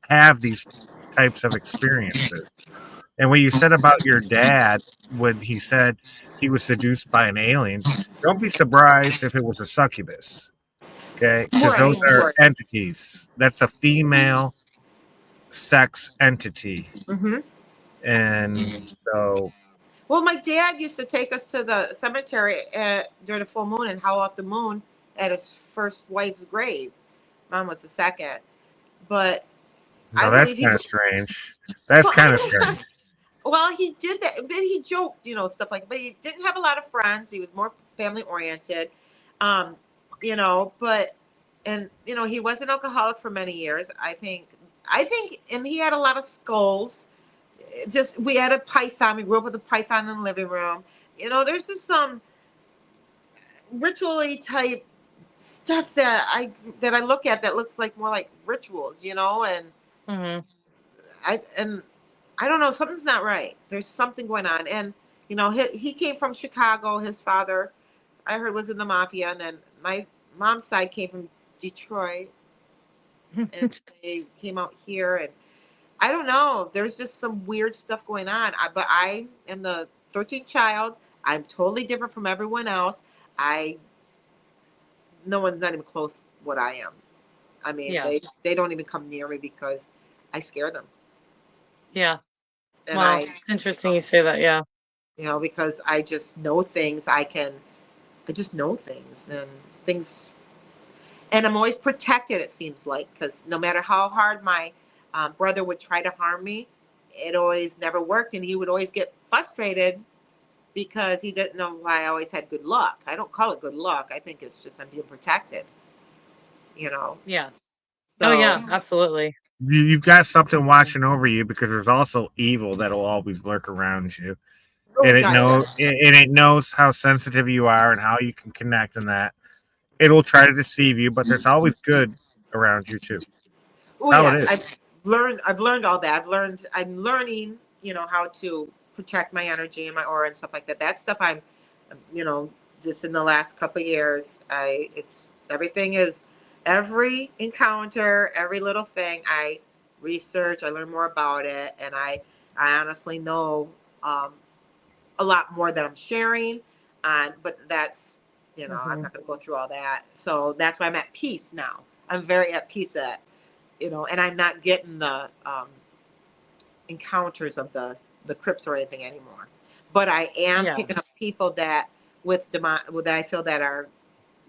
have these types of experiences. And what you said about your dad, when he said he was seduced by an alien, don't be surprised if it was a succubus. Okay. Because those are Right. entities. That's a female sex entity. Mm-hmm. And so, Well, my dad used to take us to the cemetery during the full moon and howl at the moon at his first wife's grave. Mom was the second, but I no, that's believe he. kind of strange. That's Well, kind of strange. well, he did that. But he joked, stuff like. But he didn't have a lot of friends. He was more family oriented, um, But he was an alcoholic for many years. And he had a lot of skulls. Just we had a python. We grew up with a python in the living room. There's just some ritually type stuff that I look at that looks like more like rituals, and Hmm. and I don't know, something's not right. There's something going on, and he came from Chicago. His father, I heard, was in the mafia, and then my mom's side came from Detroit, and they came out here, and I don't know. There's just some weird stuff going on. But I am the 13th child. I'm totally different from everyone else. No one's not even close what I am. I mean, Yeah. they don't even come near me because I scare them. Yeah. And Wow. It's interesting you say that. Yeah. because I just know things. I just know things and things, and I'm always protected. It seems like, because no matter how hard my brother would try to harm me, it always never worked, and he would always get frustrated because he didn't know why I always had good luck. I don't call it good luck. I think it's just I'm being protected. You know, Yeah. Oh so yeah, absolutely. You've got something watching over you because there's also evil that'll always lurk around you, oh and God, it knows how sensitive you are and how you can connect in that. It'll try to deceive you, but there's always good around you too. oh That's how it yes, is. I've learned all that. I'm learning, how to protect my energy and my aura and stuff like that. That stuff you know, just in the last couple of years, it's everything is every encounter, every little thing I research, I learn more about it, and I honestly know um, a lot more that I'm sharing. But that's, I'm Hmm. not going to go through all that. So that's why I'm at peace now. I'm very at peace and I'm not getting the encounters of the Crips or anything anymore. But I am Yeah. picking up people that that I feel that are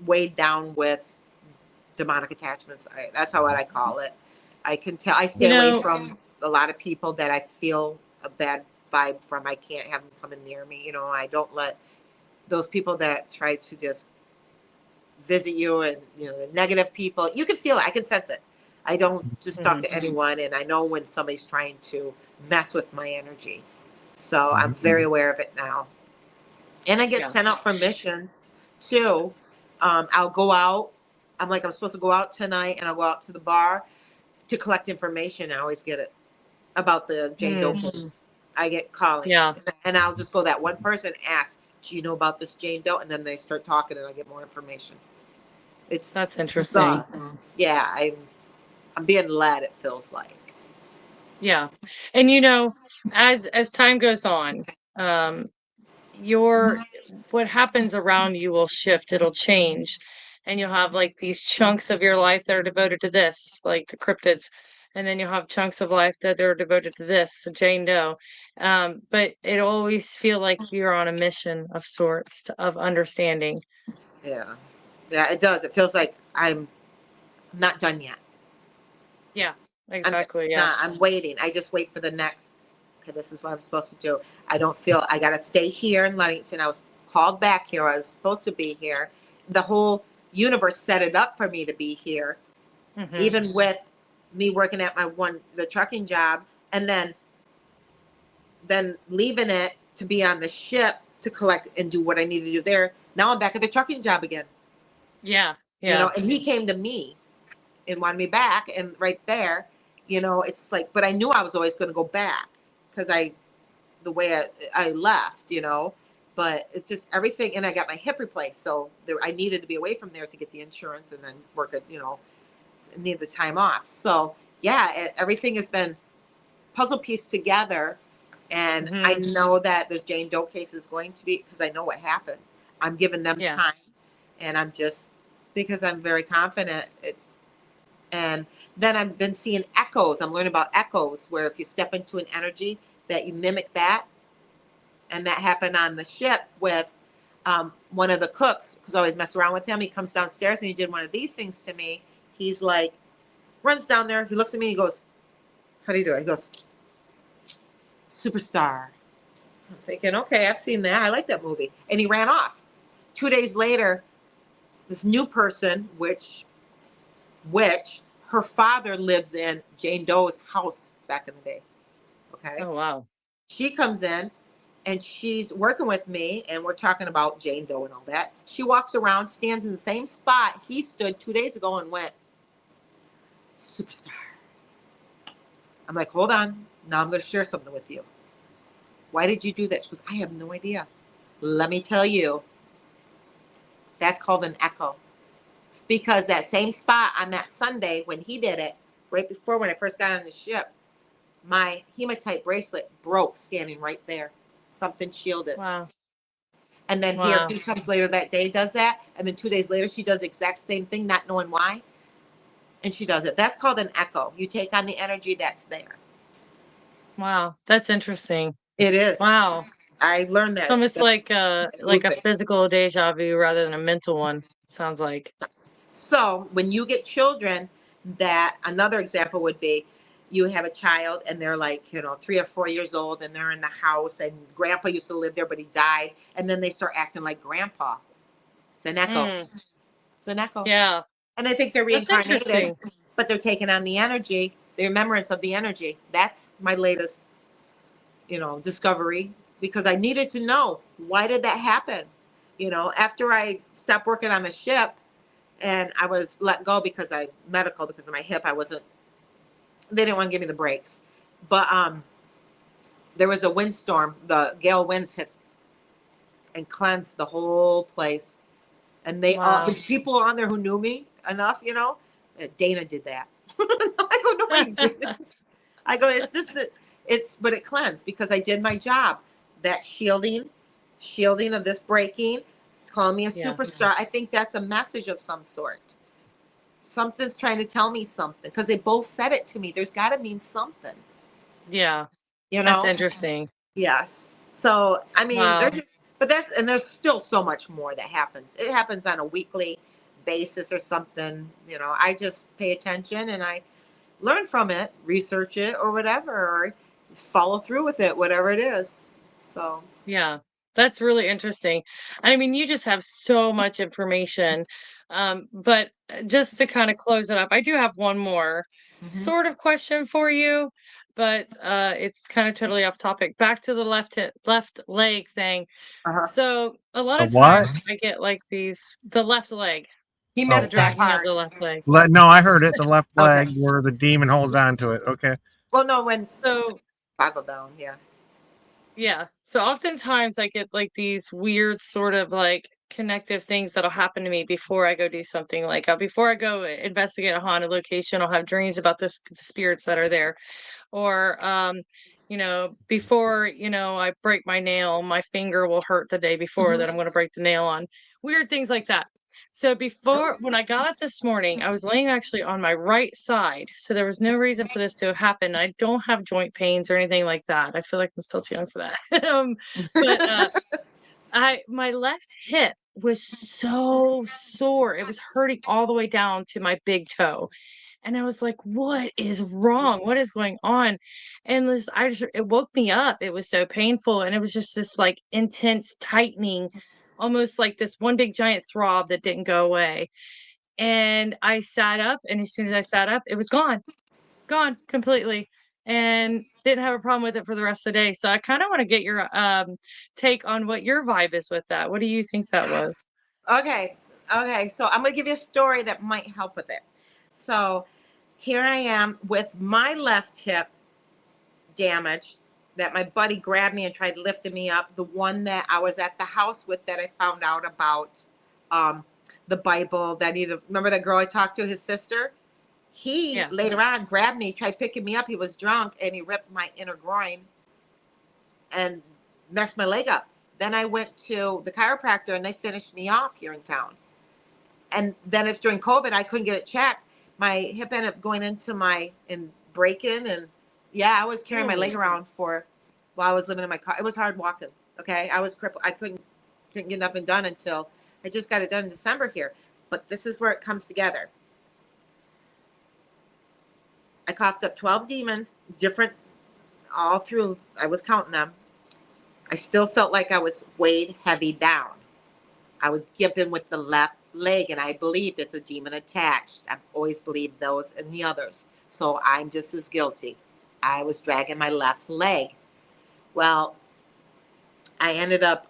weighed down with demonic attachments. That's how I call it. I can tell. I stay You away know, from a lot of people that I feel a bad vibe from. I can't have them coming near me. I don't let those people that try to just visit you, and the negative people. You can feel it. I can sense it. I don't just talk mhm, to anyone, and I know when somebody's trying to mess with my energy. So I'm Mhm. very aware of it now. And I get yeah. sent out for missions too. I'll go out. I'm like, I'm supposed to go out tonight, and I'll go out to the bar to collect information. I always get it about the Jane Doe Mm, case. I get callings, yeah, and I'll just go that one person ask, "Do you know about this Jane Doe?" And then they start talking, and I get more information. It's that's interesting. bizarre. Yeah, I'm being led. It feels like. Yeah. And as time goes on, um, your what happens around you will shift, it'll change. And you'll have like these chunks of your life that are devoted to this, like the cryptids. And then you'll have chunks of life that are devoted to this, to Jane Doe. But it always feel like you're on a mission of sorts of understanding. Yeah, yeah, it does. It feels like I'm not done yet. Yeah, I'm exactly. Yeah. not. I'm waiting. I just wait for the next. Okay, this is what I'm supposed to do. I don't feel I got to stay here in Ludington. I was called back here. I was supposed to be here. The whole universe set it up for me to be here, Hmm. even with me working at the trucking job, and then leaving it to be on the ship to collect and do what I need to do there. Now I'm back at the trucking job again. Yeah. Yeah. And he came to me and wanted me back, and right there, it's like, but I knew I was always going to go back because the way I left, but it's just everything. And I got my hip replaced. So I needed to be away from there to get the insurance and then work at, need the time off. So yeah, everything has been puzzle pieced together. And I Hmm. know that this Jane Doe case is going to be, because I know what happened. I'm giving them Yeah. time, and I'm just, because I'm very confident and then I've been seeing echoes. I'm learning about echoes, where if you step into an energy, that you mimic that. And that happened on the ship with one of the cooks, because I always mess around with him. He comes downstairs and he did one of these things to me. He's like, runs down there. He looks at me. He goes, "How do you do it?" He goes, "Superstar." I'm thinking, okay, I've seen that. I like that movie. And he ran off. 2 days later, this new person, which her father lives in Jane Doe's house back in the day. Okay. Oh, wow. She comes in and she's working with me, and we're talking about Jane Doe and all that. She walks around, stands in the same spot he stood 2 days ago, and went, "Superstar." I'm like, hold on. Now I'm going to share something with you. Why did you do that? She goes, "I have no idea." Let me tell you, that's called an echo. Because that same spot on that Sunday when he did it, right before when I first got on the ship, my hematite bracelet broke standing right there. Something shielded. Wow. And then here, Wow. 2 times later that day does that. And then 2 days later, she does the exact same thing, not knowing why. And she does it. That's called an echo. You take on the energy that's there. Wow. That's interesting. It is. Wow. I learned It's that. almost That's like a looping. physical deja vu rather than a mental one, sounds like. So when you get children, that another example would be you have a child and they're like, 3 or 4 years old and they're in the house and grandpa used to live there, but he died. And then they start acting like grandpa. It's an echo. Mm, It's an echo. yeah. And they think they're That's reincarnated, interesting. but they're taking on the energy, the remembrance of the energy. That's my latest, discovery, because I needed to know, why did that happen? After I stopped working on the ship and I was let go because because of my hip, they didn't want to give me the breaks. But there was a windstorm, the gale winds hit and cleansed the whole place. And Wow. the people on there who knew me enough, Dana did that. I go, no, you didn't. I go, but it cleansed because I did my job. That shielding of this breaking, it's calling me a Yeah. superstar. I think that's a message of some sort. Something's trying to tell me something because they both said it to me. There's got to mean something, Yeah. you That's know? interesting. Yes. So, I mean, Wow. there's still so much more that happens. It happens on a weekly basis or something, I just pay attention and I learn from it, research it or whatever, or follow through with it, whatever it is. So, Yeah. That's really interesting. I mean, you just have so much information. But just to kind of close it up, I do have one more mhm. sort of question for you, but it's kind of totally off topic. Back to the left leg thing. Uh-huh. So a lot The of what? times I get like the left leg, He Oh, the missed that dragging of part. the left leg. no, I heard it. The left Okay. leg where the demon holds on to it. Okay. Well, no, when So toggle down, yeah. yeah. So oftentimes I get like these weird sort of like connective things that'll happen to me before I go do something. Like before I go investigate a haunted location, I'll have dreams about the spirits that are there. Or before I break my nail, my finger will hurt the day before that I'm going to break the nail on. Weird things like that. So before, when I got up this morning, I was laying actually on my right side, so there was no reason for this to have happened. I don't have joint pains or anything like that. I feel like I'm still too young for that. But I my left hip was so sore. It was hurting all the way down to my big toe. And I was like, "What is wrong? What is going on?" And this I just it woke me up. It was so painful and it was just this like intense tightening, almost like this one big giant throb that didn't go away. And I sat up, and as soon as I sat up, it was gone. Gone completely. And didn't have a problem with it for the rest of the day. So I kind of want to get your take on what your vibe is with that. What do you think that was? Okay. Okay. So I'm going to give you a story that might help with it. So here I am with my left hip damaged, that my buddy grabbed me and tried lifting me up. The one that I was at the house with, that I found out about um, the Bible, that remember that girl I talked to, his sister? He Yeah. later on grabbed me, tried picking me up. He was drunk and he ripped my inner groin and messed my leg up. Then I went to the chiropractor and they finished me off here in town. And then it's during COVID, I couldn't get it checked. My hip ended up going into breaking. And yeah, I was carrying my Ooh. leg around while I was living in my car. It was hard walking. Okay. I was crippled. I couldn't get nothing done until I just got it done in December here. But this is where it comes together. I coughed up 12 demons, different all through. I was counting them. I still felt like I was weighed heavy down. I was given with the left leg, and I believed it's a demon attached. I've always believed those and the others. So I'm just as guilty. I was dragging my left leg. Well, I ended up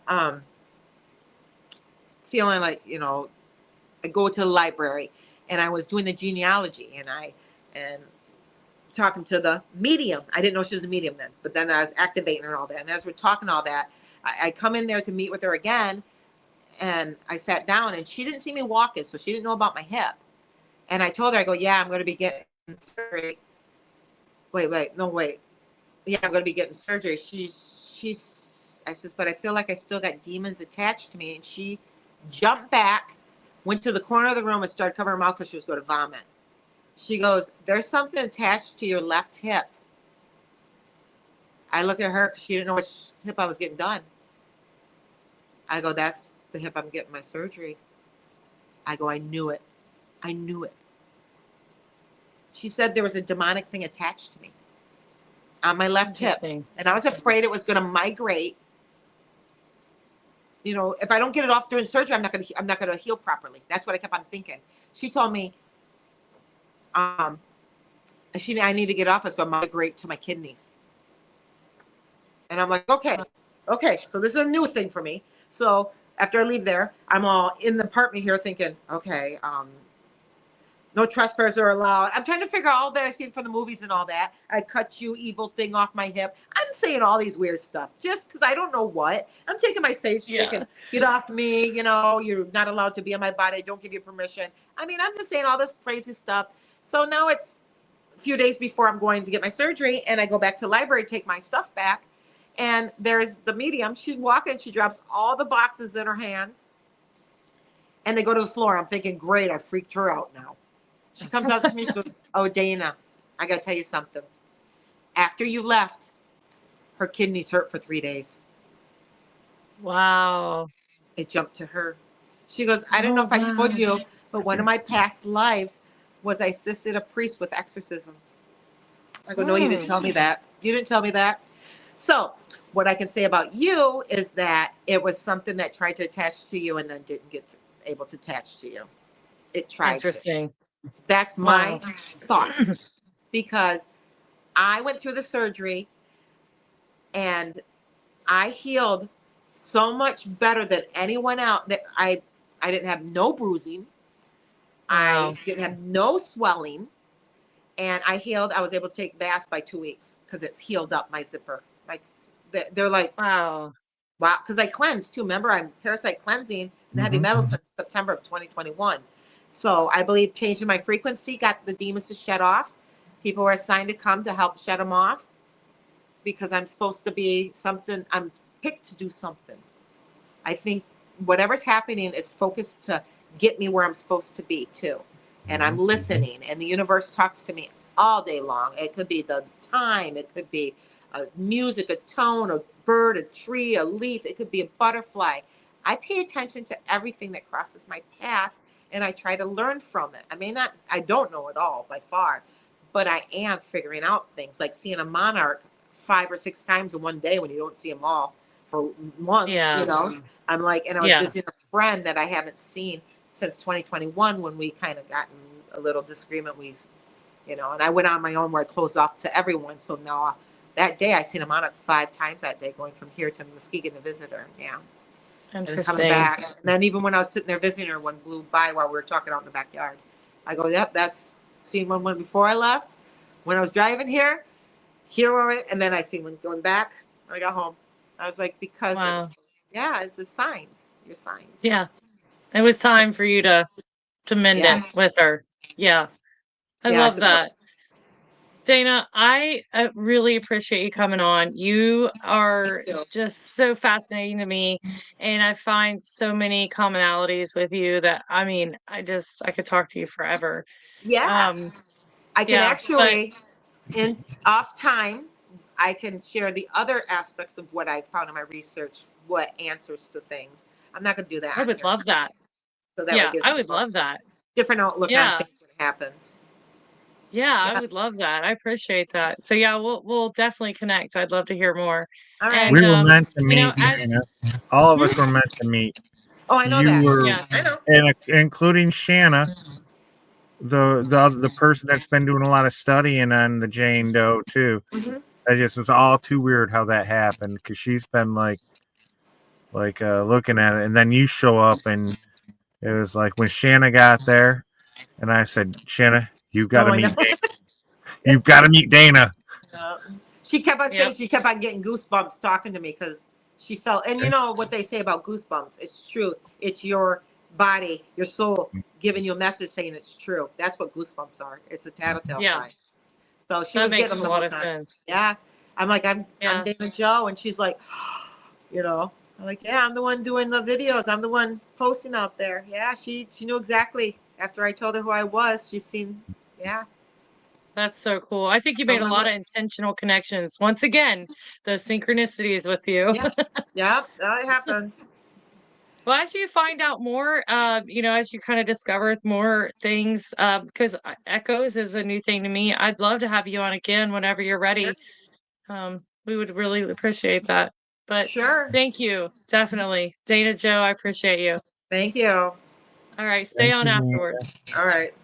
feeling like, I go to the library and I was doing the genealogy and talking to the medium. I didn't know she was a medium then, but then I was activating her and all that. And as we're talking all that, I come in there to meet with her again. And I sat down and she didn't see me walking, so she didn't know about my hip. And I told her, I go, yeah, I'm going to be getting surgery. Wait. yeah, I'm gonna be getting surgery. I says, but I feel like I still got demons attached to me. And she jumped back, went to the corner of the room and started covering her mouth because she was going to vomit. She goes, there's something attached to your left hip. I look at her because she didn't know which hip I was getting done. I go, that's the hip I'm getting my surgery. I go, I knew it. I knew it. She said there was a demonic thing attached to me on my left hip. Interesting. And I was afraid it was going to migrate. You know, if I don't get it off during surgery, I'm not going to heal properly. That's what I kept on thinking. She told me, I need to get off. It's going to migrate to my kidneys. And I'm like, okay. So this is a new thing for me. So after I leave there, I'm all in the apartment here thinking, okay, no trespassers are allowed. I'm trying to figure out all that I've seen from the movies and all that. I cut you evil thing off my hip. I'm saying all these weird stuff just because I don't know what. I'm taking my sage stick and get off me. You know, you're not allowed to be on my body. I don't give you permission. I mean, I'm just saying all this crazy stuff. So now it's a few days before I'm going to get my surgery, and I go back to the library to take my stuff back. And there's the medium. She's walking. She drops all the boxes in her hands, and they go to the floor. I'm thinking, great, I freaked her out now. She comes up to me, she goes, oh, Dana, I got to tell you something. After you left, her kidneys hurt for 3 days. Wow. It jumped to her. She goes, I don't know if I told you, but one of my past lives was I assisted a priest with exorcisms. I go, no, you didn't tell me that. You didn't tell me that. So what I can say about you is that it was something that tried to attach to you and then didn't get able to attach to you. It tried. Interesting. That's my thoughts, because I went through the surgery and I healed so much better than anyone else. That I didn't have no bruising. Wow. I didn't have no swelling, and I healed. I was able to take baths by 2 weeks because it's healed up my zipper. Like they're like, Wow. because I cleansed too. Remember, I'm parasite cleansing and heavy metal since September of 2021. So I believe changing my frequency got the demons to shed off. People were assigned to come to help shed them off because I'm supposed to be something. I'm picked to do something. I think whatever's happening is focused to get me where I'm supposed to be too. And I'm listening, and the universe talks to me all day long. It could be the time. It could be music, a tone, a bird, a tree, a leaf. It could be a butterfly. I pay attention to everything that crosses my path, and I try to learn from it. I don't know it all by far, but I am figuring out things, like seeing a monarch 5 or 6 times in one day when you don't see them all for months. Yeah. You know, I'm like, and I was visiting a friend that I haven't seen since 2021 when we kind of got in a little disagreement. And I went on my own where I closed off to everyone. So now that day I seen a monarch 5 times that day, going from here to Muskegon to visit her. Yeah. Interesting. And coming back. And then even when I was sitting there visiting her, one blew by while we were talking out in the backyard. I go, yep, that's seen one before I left. When I was driving here, and then I seen one going back when I got home. I was like, because it's the signs, your signs. Yeah. It was time for you to mend it with her. Yeah. I love that. Dana, I really appreciate you coming on. You are just so fascinating to me, and I find so many commonalities with you that, I could talk to you forever. Yeah. I can actually, in off time, I can share the other aspects of what I found in my research, what answers to things. I'm not going to do that. I would love that. So that I would love that. Different outlook on things when it happens. Yeah, I would love that. I appreciate that. So we'll definitely connect. I'd love to hear more. All right. We were meant to meet, Dana. All of us were meant to meet. Oh, I know you that. I know. And including Shanna, the person that's been doing a lot of studying on the Jane Doe too. It's all too weird how that happened, because she's been like looking at it, and then you show up, and it was like when Shanna got there, and I said, Shanna, you've got to meet Dana. You've got to meet Dana. She kept on saying, she kept on getting goosebumps talking to me, because she felt, and you know what they say about goosebumps, it's true. It's your body, your soul giving you a message saying it's true. That's what goosebumps are. It's a tattletale sign. So she was getting a lot of sense. Yeah. I'm like, I'm Yeah. Dana Joe, and she's like, you know, I'm like, yeah, I'm the one doing the videos. I'm the one posting out there. Yeah, she knew exactly. After I told her who I was, she's seen. Yeah. That's so cool. I think you made a lot of intentional connections. Once again, those synchronicities with you. Yeah. Yeah. That happens. Well, as you find out more, as you kind of discover more things, because Echoes is a new thing to me. I'd love to have you on again whenever you're ready. We would really appreciate that. But Sure. thank you. Definitely. Dana Joe, I appreciate you. Thank you. All right. Stay on Thank you. afterwards. All right.